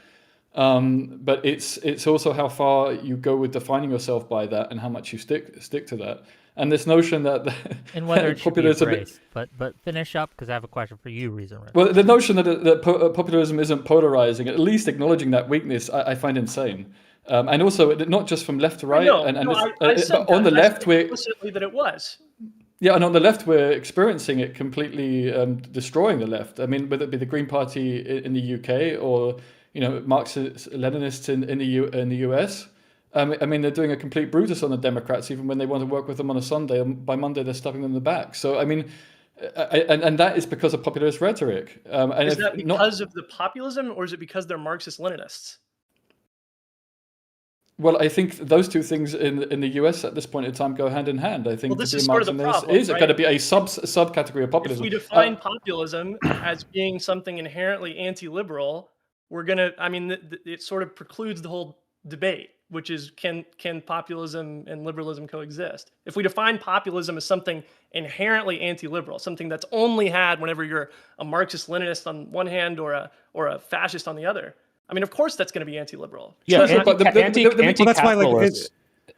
But it's also how far you go with defining yourself by that and how much you stick to that. And this notion that and whether it should be embraced, but finish up because I have a question for you, ReasonRiffs. Well, the notion that populism isn't polarizing, at least acknowledging that weakness, I find insane. And also, not just from left to right, but on the left, we're explicitly that it was. Yeah, and on the left, we're experiencing it completely destroying the left. I mean, whether it be the Green Party in the UK or Marxist Leninists in the US. I mean, they're doing a complete Brutus on the Democrats, even when they want to work with them on a Sunday. And by Monday, they're stabbing them in the back. So, I mean, and that is because of populist rhetoric. And is that because of the populism, or is it because they're Marxist-Leninists? Well, I think those two things in the US at this point in time go hand in hand. I think this is sort of the problem, is going to be a subcategory of populism. If we define populism as being something inherently anti-liberal, we're gonna. I mean, it sort of precludes the whole debate, which is can populism and liberalism coexist? If we define populism as something inherently anti-liberal, something that's only had whenever you're a Marxist-Leninist on one hand or a fascist on the other, I mean, of course that's going to be anti-liberal. Yeah, anti-capitalists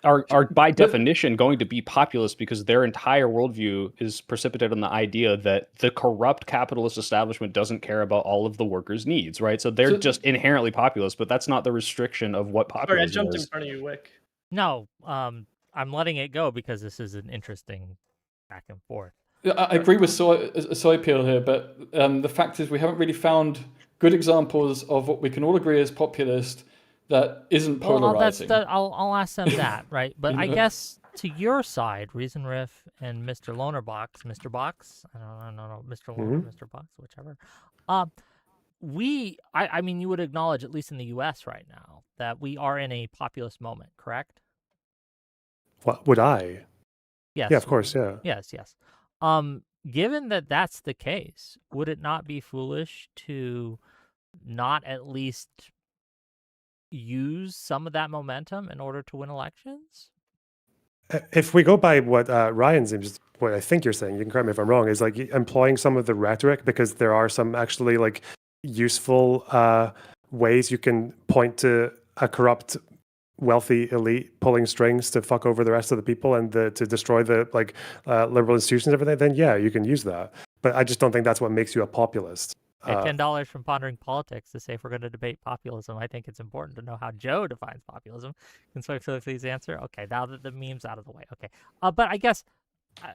are by definition going to be populist because their entire worldview is precipitated on the idea that the corrupt capitalist establishment doesn't care about all of the workers' needs, right? So they're just inherently populist, but that's not the restriction of what populism is. Sorry, I jumped in front of you, Wick. No, I'm letting it go because this is an interesting back and forth. I agree with Soy Pill here, but the fact is we haven't really found good examples of what we can all agree is populist that isn't polarizing. I'll ask them that, right? But I guess to your side, ReasonRiff and Mr. Lonerbox, Mr. Box, I don't know, Mr. Loner, Mr. Box, whichever. I mean, you would acknowledge, at least in the U.S. right now, that we are in a populist moment, correct? What would I? Yes. Yeah, of course. Yeah. Yes. Given that that's the case, would it not be foolish to not at least use some of that momentum in order to win elections? If we go by what Ryan seems, what I think you're saying, you can correct me if I'm wrong, is like employing some of the rhetoric, because there are some actually like useful ways you can point to a corrupt wealthy elite pulling strings to fuck over the rest of the people and to destroy the liberal institutions and everything, then yeah, you can use that. But I just don't think that's what makes you a populist. $10 from Pondering Politics to say if we're going to debate populism, I think it's important to know how Joe defines populism. Can Soy Pill please answer? Okay, now that the meme's out of the way. Okay, but I guess I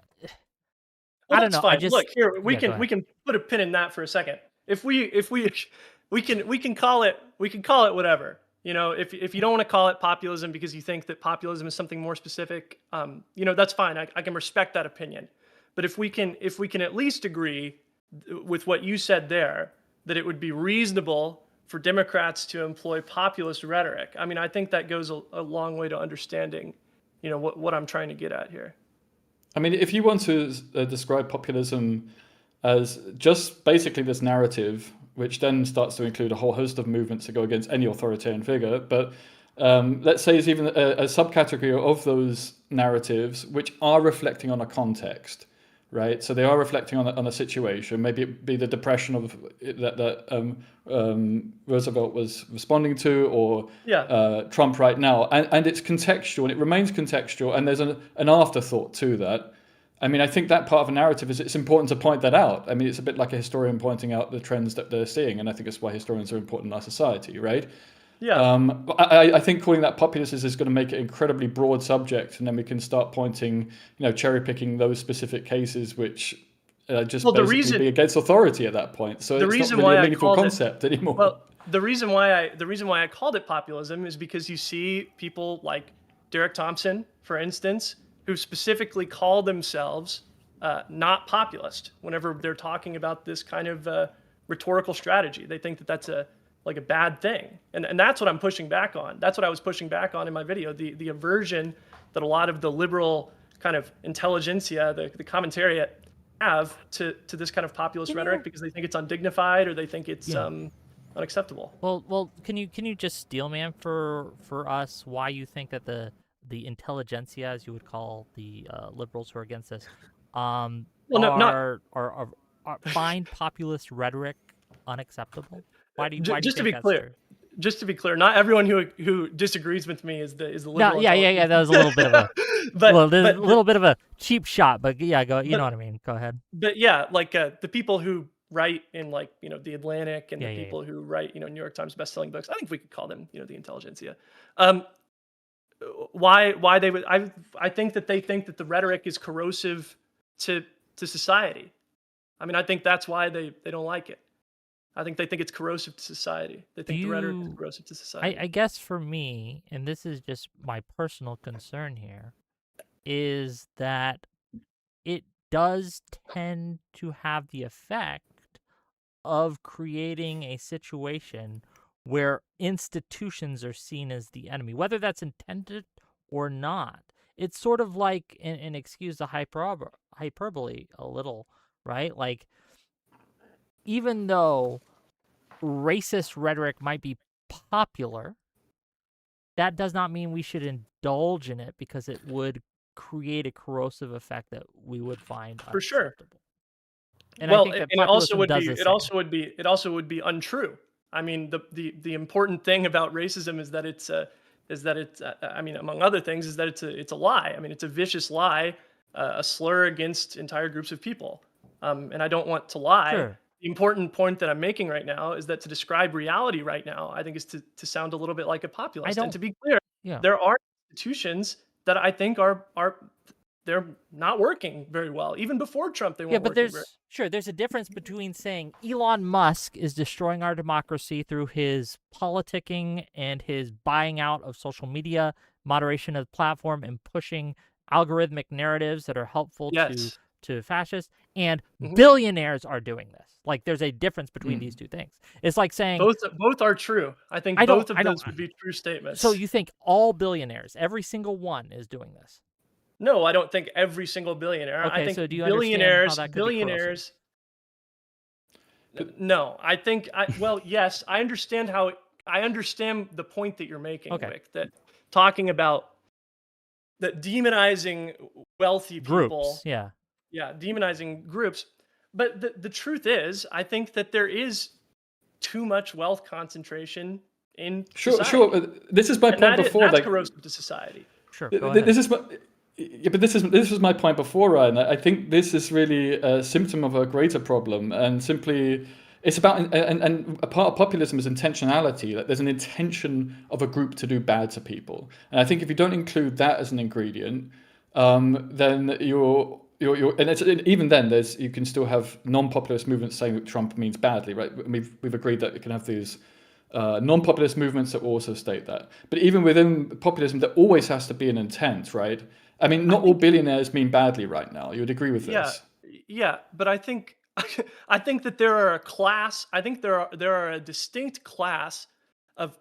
don't know. Fine. Look here, we can put a pin in that for a second. If we can call it whatever. If you don't want to call it populism because you think that populism is something more specific, that's fine. I can respect that opinion. But if we can at least agree with what you said there, that it would be reasonable for Democrats to employ populist rhetoric, I mean, I think that goes a long way to understanding, what I'm trying to get at here. I mean, if you want to describe populism as just basically this narrative, which then starts to include a whole host of movements that go against any authoritarian figure, but let's say it's even a subcategory of those narratives which are reflecting on a context, right? So they are reflecting on a situation. Maybe it be the depression of that Roosevelt was responding to, or Trump right now, and it's contextual, and it remains contextual, and there's an afterthought to that. I mean, I think that part of a narrative it's important to point that out. I mean, it's a bit like a historian pointing out the trends that they're seeing, and I think that's why historians are important in our society, right? Yeah. I think calling that populist is going to make it an incredibly broad subject, and then we can start pointing, cherry picking those specific cases, which just basically be against authority at that point. So it's not really a meaningful concept anymore. Well, the reason why I called it populism is because you see people like Derek Thompson, for instance, who specifically call themselves not populist whenever they're talking about this kind of rhetorical strategy. They think that that's a bad thing. And that's what I'm pushing back on. That's what I was pushing back on in my video, the aversion that a lot of the liberal kind of intelligentsia, the commentariat, have to this kind of populist rhetoric, because they think it's undignified, or they think it's unacceptable. Well, can you just steel man for us why you think that the intelligentsia, as you would call the liberals who are against this, find populist rhetoric unacceptable? Why do you think that's true? Just to be clear, not everyone who disagrees with me is the liberal. No, yeah. That was a little bit of a a little bit of a cheap shot, but yeah, go. You know what I mean. Go ahead. But yeah, the people who write in the Atlantic, and the people who write New York Times bestselling books, I think we could call them the intelligentsia. Why they would? I think that they think that the rhetoric is corrosive to society. I mean, I think that's why they don't like it. I think they think it's corrosive to society. They think the rhetoric is corrosive to society. I guess for me, and this is just my personal concern here, is that it does tend to have the effect of creating a situation where institutions are seen as the enemy, whether that's intended or not. It's sort of like, and excuse the hyperbole a little, right? Like, even though racist rhetoric might be popular, that does not mean we should indulge in it, because it would create a corrosive effect that we would find for sure. And I think that it also would be untrue. I mean, the important thing about racism is that it's I mean, among other things, is that it's a lie. I mean, it's a vicious lie, a slur against entire groups of people. And I don't want to lie. Sure. The important point that I'm making right now is that to describe reality right now, I think, is to sound a little bit like a populist. And to be clear, there are institutions that I think are they're not working very well. Even before Trump, they weren't working very well. There's a difference between saying Elon Musk is destroying our democracy through his politicking and his buying out of social media, moderation of the platform, and pushing algorithmic narratives that are helpful to fascists, and billionaires are doing this. Like, there's a difference between these two things. It's like saying both are true. I think both of those would be true statements. So you think all billionaires, every single one, is doing this? No, I don't think every single billionaire. Okay, I think so do you understand how that could billionaires. No, I think yes, I understand the point that you're making, Rick, that talking about that demonizing wealthy people. Groups, demonizing groups. But the truth is, I think that there is too much wealth concentration in society. Sure. This is my point before. That's corrosive to society. Sure. This was my point before, Ryan. I think this is really a symptom of a greater problem, and simply it's about and a part of populism is intentionality. That there's an intention of a group to do bad to people, and I think if you don't include that as an ingredient, then even then you can still have non-populist movements saying that Trump means badly, right? We've agreed that you can have these non-populist movements that will also state that. But even within populism, there always has to be an intent, right? I mean, not all billionaires mean badly right now. You would agree with this? Yeah, but I think that there are a class. I think there are a distinct class of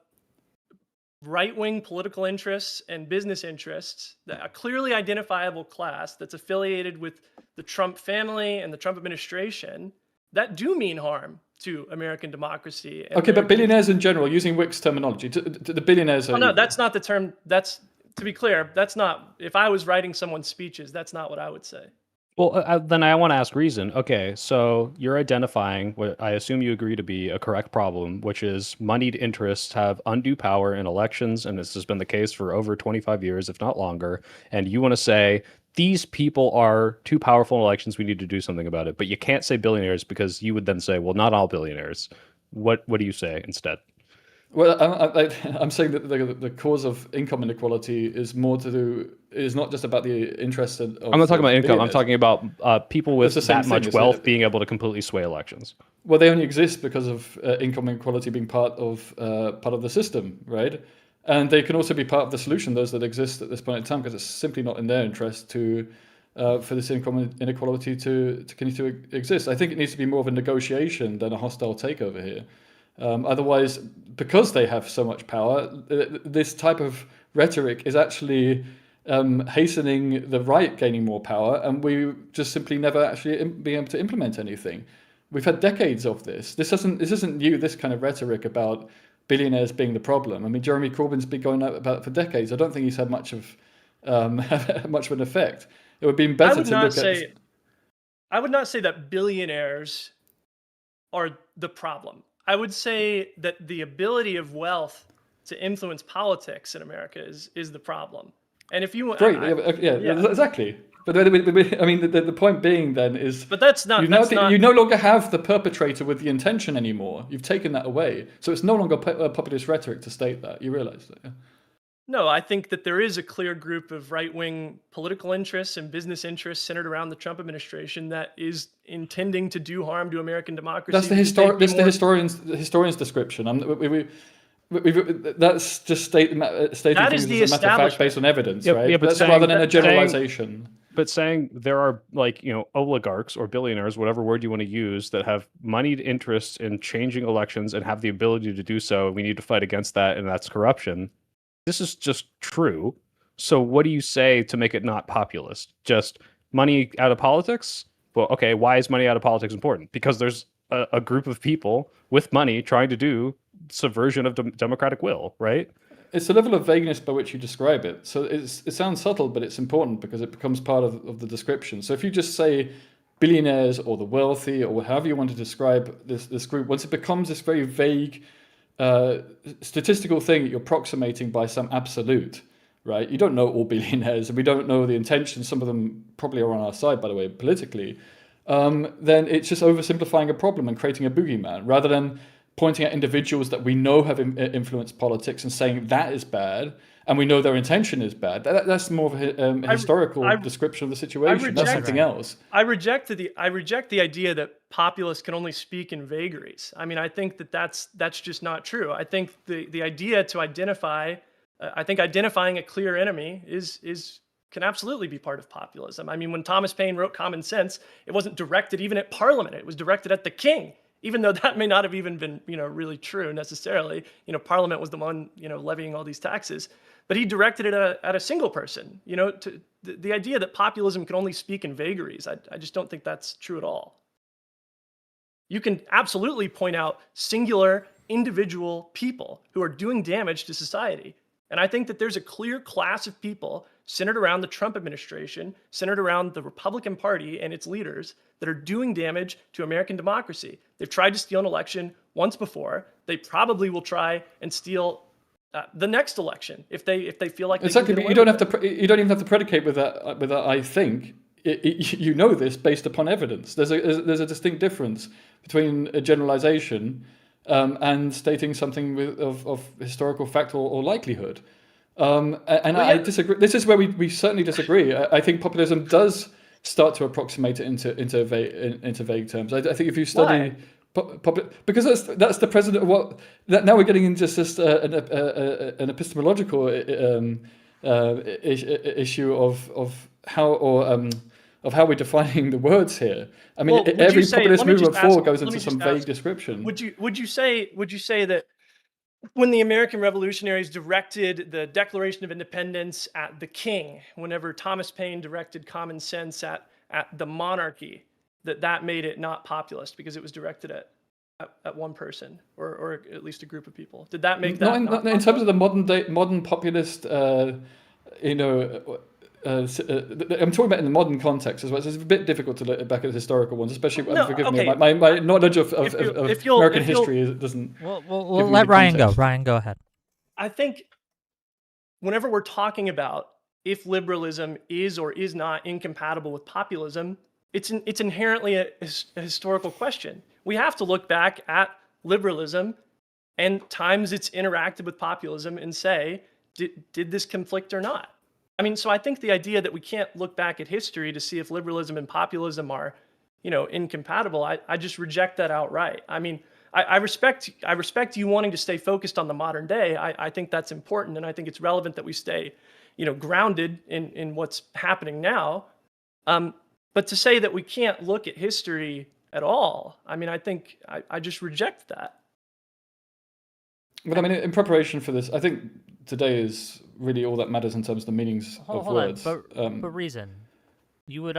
right-wing political interests and business interests, a clearly identifiable class that's affiliated with the Trump family and the Trump administration, that do mean harm to American democracy. But billionaires in general, using Wick's terminology, the billionaires are... no, that's not the term. That's, to be clear, that's not... If I was writing someone's speeches, that's not what I would say. Well, then I want to ask Reason. Okay, so you're identifying what I assume you agree to be a correct problem, which is moneyed interests have undue power in elections, and this has been the case for over 25 years, if not longer. And you want to say these people are too powerful in elections, we need to do something about it. But you can't say billionaires because you would then say, well, not all billionaires. What do you say instead? Well, I'm saying that the cause of income inequality is more to do is not just about the interest I'm not talking of about the income. I'm billionaires. talking about people It's with the same that thing. much wealth being able to completely sway elections. Well, they only exist because of income inequality being part of the system, right? And they can also be part of the solution. Those that exist at this point in time, because it's simply not in their interest to for this income inequality to continue to exist. I think it needs to be more of a negotiation than a hostile takeover here. Otherwise, because they have so much power, this type of rhetoric is actually hastening the right gaining more power, and we just simply never actually being able to implement anything. We've had decades of this. This isn't new. This kind of rhetoric about billionaires being the problem. I mean, Jeremy Corbyn's been going out about it for decades. I don't think he's had much of much of an effect. It would be better to look at. I would not say that billionaires are the problem. I would say that the ability of wealth to influence politics in America is the problem. And if you Great, yeah, exactly. But I mean, the point being then is, but that's not you no longer have the perpetrator with the intention anymore. You've taken that away, so it's no longer populist rhetoric to state that. You realize that? Yeah? No, I think that there is a clear group of right-wing political interests and business interests centered around the Trump administration that is intending to do harm to American democracy. That's the historian's description. That's just stating things as a matter of fact based on evidence, right? Yeah, but that's rather than a generalization. But saying there are oligarchs or billionaires, whatever word you want to use, that have moneyed interests in changing elections and have the ability to do so, we need to fight against that, and that's corruption. This is just true. So what do you say to make it not populist? Just money out of politics? Well, okay, why is money out of politics important? Because there's a group of people with money trying to do subversion of democratic will, right? It's the level of vagueness by which you describe it. So it sounds subtle, but it's important because it becomes part of the description. So if you just say billionaires or the wealthy or however you want to describe this group, once it becomes this very vague statistical thing that you're approximating by some absolute, right? You don't know all billionaires, and we don't know the intentions. Some of them probably are on our side, by the way, politically. Then it's just oversimplifying a problem and creating a boogeyman, rather than pointing at individuals that we know have influenced politics and saying that is bad, and we know their intention is bad. That's more of a historical description of the situation. That's something else. I reject the idea that populists can only speak in vagaries. I mean, I think that's just not true. I think the idea to identify, identifying a clear enemy can absolutely be part of populism. I mean, when Thomas Paine wrote Common Sense, it wasn't directed even at Parliament. It was directed at the king. Even though that may not have even been, really true necessarily. Parliament was the one, levying all these taxes, but he directed it at a single person. The idea that populism can only speak in vagaries, I just don't think that's true at all. You can absolutely point out singular individual people who are doing damage to society. And I think that there's a clear class of people centered around the Trump administration, centered around the Republican Party and its leaders that are doing damage to American democracy. They've tried to steal an election once before. They probably will try and steal the next election if they feel like exactly. But you don't even have to predicate with that. I think you know this based upon evidence. There's a distinct difference between a generalization and stating something of historical fact or likelihood. I disagree. This is where we certainly disagree. I think populism does start to approximate it into vague terms. I think if you study because that's the president. Now we're getting into just an epistemological issue of how we're defining the words here. I mean, every populist movement forward goes into some vague description. Would you say that when the American revolutionaries directed the Declaration of Independence at the king, whenever Thomas Paine directed Common Sense at the monarchy, that made it not populist because it was directed at one person or at least a group of people? Did that make that in terms of the modern populist, I'm talking about in the modern context as well. So it's a bit difficult to look back at the historical ones, especially. No, Forgive okay. me, my knowledge of American if you'll- history doesn't. We'll me let the Ryan go. context. Ryan, go ahead. I think whenever we're talking about if liberalism is or is not incompatible with populism, it's inherently a historical question. We have to look back at liberalism and times it's interacted with populism and say, did this conflict or not? I mean, so I think the idea that we can't look back at history to see if liberalism and populism are, incompatible, I just reject that outright. I mean, I respect you wanting to stay focused on the modern day. I think that's important, and I think it's relevant that we stay, grounded in what's happening now. But to say that we can't look at history at all, I mean, I think I just reject that. But I mean, in preparation for this, I think today is really all that matters in terms of the meanings of words. But Reason, you would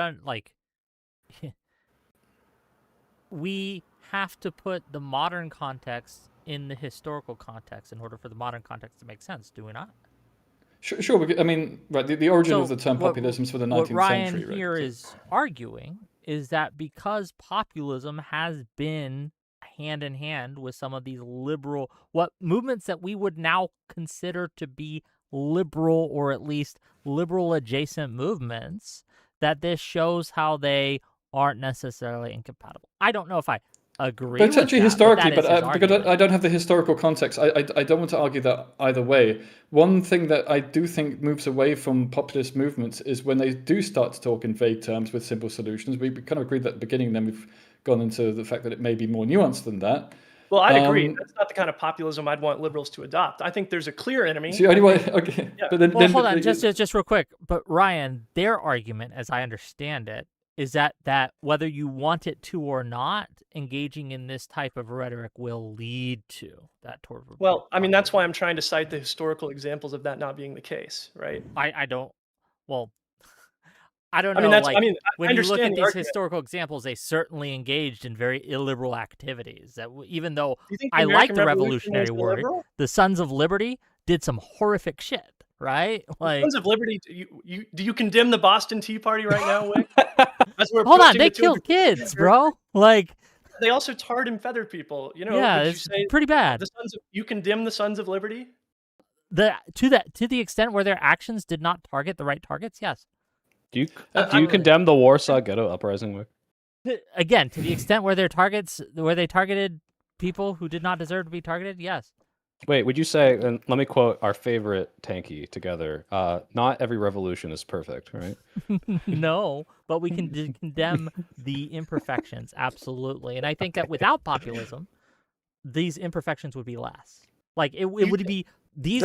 we have to put the modern context in the historical context in order for the modern context to make sense, do we not? Sure. I mean, right. The origin of the term populism is for the 19th century. What Ryan right? here is arguing is that because populism has been hand in hand with some of these movements that we would now consider to be liberal or at least liberal adjacent movements, that this shows how they aren't necessarily incompatible. I don't know if I agree but actually with historically, but because I don't have the historical context, I don't want to argue that either way. One thing that I do think moves away from populist movements is when they do start to talk in vague terms with simple solutions. We kind of agreed at the beginning, then we've gone into the fact that it may be more nuanced than that. Well, I agree. That's not the kind of populism I'd want liberals to adopt. I think there's a clear enemy. So okay. Yeah. But then, hold on, just real quick. But Ryan, their argument, as I understand it, is that whether you want it to or not, engaging in this type of rhetoric will lead to that toward. Well, I mean, that's why I'm trying to cite the historical examples of that not being the case, right? I don't. Well, I don't know. I mean, when you look at these historical examples, they certainly engaged in very illiberal activities. That even though I like the Revolutionary War, the Sons of Liberty did some horrific shit. Right? Like, Sons of Liberty, do you condemn the Boston Tea Party right now, Wick? Hold on, they killed kids, bro. Like, they also tarred and feathered people. Yeah, it's pretty bad. You condemn the Sons of Liberty? To the extent where their actions did not target the right targets, yes. Do you condemn the Warsaw Ghetto Uprising, Wick? Again, to the extent where they targeted people who did not deserve to be targeted, yes. Wait, would you say, and let me quote our favorite tanky together, not every revolution is perfect, right? No, but we can condemn the imperfections, absolutely. And I think that without populism, these imperfections would be less. Like, it would be these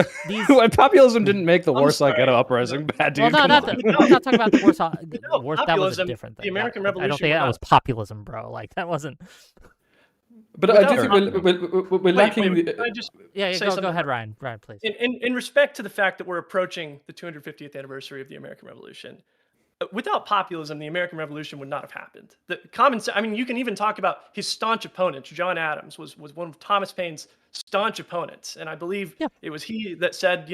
populism didn't make the Warsaw Ghetto Uprising bad, dude. Well, I'm not talking about the Warsaw. That was a different thing. The American Revolution. I don't think that was populism, bro. Like, that wasn't... But I do think we're lacking. Can I just go ahead, Ryan. Ryan, please. In respect to the fact that we're approaching the 250th anniversary of the American Revolution, without populism, the American Revolution would not have happened. The common sense. I mean, you can even talk about his staunch opponents. John Adams was one of Thomas Paine's staunch opponents, and I believe it was he that said,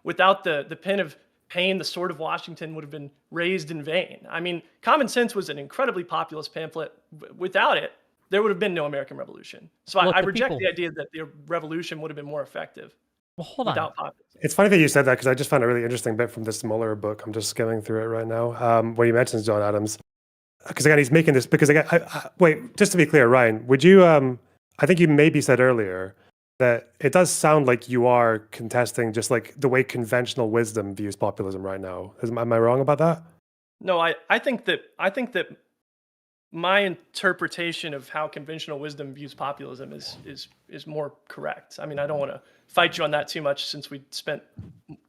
without the pen of Paine, the sword of Washington would have been raised in vain. I mean, Common Sense was an incredibly populist pamphlet. Without it, there would have been no American Revolution. So I reject the idea that the revolution would have been more effective. Well, hold on. Populism. It's funny that you said that because I just found a really interesting bit from this Mueller book. I'm just skimming through it right now. When he mentions John Adams, because again, he's making this because again, wait, just to be clear, Ryan, would you? I think you maybe said earlier that it does sound like you are contesting just like the way conventional wisdom views populism right now. Am I wrong about that? No, I think that my interpretation of how conventional wisdom views populism is more correct. I mean, I don't want to fight you on that too much since we spent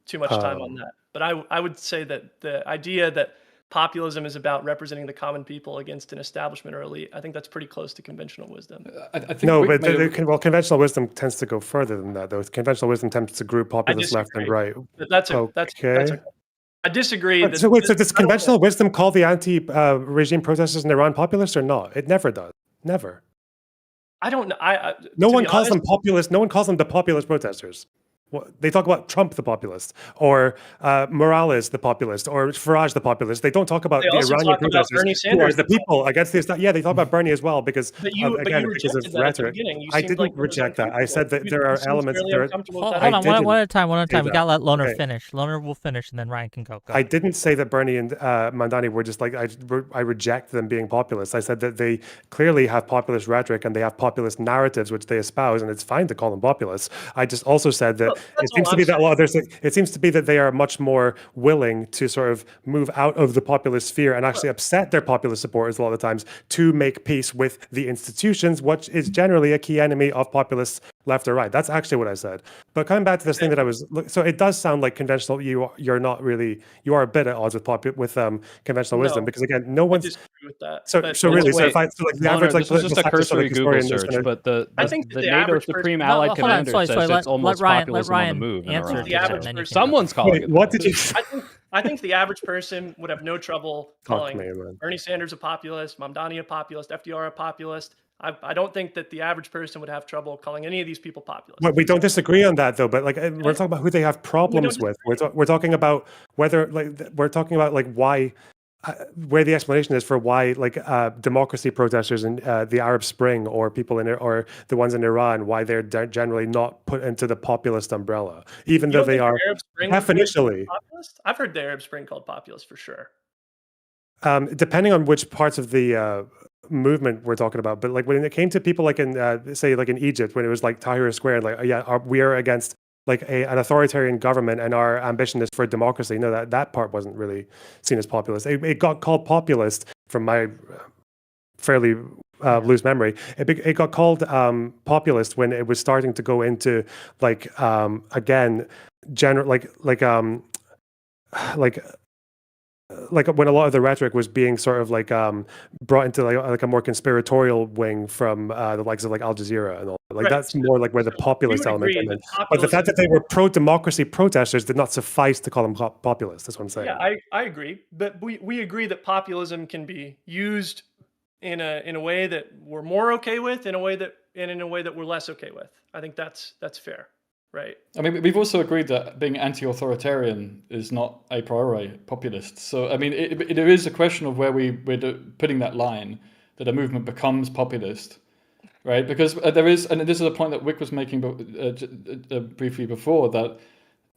too much time on that. But I would say that the idea that populism is about representing the common people against an establishment or elite, I think that's pretty close to conventional wisdom. I think conventional wisdom tends to go further than that, though. Conventional wisdom tends to group populists left and right. That's I disagree. So does conventional wisdom call the anti-regime protesters in Iran populists or not? It never does. Never. I don't know. No one calls them populist. No one calls them the populist protesters. They talk about Trump the populist, or Morales the populist, or Farage the populist. They don't talk about They the also Iranian talk about protesters Bernie who are Sanders the people against this. Yeah, they talk about Bernie as well because But you because of rejected that at the rhetoric. beginning. You I seemed like didn't it was reject that. I uncomfortable. said that You there are seemed elements. fairly uncomfortable with that. Hold on, I one at a time. say We that. gotta let Loner Okay. finish. Loner will finish, and then Ryan can go. I didn't say that Bernie and Mandani were just like I reject them being populist. I said that they clearly have populist rhetoric and they have populist narratives which they espouse, and it's fine to call them populists. I just also said that it seems to be that a lot of it seems to be that they are much more willing to sort of move out of the populist sphere and actually upset their populist supporters a lot of the times to make peace with the institutions, which is generally a key enemy of populists left or right. That's actually what I said. But coming back to this thing that I was, so it does sound like conventional. You're not really. You are a bit at odds with conventional wisdom because again, no I one's. disagree with that. So but really, so wait, if I so like the Loner, average like this is just a political cursory Google historian is search, gonna, but the I think that the the NATO average Supreme person- Allied Commander says it's almost populism on the move in answer Iran. the average So person- someone's calling Wait, it. what that. did you? I think the average person would have no trouble calling me, man. Bernie Sanders a populist, Mamdani a populist, FDR a populist. I don't think that the average person would have trouble calling any of these people populist. Well, we don't disagree on that though, but like we're talking about who they have problems with. We're talking about whether we're talking about like why where the explanation is for why like democracy protesters in the Arab Spring or people in or the ones in Iran, why they're generally not put into the populist umbrella, even though they are definitionally populist. I've heard the Arab Spring called populist for sure. Depending on which parts of the movement we're talking about, but like when it came to people like in say like in Egypt, when it was like Tahrir Square, like we are against like an authoritarian government and our ambition is for democracy. No, that part wasn't really seen as populist. It got called populist from my fairly loose memory. It got called populist when it was starting to go into like again general like when a lot of the rhetoric was being sort of like brought into like a more conspiratorial wing from the likes of like Al Jazeera and all that. Like that's more like where the populist element came in. But the fact that they were pro-democracy protesters did not suffice to call them populist. That's what I'm saying. Yeah, I agree. But we agree that populism can be used in a way that we're more okay with, in a way that we're less okay with. I think that's fair. Right. I mean, we've also agreed that being anti-authoritarian is not a priori populist. So, I mean, there is a question of where we're putting that line, that a movement becomes populist, right? Because there is, and this is a point that Wick was making briefly before, that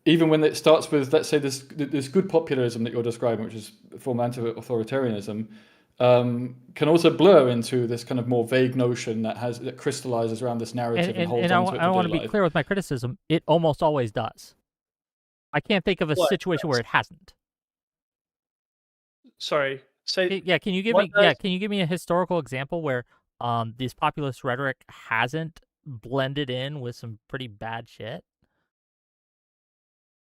even when it starts with, let's say, this good populism that you're describing, which is a form of anti-authoritarianism, can also blur into this kind of more vague notion that crystallizes around this narrative and holds on to it. I want to be clear with my criticism. It almost always does. I can't think of a situation where it hasn't. Sorry. Say yeah. Can you give me Can you give me a historical example where this populist rhetoric hasn't blended in with some pretty bad shit?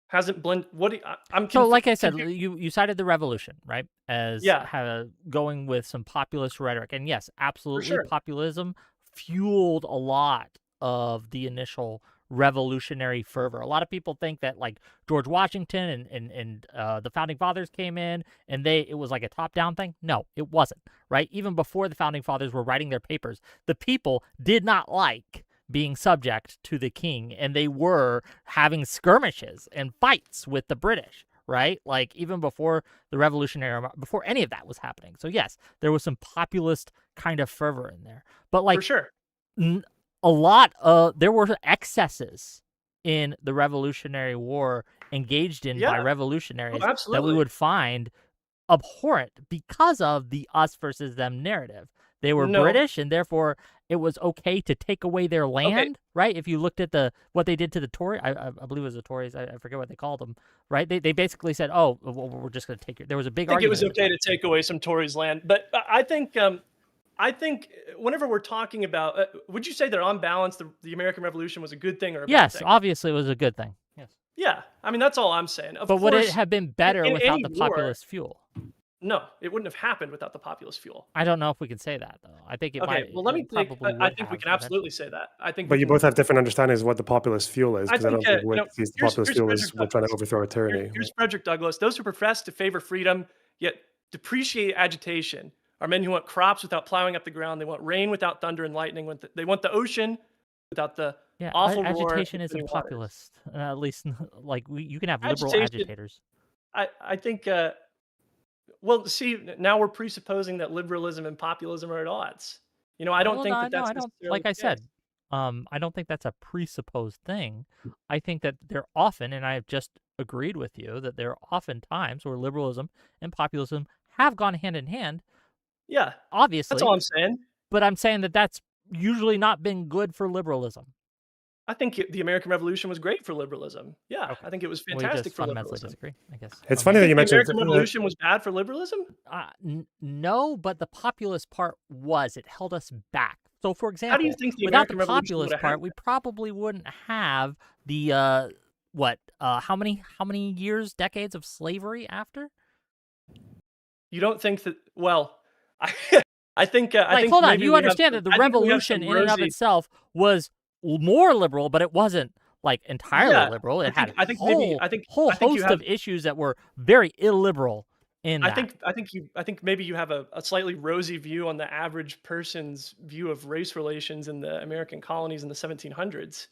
Hasn't blended. I'm so like I said, you cited the revolution, right? As going with some populist rhetoric, and yes, absolutely, populism fueled a lot of the initial revolutionary fervor. A lot of people think that like George Washington and the founding fathers came in and it was like a top-down thing. No, it wasn't, right? Even before the founding fathers were writing their papers, the people did not like being subject to the king, and they were having skirmishes and fights with the British, right? Like even before the before any of that was happening. So yes, there was some populist kind of fervor in there, but like for sure, a lot of there were excesses in the Revolutionary War engaged in by revolutionaries that we would find abhorrent because of the us versus them narrative. They were British, and therefore it was okay to take away their land, right? If you looked at what they did to the Tories, I believe it was the Tories, I forget what they called them, right? They basically said, oh, well, we're just going to take it. There was a big argument. I think it was okay to take away some Tories' land. But I think whenever we're talking about, would you say that on balance, the American Revolution was a good thing or a bad thing? Yes, obviously it was a good thing. Yes. Yeah, I mean, that's all I'm saying. But would it have been better without the populist fuel? No, it wouldn't have happened without the populist fuel. I don't know if we can say that, though. I think it might. Okay, well, let me think. I think we can absolutely say that. I think. But you both have different understandings of what the populist fuel is, because I don't think Wick sees the populist fuel as we're trying to overthrow a tyranny. Here's Frederick Douglass. Those who profess to favor freedom, yet depreciate agitation, are men who want crops without plowing up the ground. They want rain without thunder and lightning. They want the ocean without the Yeah, awful roar agitation in isn't many waters. populist. At least, like you can have liberal Agitation, agitators. I think. Well, see, now we're presupposing that liberalism and populism are at odds. You know, I don't Well, think no, that no, that's I don't. necessarily Like I the case. said, I don't think that's a presupposed thing. I think that there often, and I have just agreed with you that there are often times where liberalism and populism have gone hand in hand. Yeah, that's Obviously, all I'm saying. but I'm saying that that's usually not been good for liberalism. I think the American Revolution was great for liberalism. Yeah, Okay. I think it was We fantastic just for fundamentally liberalism. disagree, I guess. It's You funny that think you the mentioned American Revolution was bad for liberalism? No, but the populist part was. It held us back. So, for How do you example, think the without the American Revolution would populist have part, we happened? probably wouldn't have the how many years, decades of slavery after? You don't think that? Well, I, I think Hold on, maybe you we have understand some. that the I think we have revolution some in and of rosy. itself was more liberal, but it wasn't like entirely Yeah, liberal. It had I think maybe whole I think you host have. of issues that were very illiberal in that. I think maybe you have a slightly rosy view on the average person's view of race relations in the American colonies in the 1700s.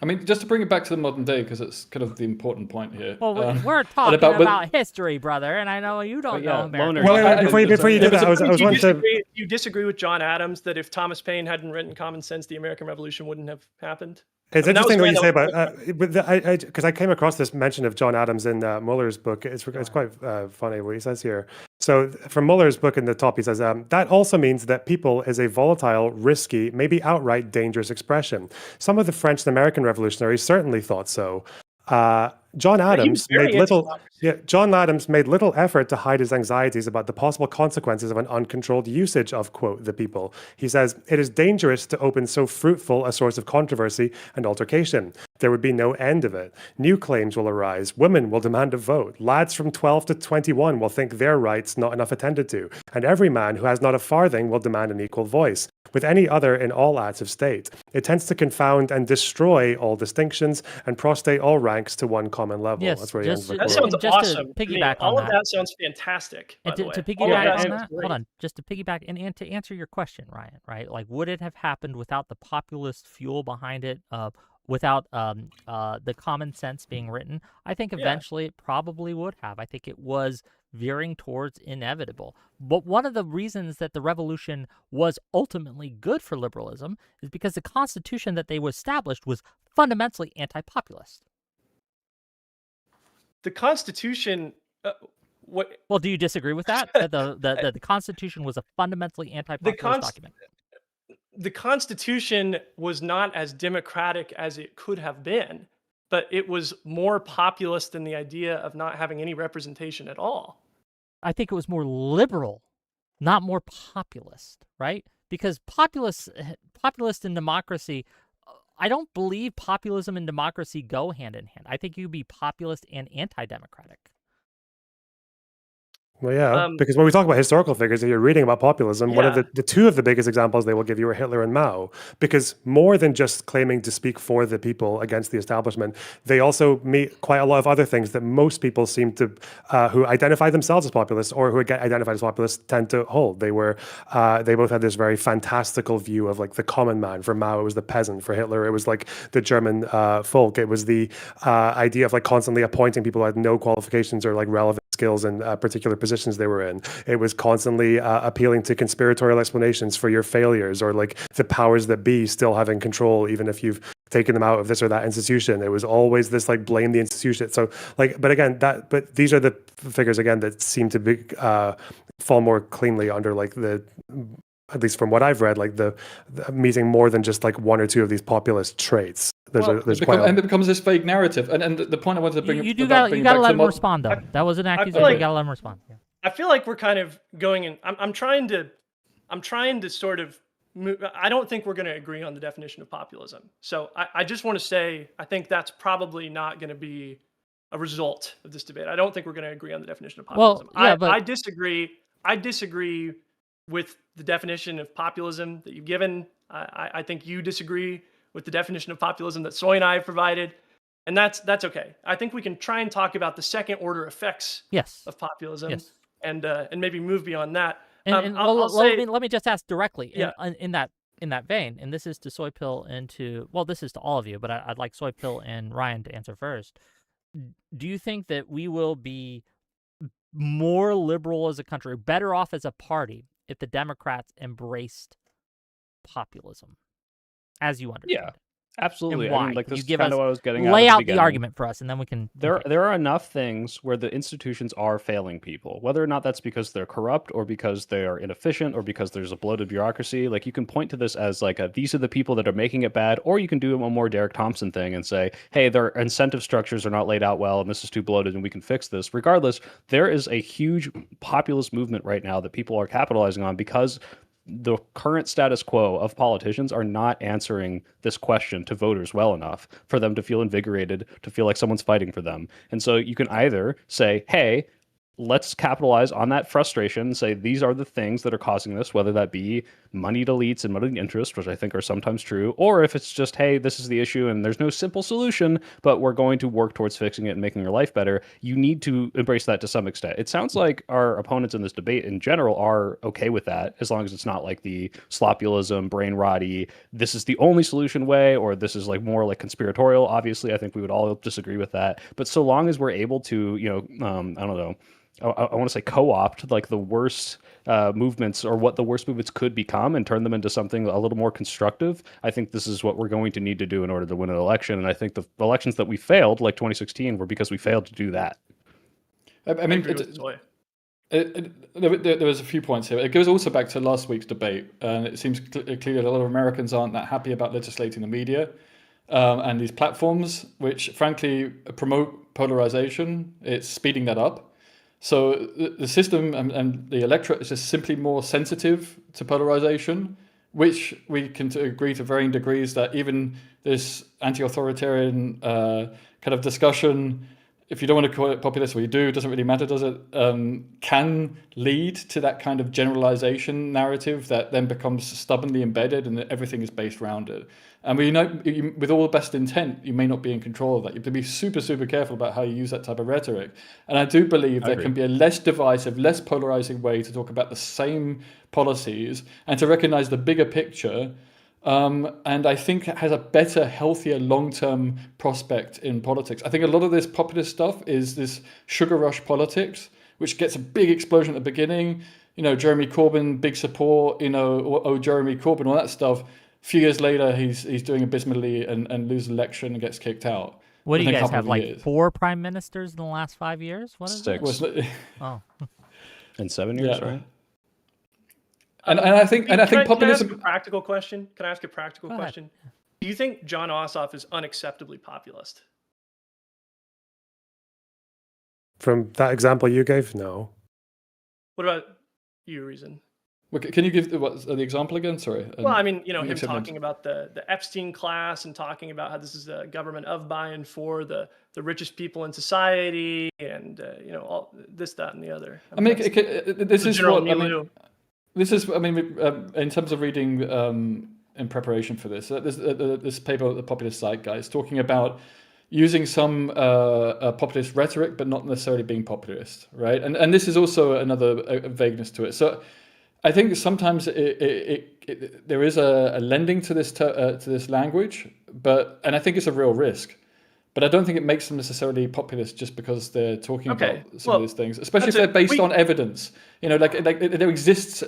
I mean, just to bring it back to the modern day, because it's kind of the important point here. Well, we're and talking about about history, brother, and I know you don't know American. Well, I- before you Yeah, do that, I was Do wanting to. you disagree with John Adams that if Thomas Paine hadn't written Common Sense, the American Revolution wouldn't have happened? It's I mean, that was interesting what you kind say of- about, because I came across this mention of John Adams in Muller's book. It's quite funny what he says here. So from Muller's book in the top, he says, that also means that people is a volatile, risky, maybe outright dangerous expression. Some of the French and American revolutionaries certainly thought so. John Adams made little effort to hide his anxieties about the possible consequences of an uncontrolled usage of, quote, the people. He says, it is dangerous to open so fruitful a source of controversy and altercation. There would be no end of it. New claims will arise. Women will demand a vote. Lads from 12 to 21 will think their rights not enough attended to. And every man who has not a farthing will demand an equal voice. With any other in all acts of state, it tends to confound and destroy all distinctions and prostrate all ranks to one common level. Yes, That's where he ends the That quote. sounds and just to awesome. To me. piggyback on All of that. that sounds fantastic. By And the way, to all of piggyback that on sounds that, great. hold on, just to piggyback and to answer your question, Ryan, right? Like, would it have happened without the populist fuel behind it, without the common sense being written? I think eventually it probably would have. I think it was veering towards inevitable. But one of the reasons that the revolution was ultimately good for liberalism is because the Constitution that they established was fundamentally anti-populist. The Constitution. What? Well, do you disagree with that? That the Constitution was a fundamentally anti-populist document. The Constitution was not as democratic as it could have been, but it was more populist than the idea of not having any representation at all. I think it was more liberal, not more populist, right? Because populist and democracy, I don't believe populism and democracy go hand in hand. I think you could be populist and anti-democratic. Well, yeah, because when we talk about historical figures, if you're reading about populism, one of the two of the biggest examples they will give you are Hitler and Mao, because more than just claiming to speak for the people against the establishment, they also meet quite a lot of other things that most people seem to, who identify themselves as populists or who get identified as populists, tend to hold. They both had this very fantastical view of like the common man. For Mao, it was the peasant. For Hitler, it was like the German folk. It was the idea of like constantly appointing people who had no qualifications or like relevant skills in particular positions they were in. It was constantly appealing to conspiratorial explanations for your failures, or like the powers that be still having control even if you've taken them out of this or that institution. It was always this like blame the institution. So like, but these are the figures again that seem to be fall more cleanly under like the, at least from what I've read, like the meeting more than just like one or two of these populist traits. It becomes this vague narrative, and the point I wanted to bring you gotta let him respond though. That was an accusation. You gotta let him respond. Yeah. I feel like we're kind of going in. I'm trying to sort of move. I don't think we're going to agree on the definition of populism. So I just want to say I think that's probably not going to be a result of this debate. I don't think we're going to agree on the definition of populism. Well, yeah, I disagree. I disagree with the definition of populism that you've given. I think you disagree with the definition of populism that Soy and I have provided, and that's okay. I think we can try and talk about the second order effects of populism, and maybe move beyond that. Let me just ask directly in that in that vein, and this is to Soy Pill and this is to all of you, but I'd like Soy Pill and Ryan to answer first. Do you think that we will be more liberal as a country, better off as a party, if the Democrats embraced populism, as you understand it? Absolutely. And why? I mean, like, Can this you is give kind us of what I was getting at lay the out the beginning. argument for us, and then we can. There are enough things where the institutions are failing people, whether or not that's because they're corrupt or because they are inefficient or because there's a bloated bureaucracy. Like, you can point to this as like these are the people that are making it bad, or you can do a more Derek Thompson thing and say, hey, their incentive structures are not laid out well, and this is too bloated, and we can fix this. Regardless, there is a huge populist movement right now that people are capitalizing on because the current status quo of politicians are not answering this question to voters well enough for them to feel invigorated, to feel like someone's fighting for them. And so you can either say, hey, let's capitalize on that frustration and say these are the things that are causing this, whether that be moneyed elites and moneyed interests, which I think are sometimes true, or if it's just, hey, this is the issue and there's no simple solution, but we're going to work towards fixing it and making your life better. You need to embrace that to some extent. It sounds like our opponents in this debate in general are okay with that, as long as it's not like the slopulism, brain rotty, this is the only solution way, or this is like more like conspiratorial. Obviously, I think we would all disagree with that. But so long as we're able to, I don't know, I want to say co-opt like the worst movements or what the worst movements could become and turn them into something a little more constructive. I think this is what we're going to need to do in order to win an election. And I think the elections that we failed, like 2016, were because we failed to do that. I mean, there was a few points here. It goes also back to last week's debate, and it seems clear that a lot of Americans aren't that happy about legislating the media and these platforms, which frankly promote polarization. It's speeding that up. So the system and the electorate is just simply more sensitive to polarization, which we can agree to varying degrees that even this anti-authoritarian kind of discussion, if you don't want to call it populist, or you do, it doesn't really matter, does it? Can lead to that kind of generalization narrative that then becomes stubbornly embedded and that everything is based around it. And we know, with all the best intent, you may not be in control of that. You have to be super, super careful about how you use that type of rhetoric. And I do believe there can be a less divisive, less polarizing way to talk about the same policies and to recognize the bigger picture. And I think it has a better, healthier, long-term prospect in politics. I think a lot of this populist stuff is this sugar rush politics, which gets a big explosion at the beginning. Jeremy Corbyn, big support, Jeremy Corbyn, all that stuff. A few years later, he's doing abysmally and loses an election and gets kicked out. What do you guys have, like 4 prime ministers in the last 5 years? What is 6. it? Oh. In 7 years, right? And I think populism. Can I ask a practical question? Do you think Jon Ossoff is unacceptably populist? From that example you gave, no. What about you, Reason? Can you give the example again? Sorry. Well, I mean, him talking about the Epstein class and talking about how this is a government of, by, and for the richest people in society, and all this, that, and the other. This is what I mean. This is, in terms of reading in preparation for this, this paper, The Populist Zeitgeist, talking about using some populist rhetoric, but not necessarily being populist, right? And this is also another vagueness to it. So I think sometimes there is a lending to this language, and I think it's a real risk. But I don't think it makes them necessarily populist just because they're talking about some of these things, especially if they're based on evidence. Like there exists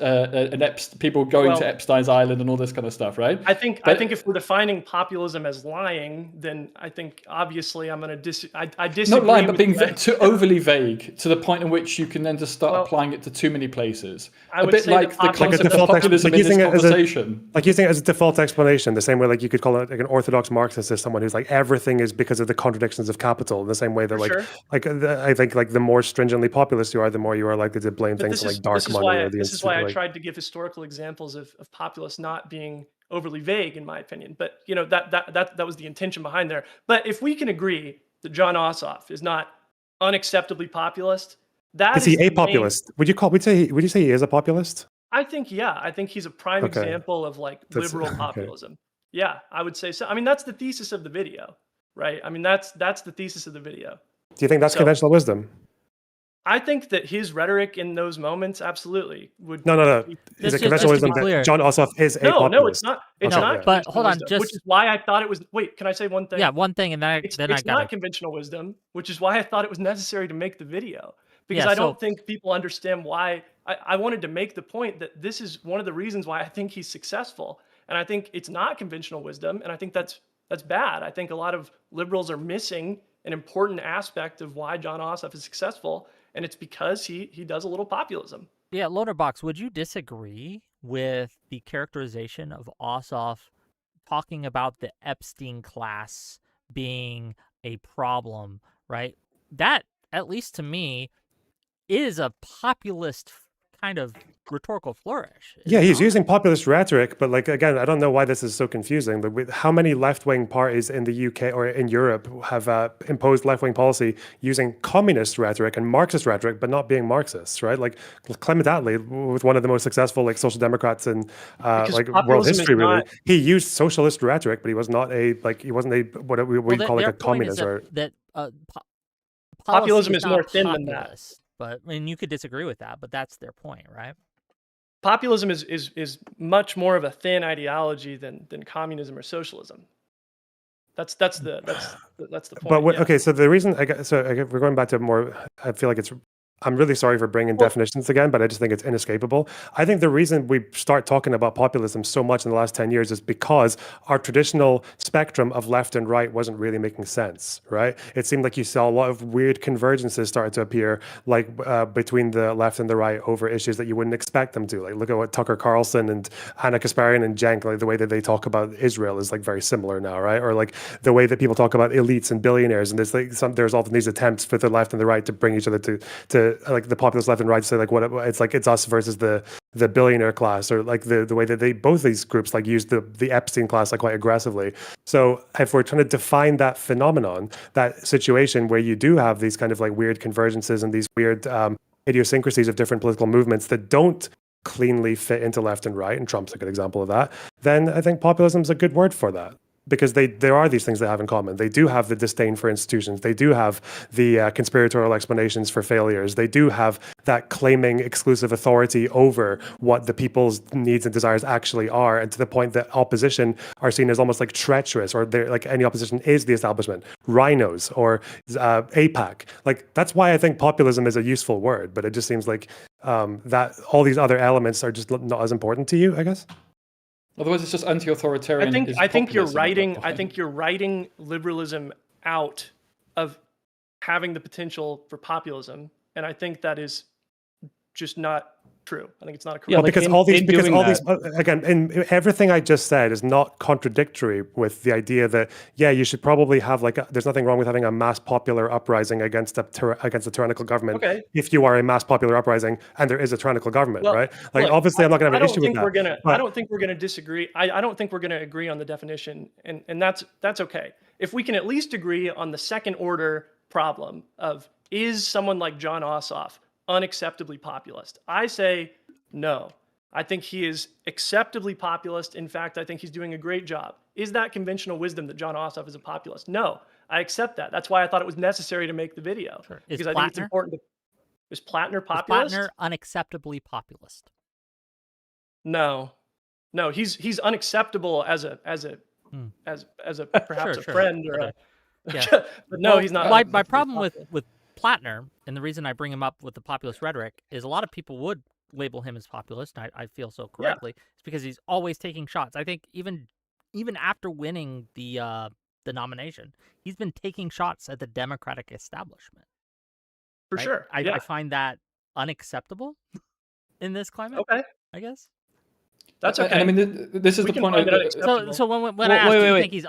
people going to Epstein's Island and all this kind of stuff, right? I think if we're defining populism as lying, then I think obviously I'm going to I disagree. Not lying, but being too overly vague to the point in which you can then just start applying it to too many places. A bit like the concept of populism in this conversation. Like using it as a default explanation, the same way like you could call it like an orthodox Marxist as someone who's like everything is because of the contradictions of capital. In the same way that I think like the more stringently populist you are, the more you are likely to blame things like dark money. This is why I tried to give historical examples of populists not being overly vague, in my opinion. But that was the intention behind there. But if we can agree that Jon Ossoff is not unacceptably populist, is he a populist? Would you say he is a populist? I think he's a prime example of like liberal populism. Yeah, I would say so. I mean, that's the thesis of the video, right? I mean, that's the thesis of the video. Do you think that's conventional wisdom? I think that his rhetoric in those moments absolutely would. No. Is Just it to conventional be wisdom that clear. John Ossoff is a No, populist? it's not. It's Okay, not yeah. But conventional hold on, wisdom, which just is why I thought it was. Wait, can I say one thing? yeah, one thing, and then I It's got not it. conventional wisdom, which is why I thought it was necessary to make the video, because Yeah, I so don't think people understand why. I wanted to make the point that this is one of the reasons why I think he's successful, and I think it's not conventional wisdom, and I think that's bad. I think a lot of liberals are missing an important aspect of why John Ossoff is successful, and it's because he does a little populism. yeah, Lonerbox, would you disagree with the characterization of Ossoff talking about the Epstein class being a problem, right? That, at least to me, is a populist kind of rhetorical flourish. Yeah, he's using populist rhetoric, but like again, I don't know why this is so confusing. How many left-wing parties in the UK or in Europe have imposed left-wing policy using communist rhetoric and Marxist rhetoric, but not being Marxists, right? Like Clement Attlee was one of the most successful like social democrats in like world history. Really, he used socialist rhetoric, but he was not he wasn't a what we call like a communist or that populism is more not thin populist, than that. But I mean, you could disagree with that, but that's their point, right? Populism is much more of a thin ideology than communism or socialism. That's the point. But yeah. okay, so the reason we're going back to more. I feel like I'm really sorry for bringing definitions again, but I just think it's inescapable. I think the reason we start talking about populism so much in the last 10 years is because our traditional spectrum of left and right wasn't really making sense, right? It seemed like you saw a lot of weird convergences started to appear, like between the left and the right over issues that you wouldn't expect them to. Like look at what Tucker Carlson and Anna Kasparian and Cenk, like the way that they talk about Israel is like very similar now, right? Or like the way that people talk about elites and billionaires, and there's often these attempts for the left and the right to bring each other to like the populist left and right to say like what it's us versus the billionaire class, or like the way that they both these groups like use the Epstein class like quite aggressively. So if we're trying to define that phenomenon, that situation where you do have these kind of like weird convergences and these weird idiosyncrasies of different political movements that don't cleanly fit into left and right, and Trump's a good example of that, then I think populism is a good word for that. Because there are these things they have in common. They do have the disdain for institutions. They do have the conspiratorial explanations for failures. They do have that claiming exclusive authority over what the people's needs and desires actually are, and to the point that opposition are seen as almost like treacherous, or they're like any opposition is the establishment, rhinos or APAC. Like that's why I think populism is a useful word, but it just seems like that all these other elements are just not as important to you, I guess. Otherwise, it's just anti-authoritarian. I think you're writing liberalism out of having the potential for populism, and I think that is just not true. I think it's not a correct. Yeah, because all these again, in everything I just said is not contradictory with the idea that you should probably have there's nothing wrong with having a mass popular uprising against a tyrannical government. Okay. If you are a mass popular uprising and there is a tyrannical government, right? Like obviously, I'm not going to have an issue with that. I don't think we're going to disagree. I don't think we're going to agree on the definition, and that's okay. If we can at least agree on the second order problem of is someone like John Ossoff unacceptably populist? I say no. I think he is acceptably populist. In fact, I think he's doing a great job. Is that conventional wisdom that John Ossoff is a populist? No, I accept that. That's why I thought it was necessary to make the video. Sure. Because I think it's important. Is Plattner populist? Is Plattner unacceptably populist? No, he's unacceptable as a perhaps a friend or a. Yeah. But no, he's not. My problem with Plattner, and the reason I bring him up with the populist rhetoric, is a lot of people would label him as populist, and I feel so correctly. Yeah. It's because he's always taking shots. I think even after winning the nomination, he's been taking shots at the Democratic establishment. For sure. I find that unacceptable in this climate. Okay. I guess. That's okay. And I mean, this is the point. So when I ask, do you think he's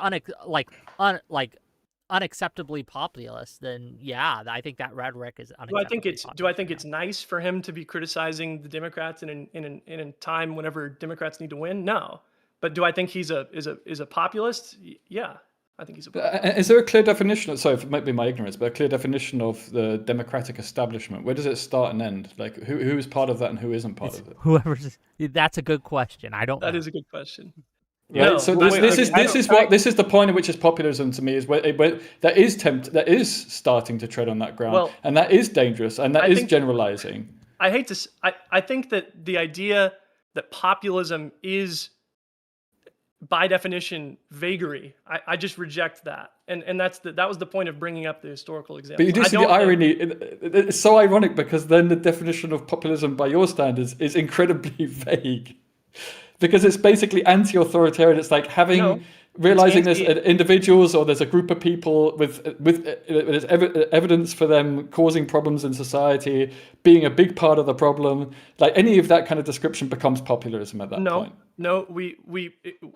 unacceptably populist, then yeah, I think that rhetoric is unacceptably Do I think it's nice for him to be criticizing the Democrats in a time whenever Democrats need to win? No. But do I think he's a populist? Yeah. I think he's a populist. Is there a clear definition? Sorry, it might be my ignorance, but a clear definition of the democratic establishment. Where does it start and end? Like, who is part of that and who isn't part of it? That's a good question. I don't know. That is a good question. Right. No, So I- this is the point at which is populism to me is where that is starting to tread on that ground, Well, and that is dangerous, and that I is think- generalizing. I hate to. I think that the idea that populism is, by definition, vagary. I just reject that, and that was the point of bringing up the historical example. But you do see the irony. It's so ironic because then the definition of populism by your standards is incredibly vague, because it's basically anti-authoritarian. It's like realizing there's individuals or there's a group of people with there's evidence for them causing problems in society, being a big part of the problem. Like any of that kind of description becomes populism at that point. No,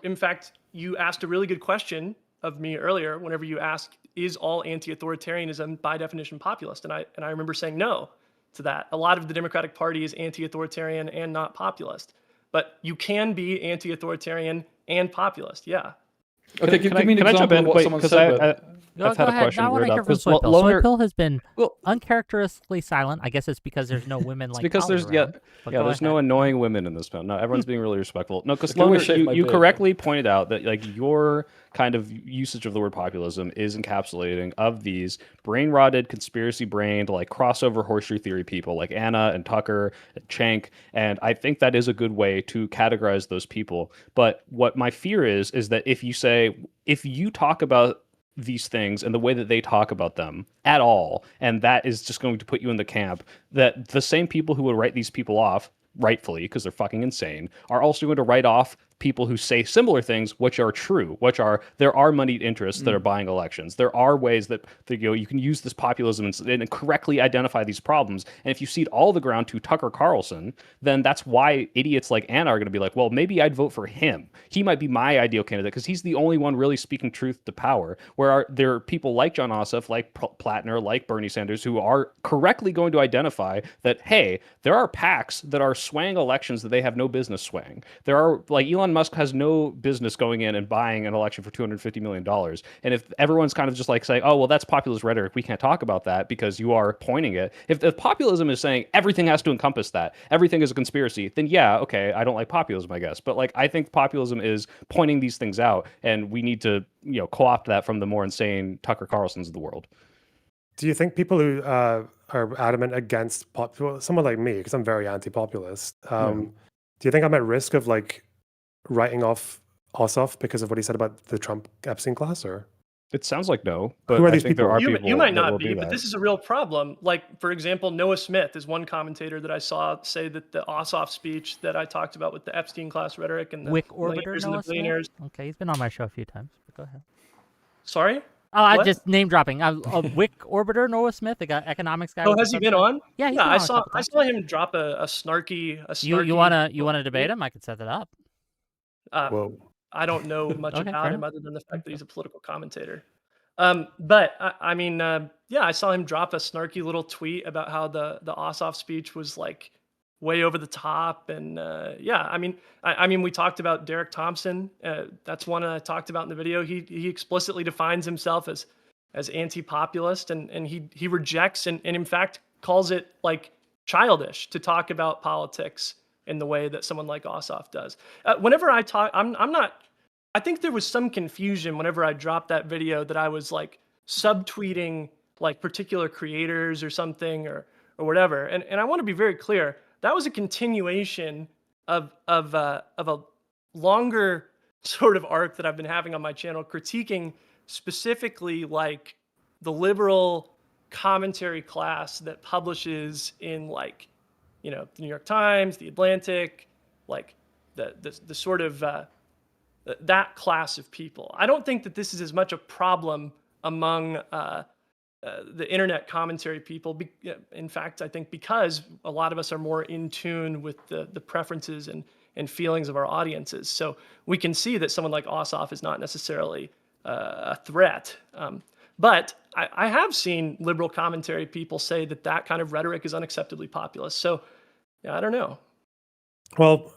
in fact, you asked a really good question of me earlier whenever you asked, is all anti-authoritarianism by definition populist? And I remember saying no to that. A lot of the Democratic Party is anti-authoritarian and not populist. But you can be anti-authoritarian and populist, yeah. Okay, give me an example of what someone said. I've had a question. I want to hear from Soy Pill. Soy Pill has been uncharacteristically silent. I guess it's because there's no women like because there's around, there's no annoying women in this film. No, everyone's being really respectful. No, because you correctly pointed out that like your kind of usage of the word populism is encapsulating of these brain-rotted, conspiracy-brained, like crossover horseshoe theory people like Anna and Tucker and Cenk, and I think that is a good way to categorize those people. But what my fear is that if you talk about these things and the way that they talk about them at all, and that is just going to put you in the camp that the same people who would write these people off, rightfully, because they're fucking insane, are also going to write off people who say similar things, which are true, there are moneyed interests that are buying elections. There are ways that you can use this populism and correctly identify these problems. And if you cede all the ground to Tucker Carlson, then that's why idiots like Anna are going to be like, well, maybe I'd vote for him. He might be my ideal candidate because he's the only one really speaking truth to power. Where there are people like John Ossoff, like Plattner, like Bernie Sanders, who are correctly going to identify that, hey, there are PACs that are swaying elections that they have no business swaying. There are, like, Elon Musk has no business going in and buying an election for $250 million. And if everyone's kind of just like saying, oh, well, that's populist rhetoric, we can't talk about that because you are pointing it. If the populism is saying everything has to encompass that, everything is a conspiracy, then yeah, okay, I don't like populism, I guess. But like, I think populism is pointing these things out, and we need to, co-opt that from the more insane Tucker Carlsons of the world. Do you think people who are adamant against someone like me, because I'm very anti-populist, do you think I'm at risk of like writing off Ossoff because of what he said about the Trump Epstein class, or? It sounds like no, but who are I these think there people? are people. You might not be, but this is a real problem. Like, for example, Noah Smith is one commentator that I saw say that the Ossoff speech that I talked about with the Epstein class rhetoric and the Wick Orbiter Noah billionaires. Smith? Okay, he's been on my show a few times, but go ahead. Sorry? Oh, I just name dropping. Wick Orbiter Noah Smith, the economics guy. Oh, has he been on? Yeah, I saw him drop a snarky. You wanna debate him? I could set that up. Whoa. I don't know much about him other than the fact that he's a political commentator. But I saw him drop a snarky little tweet about how the Ossoff speech was like way over the top, and we talked about Derek Thompson. That's one I talked about in the video. He explicitly defines himself as anti-populist, and he rejects and in fact calls it like childish to talk about politics in the way that someone like Ossoff does. Whenever I talk, I think there was some confusion whenever I dropped that video that I was like subtweeting like particular creators or something or whatever. And I want to be very clear. That was a continuation of a longer sort of arc that I've been having on my channel, critiquing specifically like the liberal commentary class that publishes in like, the New York Times, the Atlantic, like the sort of that class of people. I don't think that this is as much a problem among the internet commentary people. In fact, I think because a lot of us are more in tune with the preferences and feelings of our audiences. So we can see that someone like Ossoff is not necessarily a threat. But I have seen liberal commentary people say that kind of rhetoric is unacceptably populist. So yeah, I don't know. Well,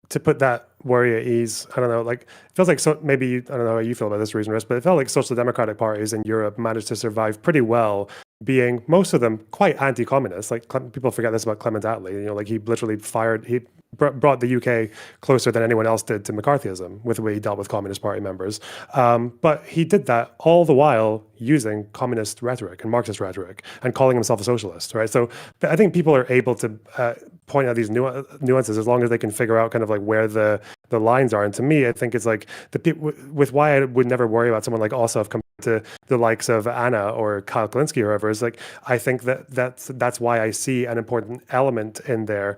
to put that worry at ease, I don't know, like, it feels like, so maybe, I don't know how you feel about this, ReasonRiffs, but it felt like social democratic parties in Europe managed to survive pretty well, being, most of them, quite anti-communist. Like, people forget this about Clement Attlee, like, he literally brought the UK closer than anyone else did to McCarthyism with the way he dealt with Communist Party members. But he did that all the while using communist rhetoric and Marxist rhetoric and calling himself a socialist, right? So I think people are able to point out these nuances as long as they can figure out kind of like where the lines are. And to me, I think it's like with why I would never worry about someone like Ossoff compared to the likes of Anna or Kyle Kalinske or whoever is like, I think that's why I see an important element in there,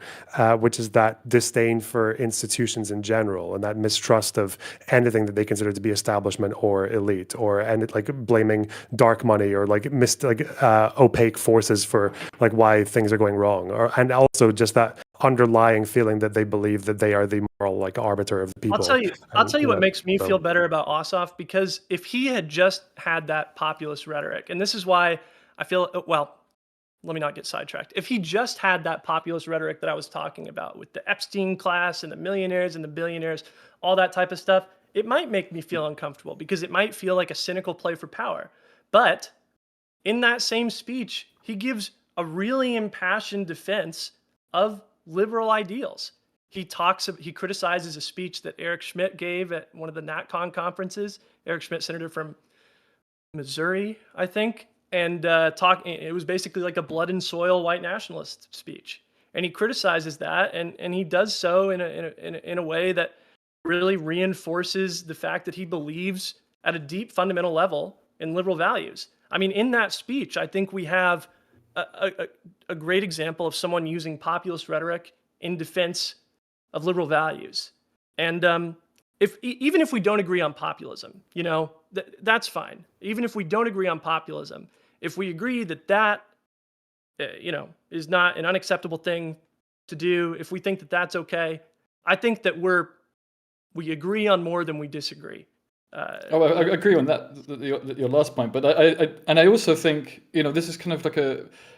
which is that disdain for institutions in general and that mistrust of anything that they consider to be establishment or elite, and like blaming dark money or like opaque forces for like why things are going wrong, and also just that underlying feeling that they believe that they are the moral like arbiter of the people. I'll tell you what makes me feel better about Ossoff, because if he had just had that populist rhetoric, and this is why I feel, well, let me not get sidetracked. If he just had that populist rhetoric that I was talking about with the Epstein class and the millionaires and the billionaires, all that type of stuff, it might make me feel uncomfortable because it might feel like a cynical play for power. But in that same speech, he gives a really impassioned defense of liberal ideals. He criticizes a speech that Eric Schmidt gave at one of the NatCon conferences. Eric Schmidt, senator from Missouri, I think, and it was basically like a blood and soil white nationalist speech. And he criticizes that, and he does so in a way that really reinforces the fact that he believes at a deep fundamental level in liberal values. I mean, in that speech, I think we have a great example of someone using populist rhetoric in defense of liberal values. And even if we don't agree on populism, that's fine. Even if we don't agree on populism, if we agree that is not an unacceptable thing to do, if we think that that's okay, I think that we agree on more than we disagree. I agree on that, your last point, but I also think this is kind of like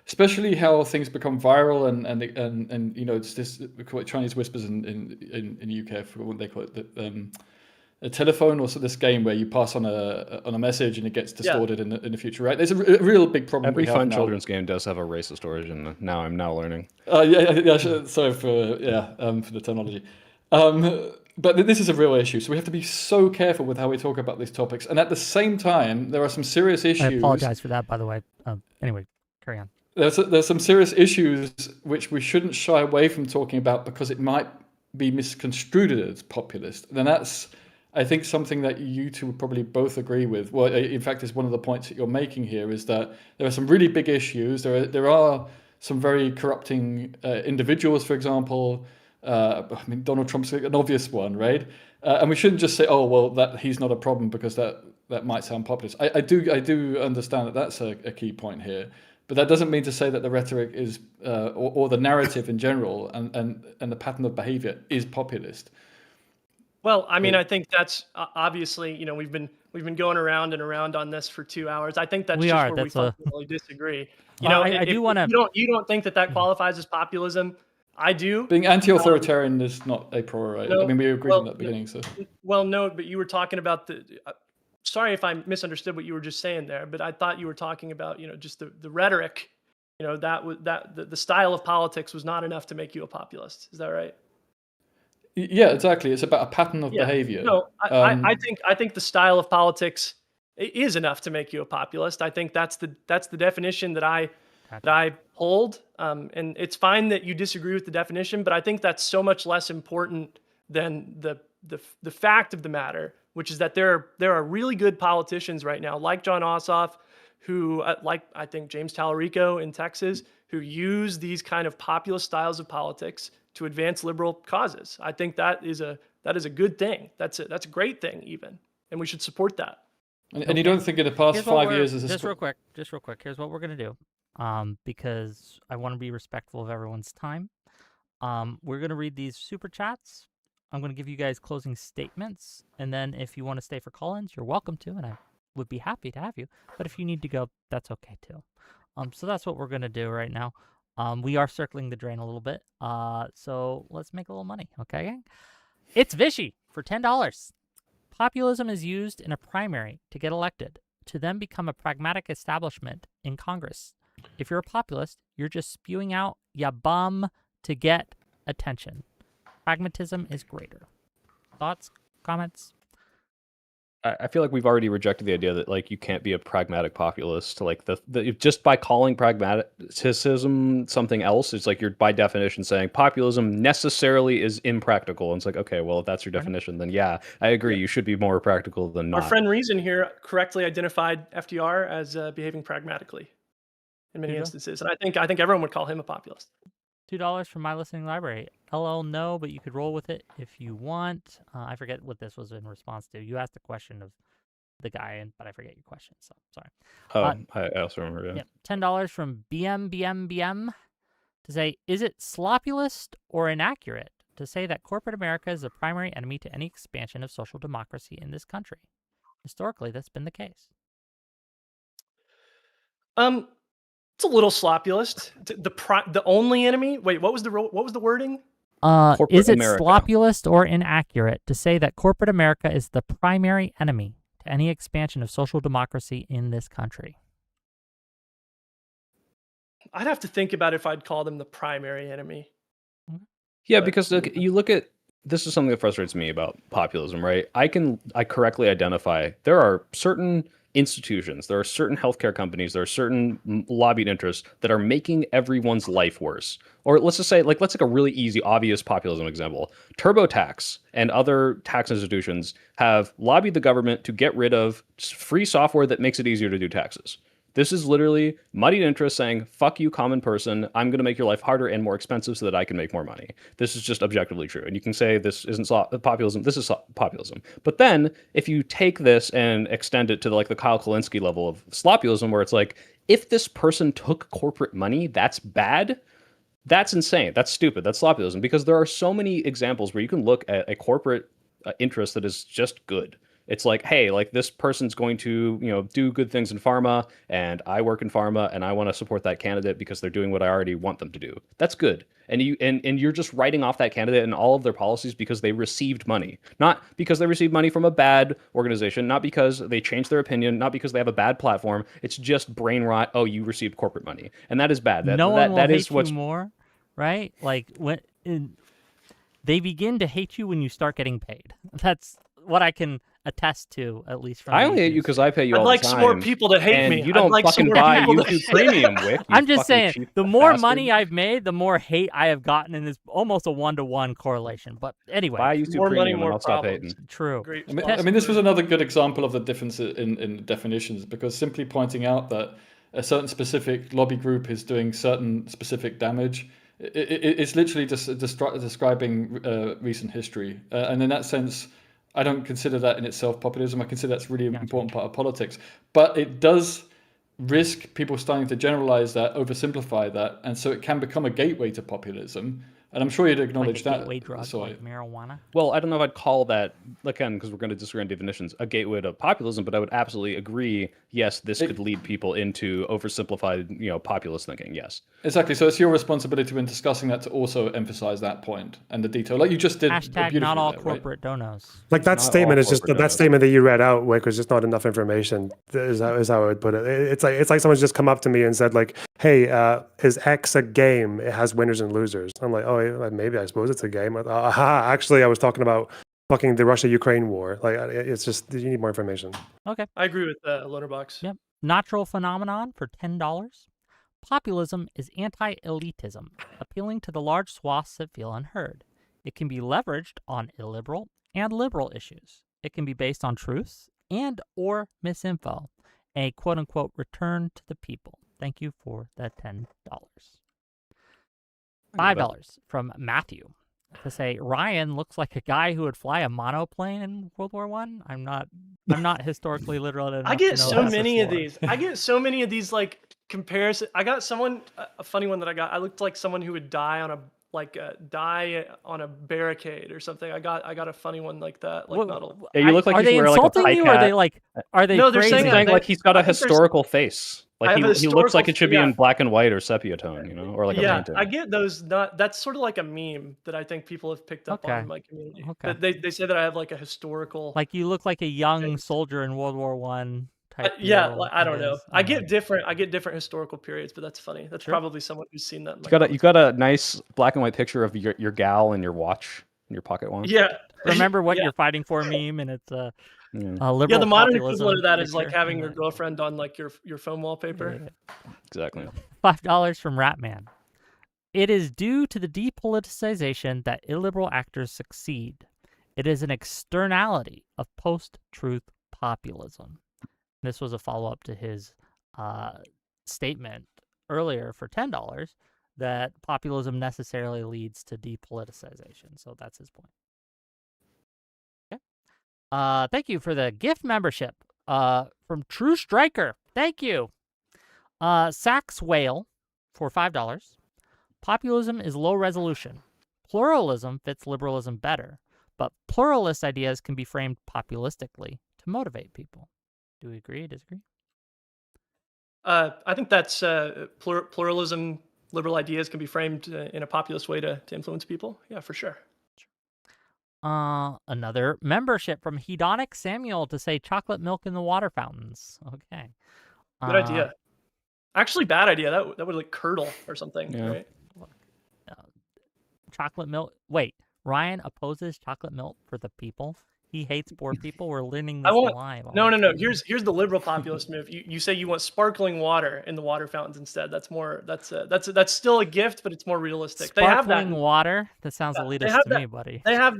especially how things become viral and it's this, we call it Chinese whispers in the UK for what they call it, a telephone, or so this game where you pass on a message and it gets distorted in the future, right? There's a real big problem. Every fun children's game does have a racist origin. I'm now learning. Sorry for the terminology. But this is a real issue, so we have to be so careful with how we talk about these topics. And at the same time, there are some serious issues. I apologize for that, by the way. Anyway, carry on. There's some serious issues which we shouldn't shy away from talking about because it might be misconstrued as populist. And that's, I think, something that you two would probably both agree with. Well, in fact, is one of the points that you're making here, is that there are some really big issues. There are some very corrupting individuals, for example. Donald Trump's an obvious one, right? And we shouldn't just say, "Oh, well, that he's not a problem," because that might sound populist. I do understand that that's a key point here, but that doesn't mean to say that the rhetoric is or the narrative in general and the pattern of behavior is populist. Well, I mean, I think that's obviously, we've been going around and around on this for 2 hours. I think that's we fundamentally disagree. I do want to. You don't think that qualifies as populism? I do. Being anti-authoritarian is not a priority. No, I mean, we agreed in that beginning. So. Well, no, but you were talking about sorry if I misunderstood what you were just saying there, but I thought you were talking about, just the rhetoric. The style of politics was not enough to make you a populist. Is that right? Yeah, exactly. It's about a pattern of behavior. No, I think the style of politics is enough to make you a populist. I think that's the definition that I hold. And it's fine that you disagree with the definition, but I think that's so much less important than the fact of the matter, which is that there are really good politicians right now, like John Ossoff, who like I think James Tallarico in Texas, who use these kind of populist styles of politics to advance liberal causes. I think that is a good thing. That's a great thing even, and we should support that. And you don't think in the past 5 years is just real quick. Here's what we're gonna do, because I want to be respectful of everyone's time. We're gonna read these super chats. I'm gonna give you guys closing statements, and then if you want to stay for call-ins, you're welcome to, and I would be happy to have you. But if you need to go, that's okay too. So that's what we're gonna do right now. We are circling the drain a little bit, so let's make a little money, okay? It's Vishy for $10. Populism is used in a primary to get elected, to then become a pragmatic establishment in Congress. If you're a populist, you're just spewing out ya bum to get attention. pragmatism is greater. Thoughts, comments? I feel like we've already rejected the idea that like you can't be a pragmatic populist. Like the just by calling pragmatism something else, it's like you're by definition saying populism necessarily is impractical. And it's like, okay, well, if that's your definition, then yeah, I agree. You should be more practical than not. Our friend Reason here correctly identified FDR as behaving pragmatically in many instances, and I think everyone would call him a populist. $2 from my listening library. LL, no, but you could roll with it if you want. I forget what this was in response to. You asked the question of the guy, but I forget your question, so sorry. I also remember, yeah. $10 from BM to say, is it sloppulist or inaccurate to say that corporate America is the primary enemy to any expansion of social democracy in this country? Historically, that's been the case. It's a little sloppulist. The only enemy. Wait, what was the wording? Is it America. sloppulist or inaccurate to say that corporate America is the primary enemy to any expansion of social democracy in this country? I'd have to think about if I'd call them the primary enemy. Yeah, because look, you look at this is something that frustrates me about populism, right? I correctly identify there are certain institutions, there are certain healthcare companies, there are certain lobbied interests that are making everyone's life worse. Or let's just say, like, let's take a really easy, obvious populism example. TurboTax and other tax institutions have lobbied the government to get rid of free software that makes it easier to do taxes. This is literally muddied interest saying, fuck you, common person. I'm going to make your life harder and more expensive so that I can make more money. This is just objectively true. And you can say this isn't populism. This is populism. But then if you take this and extend it to like the Kyle Kalinske level of slopulism, where it's like, if this person took corporate money, that's bad. That's insane. That's stupid. That's slopulism. Because there are so many examples where you can look at a corporate interest that is just good. It's like, hey, like this person's going to, do good things in pharma, and I work in pharma, and I want to support that candidate because they're doing what I already want them to do. That's good. And you're just writing off that candidate and all of their policies because they received money, not because they received money from a bad organization, not because they changed their opinion, not because they have a bad platform. It's just brain rot. Oh, you received corporate money, and that is bad. No one will hate you more, right? Like they begin to hate you when you start getting paid. That's what I can attest to, at least from I only hate you because I pay you all the time. I'd like some more people to hate me. You don't fucking buy YouTube Premium, Wick. I'm just saying, the more money I've made, the more hate I have gotten, and it's almost a 1-to-1 correlation. But anyway, buy YouTube more Premium, money, more I'll stop hating. True. I mean, this was another good example of the difference in definitions, because simply pointing out that a certain specific lobby group is doing certain specific damage, it's literally just describing recent history, and in that sense, I don't consider that in itself populism. I consider that's really an important part of politics. But it does risk people starting to generalize that, oversimplify that, and so it can become a gateway to populism. And I'm sure you'd acknowledge like a that. Gateway drug, like marijuana. Well, I don't know if I'd call that, again, because we're going to disagree on definitions, a gateway to populism, but I would absolutely agree, yes, this could lead people into oversimplified, populist thinking, yes. Exactly. So it's your responsibility when discussing that to also emphasize that point and the detail, like you just did. Hashtag not all corporate donos. Like that statement is just that statement that you read out, Wick, was just not enough information. Is how I would put it. It's like someone's just come up to me and said like, "Hey, is X a game? It has winners and losers." I'm like, "Oh, maybe I suppose it's a game." Actually, I was talking about fucking the Russia-Ukraine war. Like, it's just you need more information. Okay, I agree with Lonerbox. Yep. Natural phenomenon for $10. Populism is anti-elitism, appealing to the large swaths that feel unheard. It can be leveraged on illiberal and liberal issues. It can be based on truths and or misinfo. A quote-unquote return to the people. Thank you for that $10. $5 from Matthew to say Ryan looks like a guy who would fly a monoplane in World War I. I'm not historically literate enough. I get so many of these. I get so many of these like comparison. I got a funny one that I got. I looked like someone who would die on a barricade or something. I got a funny one like that. Like yeah, you look like are they insulting you? Or are they no? They're saying like he's got a historical face. Like he looks like it should be in black and white or sepia tone, or like a painting. I get those. That's sort of like a meme that I think people have picked up on in my community. Okay. But they say that I have like a historical. Like you look like a young soldier in World War I. I don't know. I get different historical periods, but that's funny. That's probably someone who's seen that. You got a nice black and white picture of your gal and your watch. in your pocket watch. Yeah. Remember what Yeah. you're fighting for meme, and it's a Yeah, liberal the modern populism equivalent of that is like picture. having your girlfriend on like your phone wallpaper. Yeah. exactly. $5 from Ratman. It is due to the depoliticization that illiberal actors succeed. It is an externality of post-truth populism. This was a follow-up to his statement earlier for $10 that populism necessarily leads to depoliticization. So that's his point. Okay. Thank you for the gift membership from True Striker. Thank you. Sax Whale for $5. Populism is low resolution. Pluralism fits liberalism better, but pluralist ideas can be framed populistically to motivate people. Do we agree? Disagree? I think that's pluralism. Liberal ideas can be framed in a populist way to influence people. Yeah, for sure. Another membership from Hedonic Samuel to say chocolate milk in the water fountains. Okay. Good idea. Actually, bad idea. That would like curdle or something, Yeah. right? Chocolate milk. Wait, Ryan opposes chocolate milk for the people. He hates poor people. We're learning this live. No. Here's the liberal populist move. You say you want sparkling water in the water fountains instead. That's more. That's still a gift, but it's more realistic. Sparkling they have that. Water. That sounds elitist to me, buddy. They have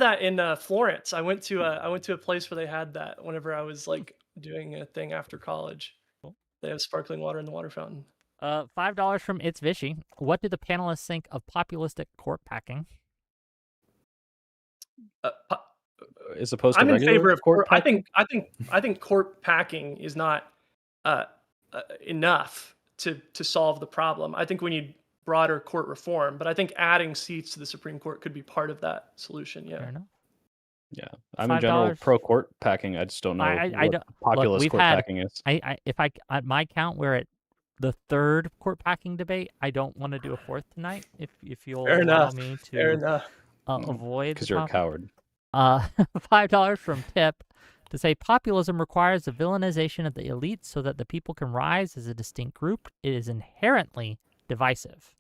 that in Florence. I went to a place where they had that whenever I was like doing a thing after college. Cool. They have sparkling water in the water fountain. $5 from It's Vishy. What do the panelists think of populistic court packing? As opposed to I'm in regular favor of court packing? I think court packing is not enough to solve the problem. I think we need broader court reform, but I think adding seats to the Supreme Court could be part of that solution. Yeah. Fair enough. Yeah, I'm in general pro court packing. I just don't know what populist court packing is. If at my count, we're at the third court packing debate. I don't want to do a fourth tonight. If you'll allow me to avoid, because you're a coward. $5 from Tip to say populism requires the villainization of the elite so that the people can rise as a distinct group. It is inherently divisive.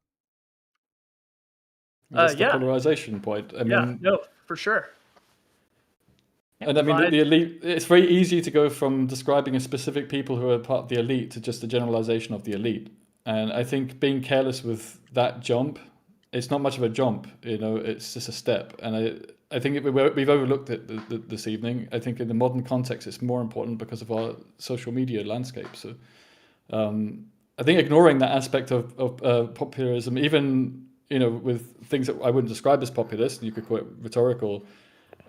That's the polarization point. I mean, no, for sure. And I mean, the elite, it's very easy to go from describing a specific people who are part of the elite to just a generalization of the elite. And I think being careless with that jump, it's not much of a jump, it's just a step. And I think we've overlooked it this evening. I think in the modern context, it's more important because of our social media landscape. So I think ignoring that aspect of populism, even, with things that I wouldn't describe as populist, you could call it rhetorical,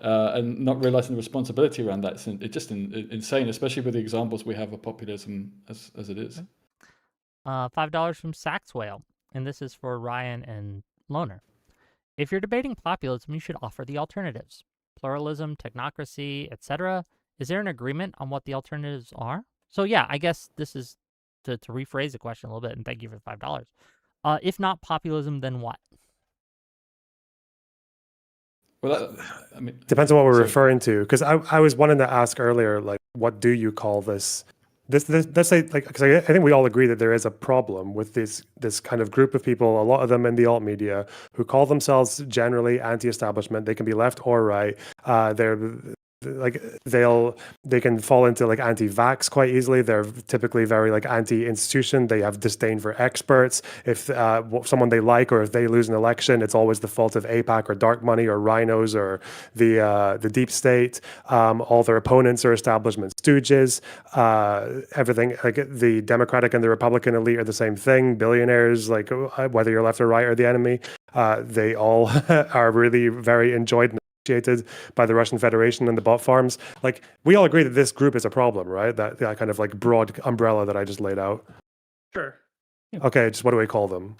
and not realizing the responsibility around that, it's just insane, especially with the examples we have of populism as it is. $5 from Sax Whale, and this is for Ryan and Loner. If you're debating populism, you should offer the alternatives. Pluralism, technocracy, etc. Is there an agreement on what the alternatives are? So yeah, I guess this is to rephrase the question a little bit, and thank you for $5. If not populism, then what? Well, depends on what we're referring to. Because I was wanting to ask earlier, like, what do you call this? Let's say, like, because I think we all agree that there is a problem with this kind of group of people, a lot of them in the alt media, who call themselves generally anti-establishment. They can be left or right. They can fall into like anti-vax quite easily. They're typically very like anti-institution. They have disdain for experts. If someone they like, or if they lose an election, it's always the fault of AIPAC or dark money or rhinos or the deep state. All their opponents are establishment stooges. Everything, like the Democratic and the Republican elite are the same thing. Billionaires, like whether you're left or right, are the enemy. They all are really very enjoyed and appreciated by the Russian Federation and the bot farms. Like, we all agree that this group is a problem, right? That kind of like broad umbrella that I just laid out. Sure. Okay, just what do we call them?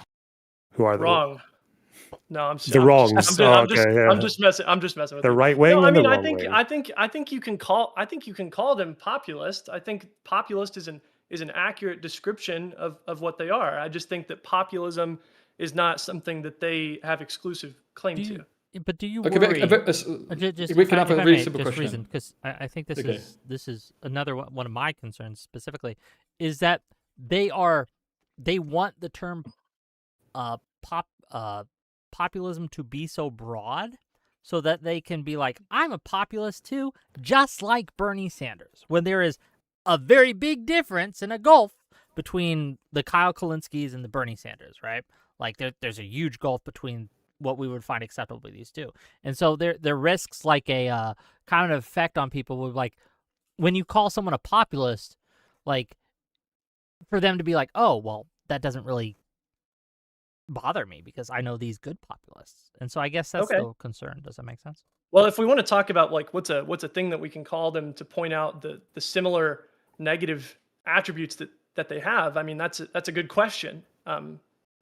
Who are they? Wrong. No, I'm the wrongs. I'm just messing with the you. right wing. No, and the wrong wing. I think you can call them populist. I think populist is an accurate description of what they are. I just think that populism is not something that they have exclusive claim to. But do you worry? We can have a really simple question. Because I think this is another one of my concerns specifically, is that they want the term populism to be so broad so that they can be like, I'm a populist too, just like Bernie Sanders, when there is a very big difference and a gulf between the Kyle Kalinskis and the Bernie Sanders, right? Like there's a huge gulf between what we would find acceptable with these two. And so there risks like a kind of effect on people with like, when you call someone a populist, like for them to be like, oh, well, that doesn't really bother me because I know these good populists. And so I guess that's Okay. the concern. Does that make sense? Well, if we want to talk about like what's a thing that we can call them to point out the similar negative attributes that they have, I mean that's a good question.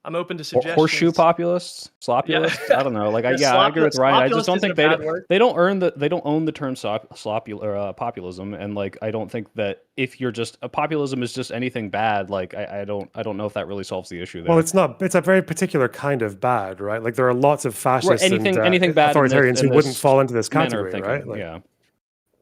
I'm open to suggestions. Horseshoe populists, slopulists. Yeah. I don't know. Like, Yeah, I agree with Ryan. I just slopulist don't isn't think a bad word. they don't own the term populism, and like I don't think that if you're just a populism is just anything bad. Like I don't know if that really solves the issue there. Well, it's not. It's a very particular kind of bad, right? Like there are lots of fascists anything and bad in authoritarians in who wouldn't this fall into this manner of category, thinking. right? Like, Yeah.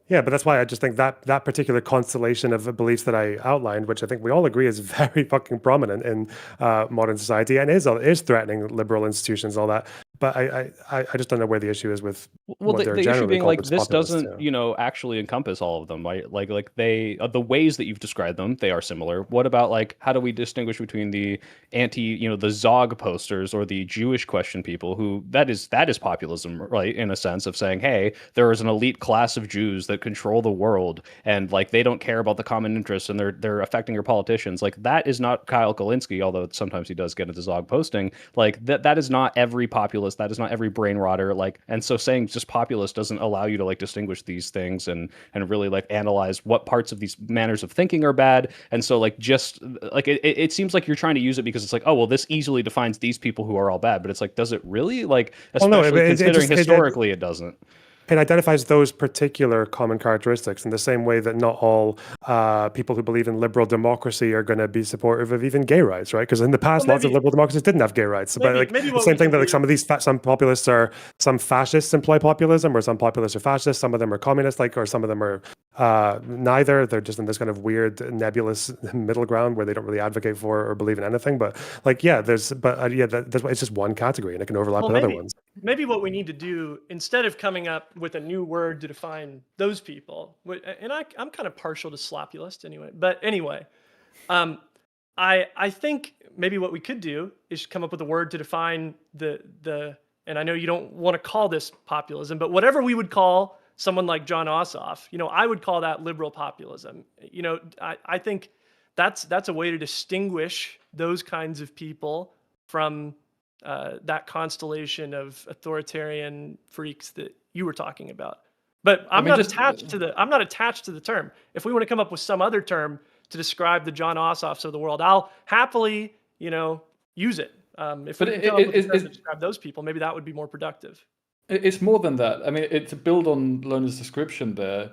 yeah, but that's why I just think that particular constellation of beliefs that I outlined, which I think we all agree is very fucking prominent in modern society and is threatening liberal institutions, and all that. But I just don't know where the issue is with Well, what they're the issue generally being called, like which is this populists, doesn't, yeah. actually encompass all of them, right? Like they the ways that you've described them, they are similar. What about like how do we distinguish between the the Zog posters or the Jewish question people who that is populism, right? In a sense of saying, hey, there is an elite class of Jews that control the world and like they don't care about the common interests and they're affecting your politicians. Like that is not Kyle Kalinske, although sometimes he does get into Zog posting. Like that is not every populist, that is not every brain rotter. Like, and so saying just populist doesn't allow you to like distinguish these things and really like analyze what parts of these manners of thinking are bad. And so like just like it seems like you're trying to use it because it's like, oh well, this easily defines these people who are all bad, but it's like, does it really? Like, Well, no, especially considering just historically it doesn't. it identifies those particular common characteristics in the same way that not all people who believe in liberal democracy are going to be supportive of even gay rights, right? Because in the past, Well, lots of liberal democracies didn't have gay rights. But like maybe the what same we thing can that like do. some of these some populists are, some fascists employ populism, or some populists are fascists. Some of them are communist, like, or some of them are neither. They're just in this kind of weird nebulous middle ground where they don't really advocate for or believe in anything. But like, yeah, there's it's just one category and it can overlap with other ones. Maybe what we need to do, instead of coming up with a new word to define those people, and I'm kind of partial to slopulist anyway, but anyway, I think maybe what we could do is come up with a word to define and I know you don't want to call this populism, but whatever we would call someone like John Ossoff, I would call that liberal populism. I think that's a way to distinguish those kinds of people from that constellation of authoritarian freaks that you were talking about. But I'm not attached to the term. If we want to come up with some other term to describe the John Ossoffs of the world, I'll happily, use it. If we can come up with a term to describe those people, maybe that would be more productive. It's more than that. I mean, to build on Loner's description there.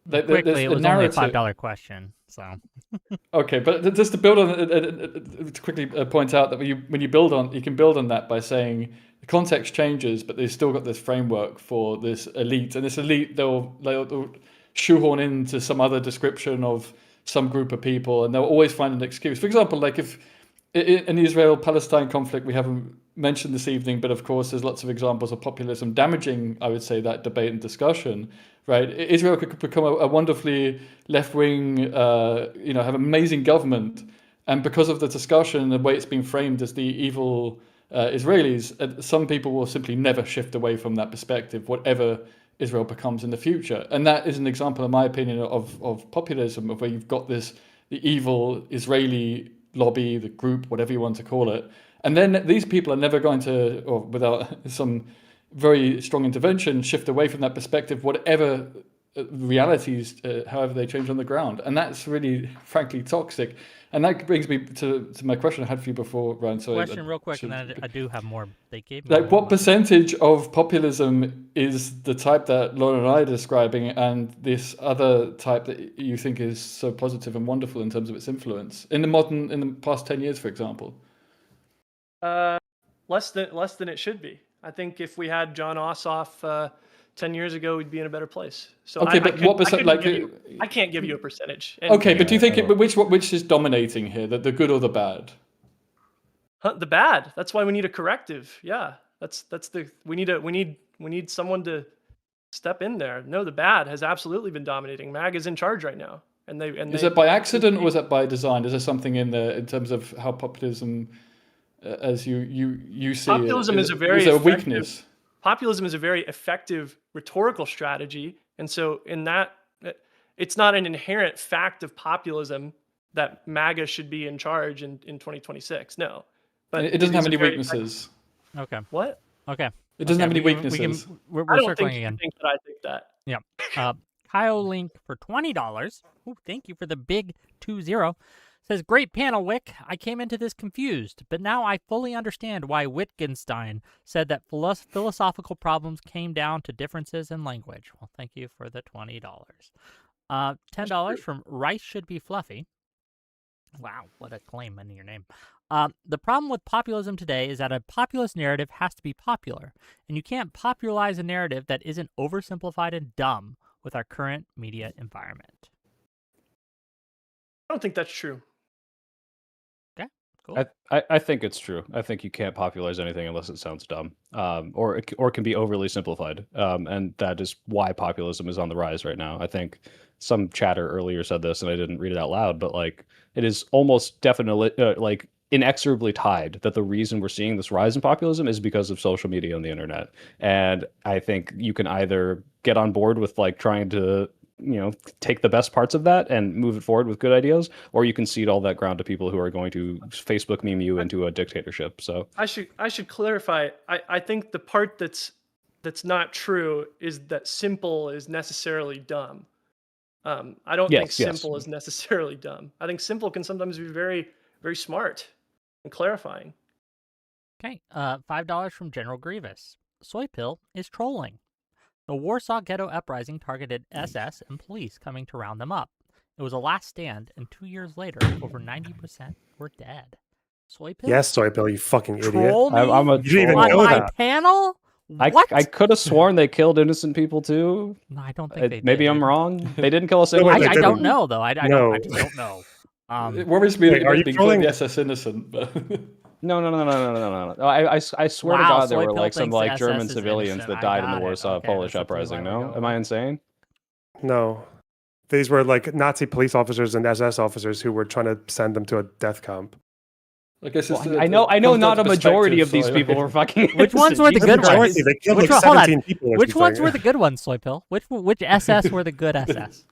Quickly, it was only a $5 question, so. Okay, but just to build on, to quickly point out that when you build on, you can build on that by saying the context changes, but they've still got this framework for this elite, and this elite they'll shoehorn into some other description of some group of people, and they'll always find an excuse. For example, like if in the Israel-Palestine conflict, we haven't mentioned this evening, but of course there's lots of examples of populism damaging, I would say, that debate and discussion, right? Israel could become a wonderfully left-wing, have amazing government, and because of the discussion and the way it's been framed as the evil Israelis, some people will simply never shift away from that perspective, whatever Israel becomes in the future. And that is an example, in my opinion, of populism, of where you've got the evil Israeli lobby, the group, whatever you want to call it. And then these people are never going to, or without some very strong intervention, shift away from that perspective, whatever realities, however they change on the ground. And that's really, frankly, toxic. And that brings me to my question I had for you before, Ryan. Question real quick, and then I do have more. They gave me like, what percentage of populism is the type that Lauren and I are describing, and this other type that you think is so positive and wonderful in terms of its influence in the past 10 years, for example? Less than it should be. I think if we had John Ossoff 10 years ago, we'd be in a better place. So okay, but what percent? I can't give you a percentage. Okay, but do you think which is dominating here, the good or the bad? The bad. That's why we need a corrective. Yeah, we need We need someone to step in there. No, the bad has absolutely been dominating. MAG is in charge right now. Is it by accident or is it by design? Is there something in there in terms of how populism, as you see populism it, is a very a weakness? Populism is a very effective rhetorical strategy, and so in that, it's not an inherent fact of populism that MAGA should be in charge in 2026. No, but it doesn't have any weaknesses. Okay. What? Okay. It doesn't have any weaknesses. We're I don't circling think again. you think that I think that. Yeah. Kyle Link for $20. Ooh, thank you for the big 20. Says, great panel, Wick. I came into this confused, but now I fully understand why Wittgenstein said that philosophical problems came down to differences in language. Well, thank you for the $20. $10 from Rice Should Be Fluffy. Wow, what a claim in your name. The problem with populism today is that a populist narrative has to be popular, and you can't popularize a narrative that isn't oversimplified and dumb with our current media environment. I don't think that's true. Okay, cool. I think it's true. I think you can't popularize anything unless it sounds dumb, or can be overly simplified, and that is why populism is on the rise right now. I think some chatter earlier said this, and I didn't read it out loud, but like it is almost definitely like inexorably tied that the reason we're seeing this rise in populism is because of social media and the internet. And I think you can either get on board with like trying to take the best parts of that and move it forward with good ideas, or you can cede all that ground to people who are going to Facebook meme you into a dictatorship. So I should clarify. I think the part that's not true is that simple is necessarily dumb. I don't think simple is necessarily dumb. I think simple can sometimes be very, very smart and clarifying. Okay, $5 from General Grievous. Soy Pill is trolling. The Warsaw Ghetto Uprising targeted SS and police coming to round them up. It was a last stand, and 2 years later, over 90% were dead. Soy Pill? Yes, Soy Pill, you fucking idiot. I'm a you didn't even on know my that. panel? What? I could have sworn they killed innocent people too. No, I don't think they did. Maybe I'm wrong. They didn't kill a single No, I they don't didn't. know, though. I No. just don't know. It worries me Wait, that are they're you being trolling- called the SS innocent, but No. I swear to Wow, God, there Soy were Pill like some thinks like SS German is civilians innocent. that I died in got the it. Warsaw Okay, Polish that's a blue uprising. line to No, go am I insane? No. These were like Nazi police officers and SS officers who were trying to send them to a death camp. I guess it's I know not a majority of these people were fucking. Which ones were the Jesus good Christ. ones? They killed Which like one- hold on. 17 people or Which ones something. were the good ones, Soy Pill? Which SS were the good SS?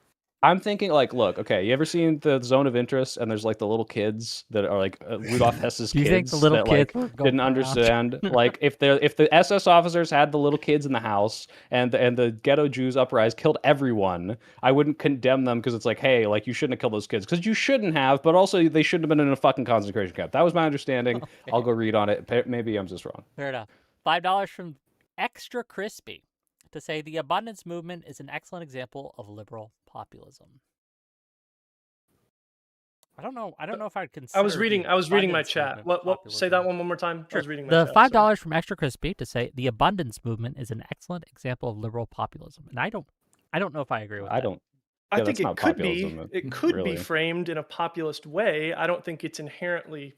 I'm thinking like, look, okay, you ever seen the Zone of Interest? And there's like the little kids that are like Rudolf Hess's Do you kids think the little that kids like were going didn't around? understand. Like if the SS officers had the little kids in the house and the ghetto Jews uprising killed everyone, I wouldn't condemn them because it's like, hey, like you shouldn't have killed those kids because you shouldn't have, but also they shouldn't have been in a fucking concentration camp. That was my understanding. Okay. I'll go read on it. Maybe I'm just wrong. Fair enough. $5 from Extra Crispy to say the abundance movement is an excellent example of liberal populism. I don't know if I'd consider. I was reading my abundance chat. movement What? Say that populism. one more time. Sure. I was reading my The chat. $5 from Extra Crispy to say the abundance movement is an excellent example of liberal populism, and I don't know if I agree with that. I don't. I Yeah, think that's it not could be. populism, It could really. be framed in a populist way. I don't think it's inherently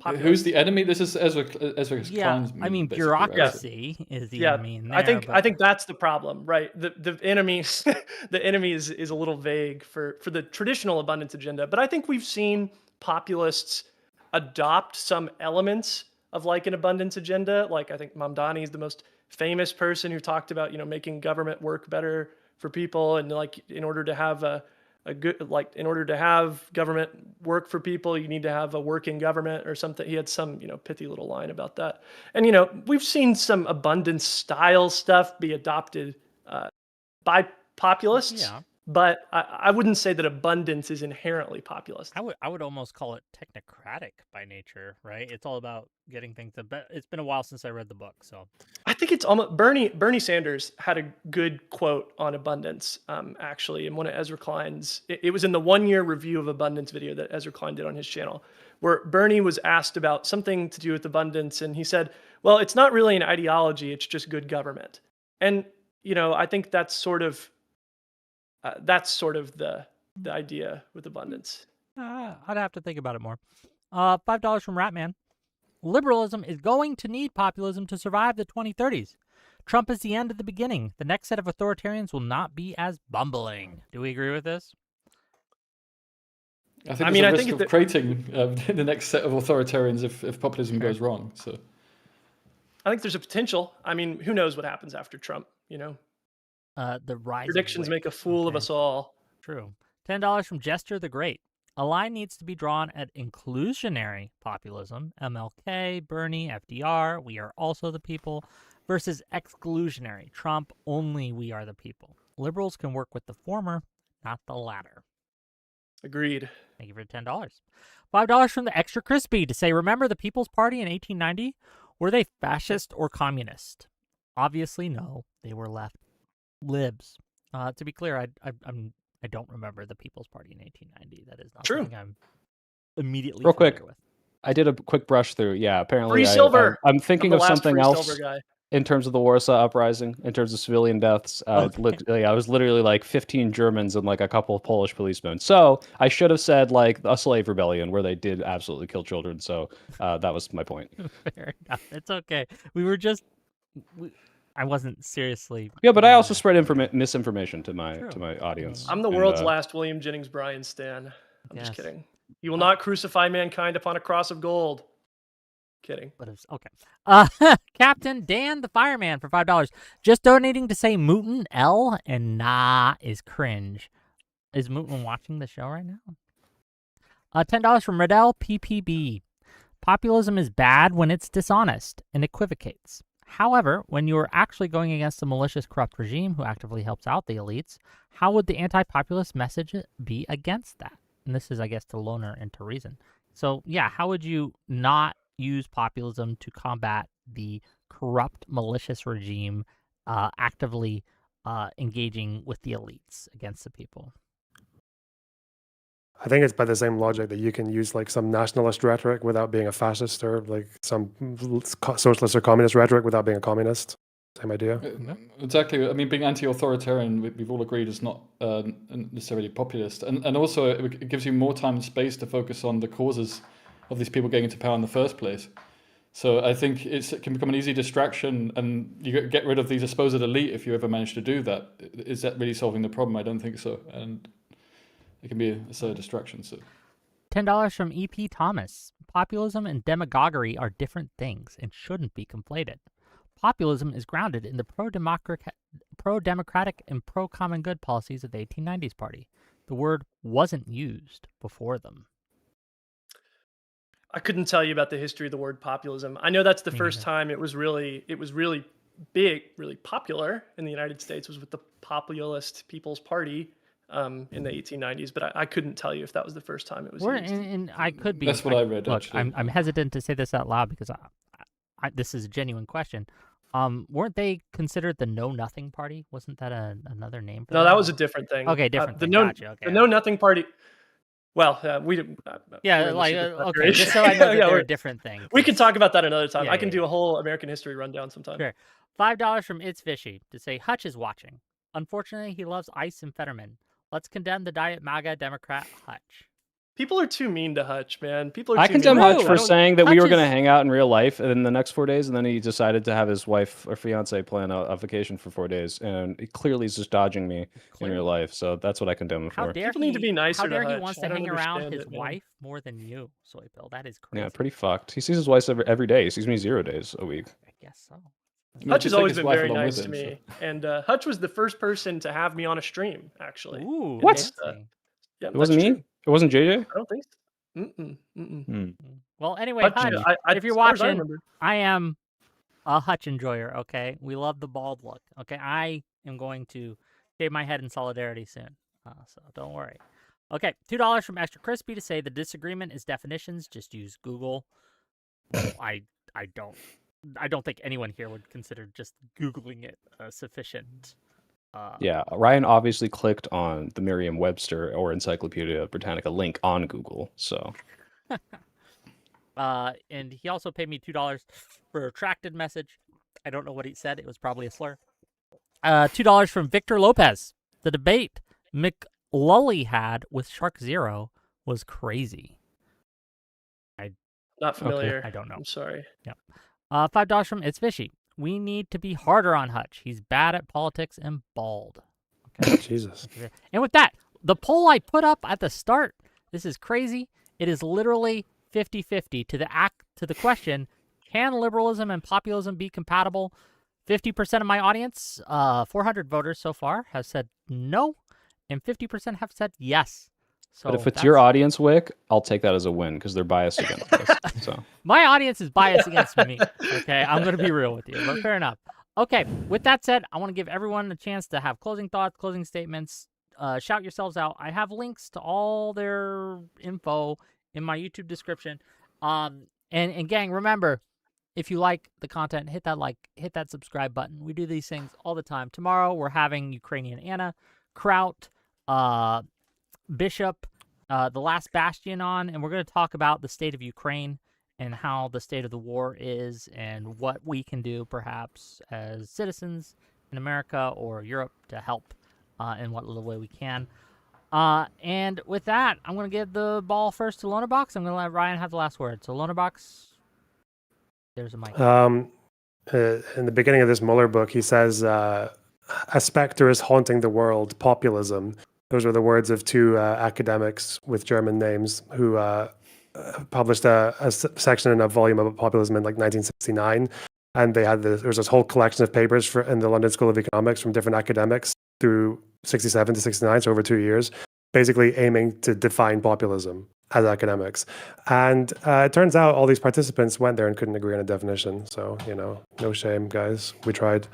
populist. who's the enemy? This is Ezra Klein's Yeah, I mean basically, right? bureaucracy is the enemy in there. I think that's the problem, right? The enemy the enemy is a little vague for the traditional abundance agenda, but I think we've seen populists adopt some elements of like an abundance agenda. Like I think Mamdani is the most famous person who talked about making government work better for people, and like in order to have in order to have government work for people, you need to have a working government or something. He had some, pithy little line about that. And, we've seen some abundance style stuff be adopted by populists, Yeah. but I wouldn't say that abundance is inherently populist. I would almost call it technocratic by nature, right? It's all about getting things done. But it's been a while since I read the book, so I think it's almost Bernie Sanders had a good quote on abundance, actually, in one of Ezra Klein's. It was in the 1-year review of abundance video that Ezra Klein did on his channel, where Bernie was asked about something to do with abundance, and he said, "Well, it's not really an ideology; it's just good government." And I think that's sort of the idea with abundance. I'd have to think about it more. $5 from Ratman. Liberalism is going to need populism to survive the 2030s. Trump is the end of the beginning. The next set of authoritarians will not be as bumbling. Do we agree with this? I think there's a risk of creating the next set of authoritarians if populism goes wrong. So, I think there's a potential. I mean, who knows what happens after Trump? You know, the rise. Predictions make a fool of us all. True. $10 from Jester the Great. A line needs to be drawn at inclusionary populism, MLK, Bernie, FDR, we are also the people, versus exclusionary, Trump, only we are the people. Liberals can work with the former, not the latter. Agreed. Thank you for $10. $5 from the Extra Crispy to say, remember the People's Party in 1890? Were they fascist or communist? Obviously, no. They were left libs. To be clear, I don't remember the People's Party in 1890. That is not something I'm immediately real quick with. I did a quick brush through. Yeah, apparently Free silver. I'm thinking of something else guy. In terms of the Warsaw Uprising, in terms of civilian deaths. I was literally like 15 Germans and like a couple of Polish policemen. So I should have said like a slave rebellion where they did absolutely kill children. So that was my point. Fair enough. It's okay. I wasn't seriously. Yeah, but I also spread misinformation to my audience. I'm the world's last William Jennings Bryan stan. I'm just kidding. You will not crucify mankind upon a cross of gold. Kidding. But it's okay. Captain Dan the Fireman for $5. Just donating to say Mootin L and nah is cringe. Is Mootin watching the show right now? $10 from Riddell PPB. Populism is bad when it's dishonest and equivocates. However, when you are actually going against a malicious, corrupt regime who actively helps out the elites, how would the anti-populist message be against that? And this is, I guess, to Loner and to Reason. So, yeah, how would you not use populism to combat the corrupt, malicious regime actively engaging with the elites against the people? I think it's by the same logic that you can use like some nationalist rhetoric without being a fascist, or like some socialist or communist rhetoric without being a communist. Same idea. Exactly. I mean, being anti-authoritarian, we've all agreed, is not necessarily populist. And also, it gives you more time and space to focus on the causes of these people getting into power in the first place. So I think it can become an easy distraction, and you get rid of the supposed elite if you ever manage to do that. Is that really solving the problem? I don't think so. And it can be a distraction. So, $10 from EP Thomas. Populism and demagoguery are different things and shouldn't be conflated. Populism is grounded in the pro-democratic and pro-common good policies of the 1890s party. The word wasn't used before them. I couldn't tell you about the history of the word populism. I know that's the first time it was really big, really popular in the United States was with the Populist People's Party in the 1890s, but I couldn't tell you if that was the first time it was used. And I could be. That's what I read. Look, actually, I'm hesitant to say this out loud because this is a genuine question. Weren't they considered the Know Nothing Party? Wasn't that another name for No, that was a different thing. Okay, different thing. Gotcha. Okay. The Know Nothing Party. Well, we didn't. Okay, just so I know that they're a different thing. We can talk about that another time. I can do a whole American history rundown sometime. Sure. $5 from It's Fishy to say Hutch is watching. Unfortunately, he loves ice and Fetterman. Let's condemn the Diet MAGA Democrat Hutch. People are too mean to Hutch, man. People are. I condemn Hutch for saying that we were going to hang out in real life in the next 4 days, and then he decided to have his wife or fiance plan a vacation for 4 days, and he clearly is just dodging me in real life. So that's what I condemn him for. People need to be nicer to Hutch. How dare he wants to hang around his wife more than you, Soy Pill? That is crazy. Yeah, pretty fucked. He sees his wife every day. He sees me 0 days a week. I guess so. Hutch has always been very nice to me, and Hutch was the first person to have me on a stream, actually. Ooh, what? Yeah, it wasn't me. It wasn't JJ. I don't think so. Well, anyway, Hutch, if you're watching, I am a Hutch enjoyer, okay? We love the bald look, okay? I am going to shave my head in solidarity soon, so don't worry. Okay, $2 from Extra Crispy to say the disagreement is definitions. Just use Google. I don't think anyone here would consider just Googling it sufficient. Yeah, Ryan obviously clicked on the Merriam-Webster or Encyclopedia Britannica link on Google, so. And he also paid me $2 for a retracted message. I don't know what he said. It was probably a slur. $2 from Victor Lopez. The debate McLully had with Shark Zero was crazy. Not familiar. Okay. I don't know. I'm sorry. Yeah. $5 from It's Fishy. we need to be harder on Hutch. He's bad at politics and bald. Okay. Jesus. And with that, the poll I put up at the start, this is crazy. It is literally 50-50 to the question, can liberalism and populism be compatible? 50% of my audience, 400 voters so far, have said no, and 50% have said yes. So but if it's your audience, Wick, I'll take that as a win because they're biased against us. So my audience is biased against me. Okay, I'm going to be real with you, but fair enough. Okay, with that said, I want to give everyone a chance to have closing thoughts, closing statements. Shout yourselves out. I have links to all their info in my YouTube description. And gang, remember, if you like the content, hit that like, hit that subscribe button. We do these things all the time. Tomorrow, we're having Ukrainian Anna, Kraut, Bishop, the last Bastion on, and we're going to talk about the state of Ukraine and how the state of the war is and what we can do perhaps as citizens in America or Europe to help in what little way we can. And with that, I'm going to give the ball first to Lonerbox. I'm going to let Ryan have the last word. So Lonerbox, there's a mic. In the beginning of this Mueller book, he says, a specter is haunting the world, populism. Those were the words of two academics with German names who published a section in a volume about populism in like 1969. And they had there was this whole collection of papers in the London School of Economics from different academics through 67 to 69, so over 2 years, basically aiming to define populism as academics. And it turns out all these participants went there and couldn't agree on a definition. So, no shame, guys. We tried.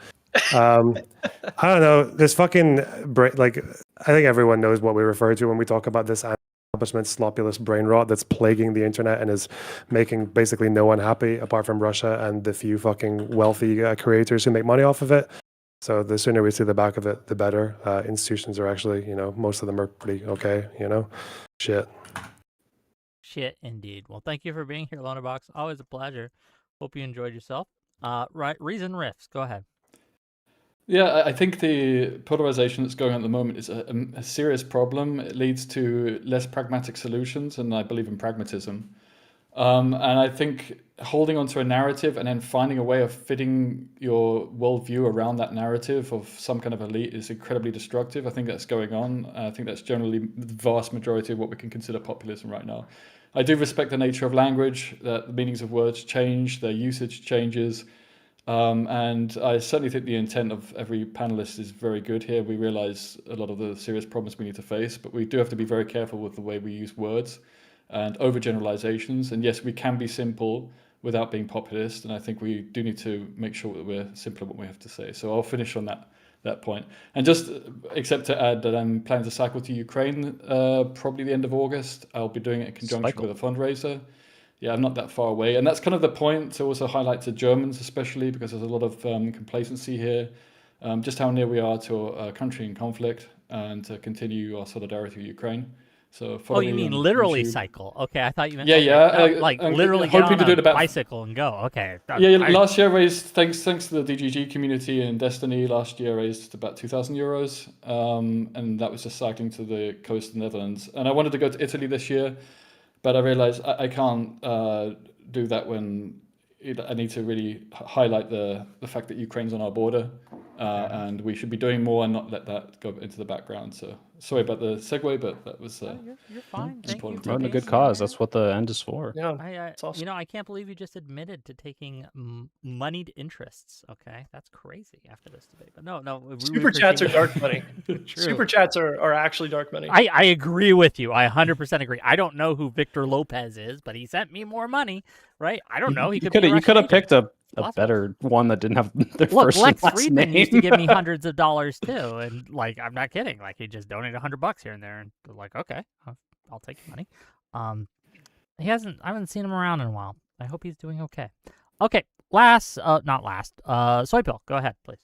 I don't know. This fucking I think everyone knows what we refer to when we talk about this establishment sloppulous brain rot that's plaguing the internet and is making basically no one happy apart from Russia and the few fucking wealthy creators who make money off of it. So the sooner we see the back of it, the better. Institutions are actually, most of them are pretty okay. Shit, indeed. Well, thank you for being here, Lonerbox. Always a pleasure. Hope you enjoyed yourself. Right, ReasonRiffs, go ahead. Yeah, I think the polarization that's going on at the moment is a serious problem. It leads to less pragmatic solutions, and I believe in pragmatism. And I think holding onto a narrative and then finding a way of fitting your worldview around that narrative of some kind of elite is incredibly destructive. I think that's going on. I think that's generally the vast majority of what we can consider populism right now. I do respect the nature of language, that the meanings of words change, their usage changes. And I certainly think the intent of every panelist is very good here. We realize a lot of the serious problems we need to face, but we do have to be very careful with the way we use words and overgeneralizations. And yes, we can be simple without being populist. And I think we do need to make sure that we're simple in what we have to say. So I'll finish on that point. And just except to add that I'm planning to cycle to Ukraine probably the end of August. I'll be doing it in conjunction with a fundraiser. Yeah, I'm not that far away. And that's kind of the point to also highlight to Germans, especially because there's a lot of complacency here, just how near we are to a country in conflict and to continue our solidarity with Ukraine. So you mean literally YouTube. Cycle? Okay, I thought you meant literally hoping get on to do it about bicycle and go. Okay. Last year raised thanks to the DGG community and Destiny. Last year raised about €2,000, and that was just cycling to the coast of the Netherlands. And I wanted to go to Italy this year, but I realized I can't do that when I need to really highlight the fact that Ukraine's on our border, and we should be doing more and not let that go into the background. So sorry about the segue, but that was you're fine. Thank you for a good cause. That's what the end is for. Yeah, it's awesome. I can't believe you just admitted to taking moneyed interests. Okay, that's crazy after this debate. But no, super chats are dark money. Super chats are actually dark money. I agree with you. I 100% agree. I don't know who Victor Lopez is, but he sent me more money. Right? I don't know. You could have picked a better one that didn't have their first Lex and last Friedman name. used to give me hundreds of dollars too, and I'm not kidding. He just donated $100 here and there, and okay, I'll take your money. I haven't seen him around in a while. I hope he's doing okay. Okay, not last. Soy Pill, go ahead, please.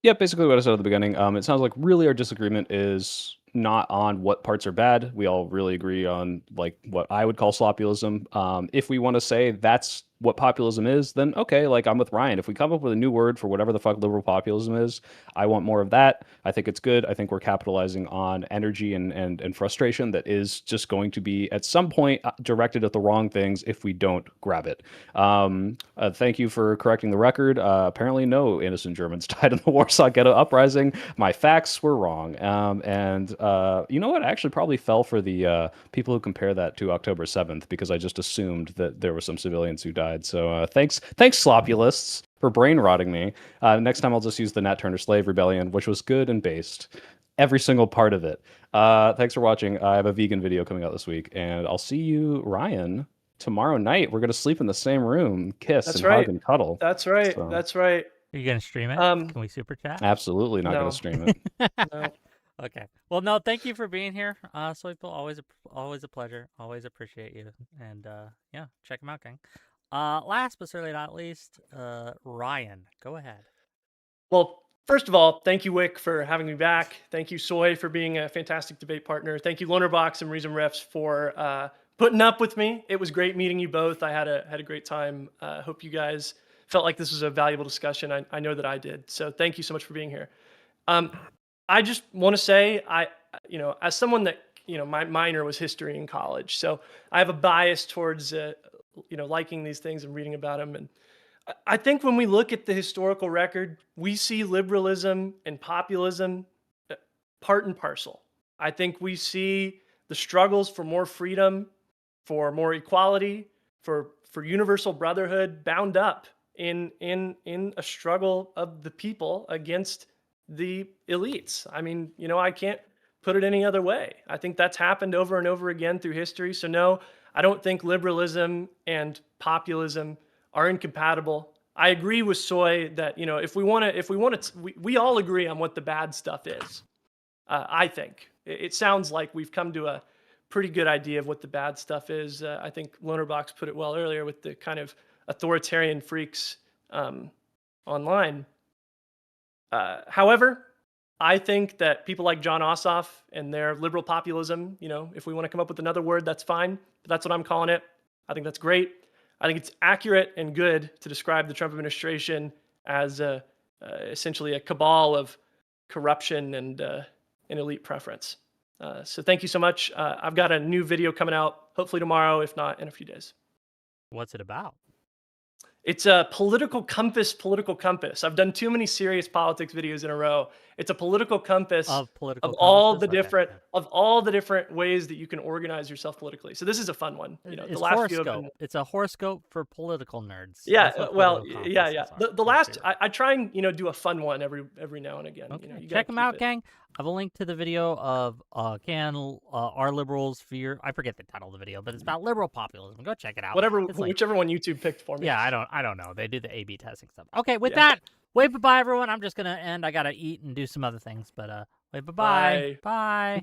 Yeah, basically what I said at the beginning. It sounds like really our disagreement is not on what parts are bad. We all really agree on what I would call slopulism. If we want to say that's what populism is, then okay, like I'm with Ryan. If we come up with a new word for whatever the fuck liberal populism is, I want more of that. I think it's good. I think we're capitalizing on energy and frustration that is just going to be at some point directed at the wrong things if we don't grab it. Thank you for correcting the record. Apparently, no innocent Germans died in the Warsaw Ghetto Uprising. My facts were wrong. And you know what? I actually probably fell for the people who compare that to October 7th because I just assumed that there were some civilians who died. So thanks, slopulists, for brain rotting me. Next time I'll just use the Nat Turner Slave Rebellion, which was good and based. Every single part of it. Thanks for watching. I have a vegan video coming out this week, and I'll see you, Ryan, tomorrow night. We're going to sleep in the same room, kiss and hug and cuddle. That's right. So, That's right. Are you going to stream it? Can we super chat? Absolutely not going to stream it. No. Okay. Well, no, thank you for being here. Soy Pill, always a pleasure. Always appreciate you. And yeah, check them out, gang. Last but certainly not least, Ryan, go ahead. Well, first of all, thank you, Wick, for having me back. Thank you, Soy, for being a fantastic debate partner. Thank you, Lonerbox and ReasonRiffs, for putting up with me. It was great meeting you both. I had a great time. Hope you guys felt like this was a valuable discussion. I know that I did. So thank you so much for being here. I just want to say, as someone that, my minor was history in college, so I have a bias towards, liking these things and reading about them. And I think when we look at the historical record, we see liberalism and populism part and parcel. I think we see the struggles for more freedom, for more equality, for universal brotherhood bound up in a struggle of the people against the elites. I mean, I can't put it any other way. I think that's happened over and over again through history. So no, I don't think liberalism and populism are incompatible. I agree with Soy that, if we all agree on what the bad stuff is. I think it sounds like we've come to a pretty good idea of what the bad stuff is. I think Lonerbox put it well earlier with the kind of authoritarian freaks online. However, I think that people like John Ossoff and their liberal populism, if we want to come up with another word, that's fine. But that's what I'm calling it. I think that's great. I think it's accurate and good to describe the Trump administration as essentially a cabal of corruption and an elite preference. So thank you so much. I've got a new video coming out, hopefully tomorrow, if not in a few days. What's it about? It's a political compass. I've done too many serious politics videos in a row. It's a political compass of all the different ways that you can organize yourself politically. So this is a fun one. It's the last horoscope. It's a horoscope for political nerds. Yeah. Well, yeah. The last I try and do a fun one every now and again. Okay. Check them out, gang. I have a link to the video of Are Liberals Fear? I forget the title of the video, but it's about liberal populism. Go check it out. Whichever one YouTube picked for me. Yeah, I don't know. They do the A/B testing stuff. Okay, with that, wave bye, everyone. I'm just gonna end. I gotta eat and do some other things, but wave bye. Bye.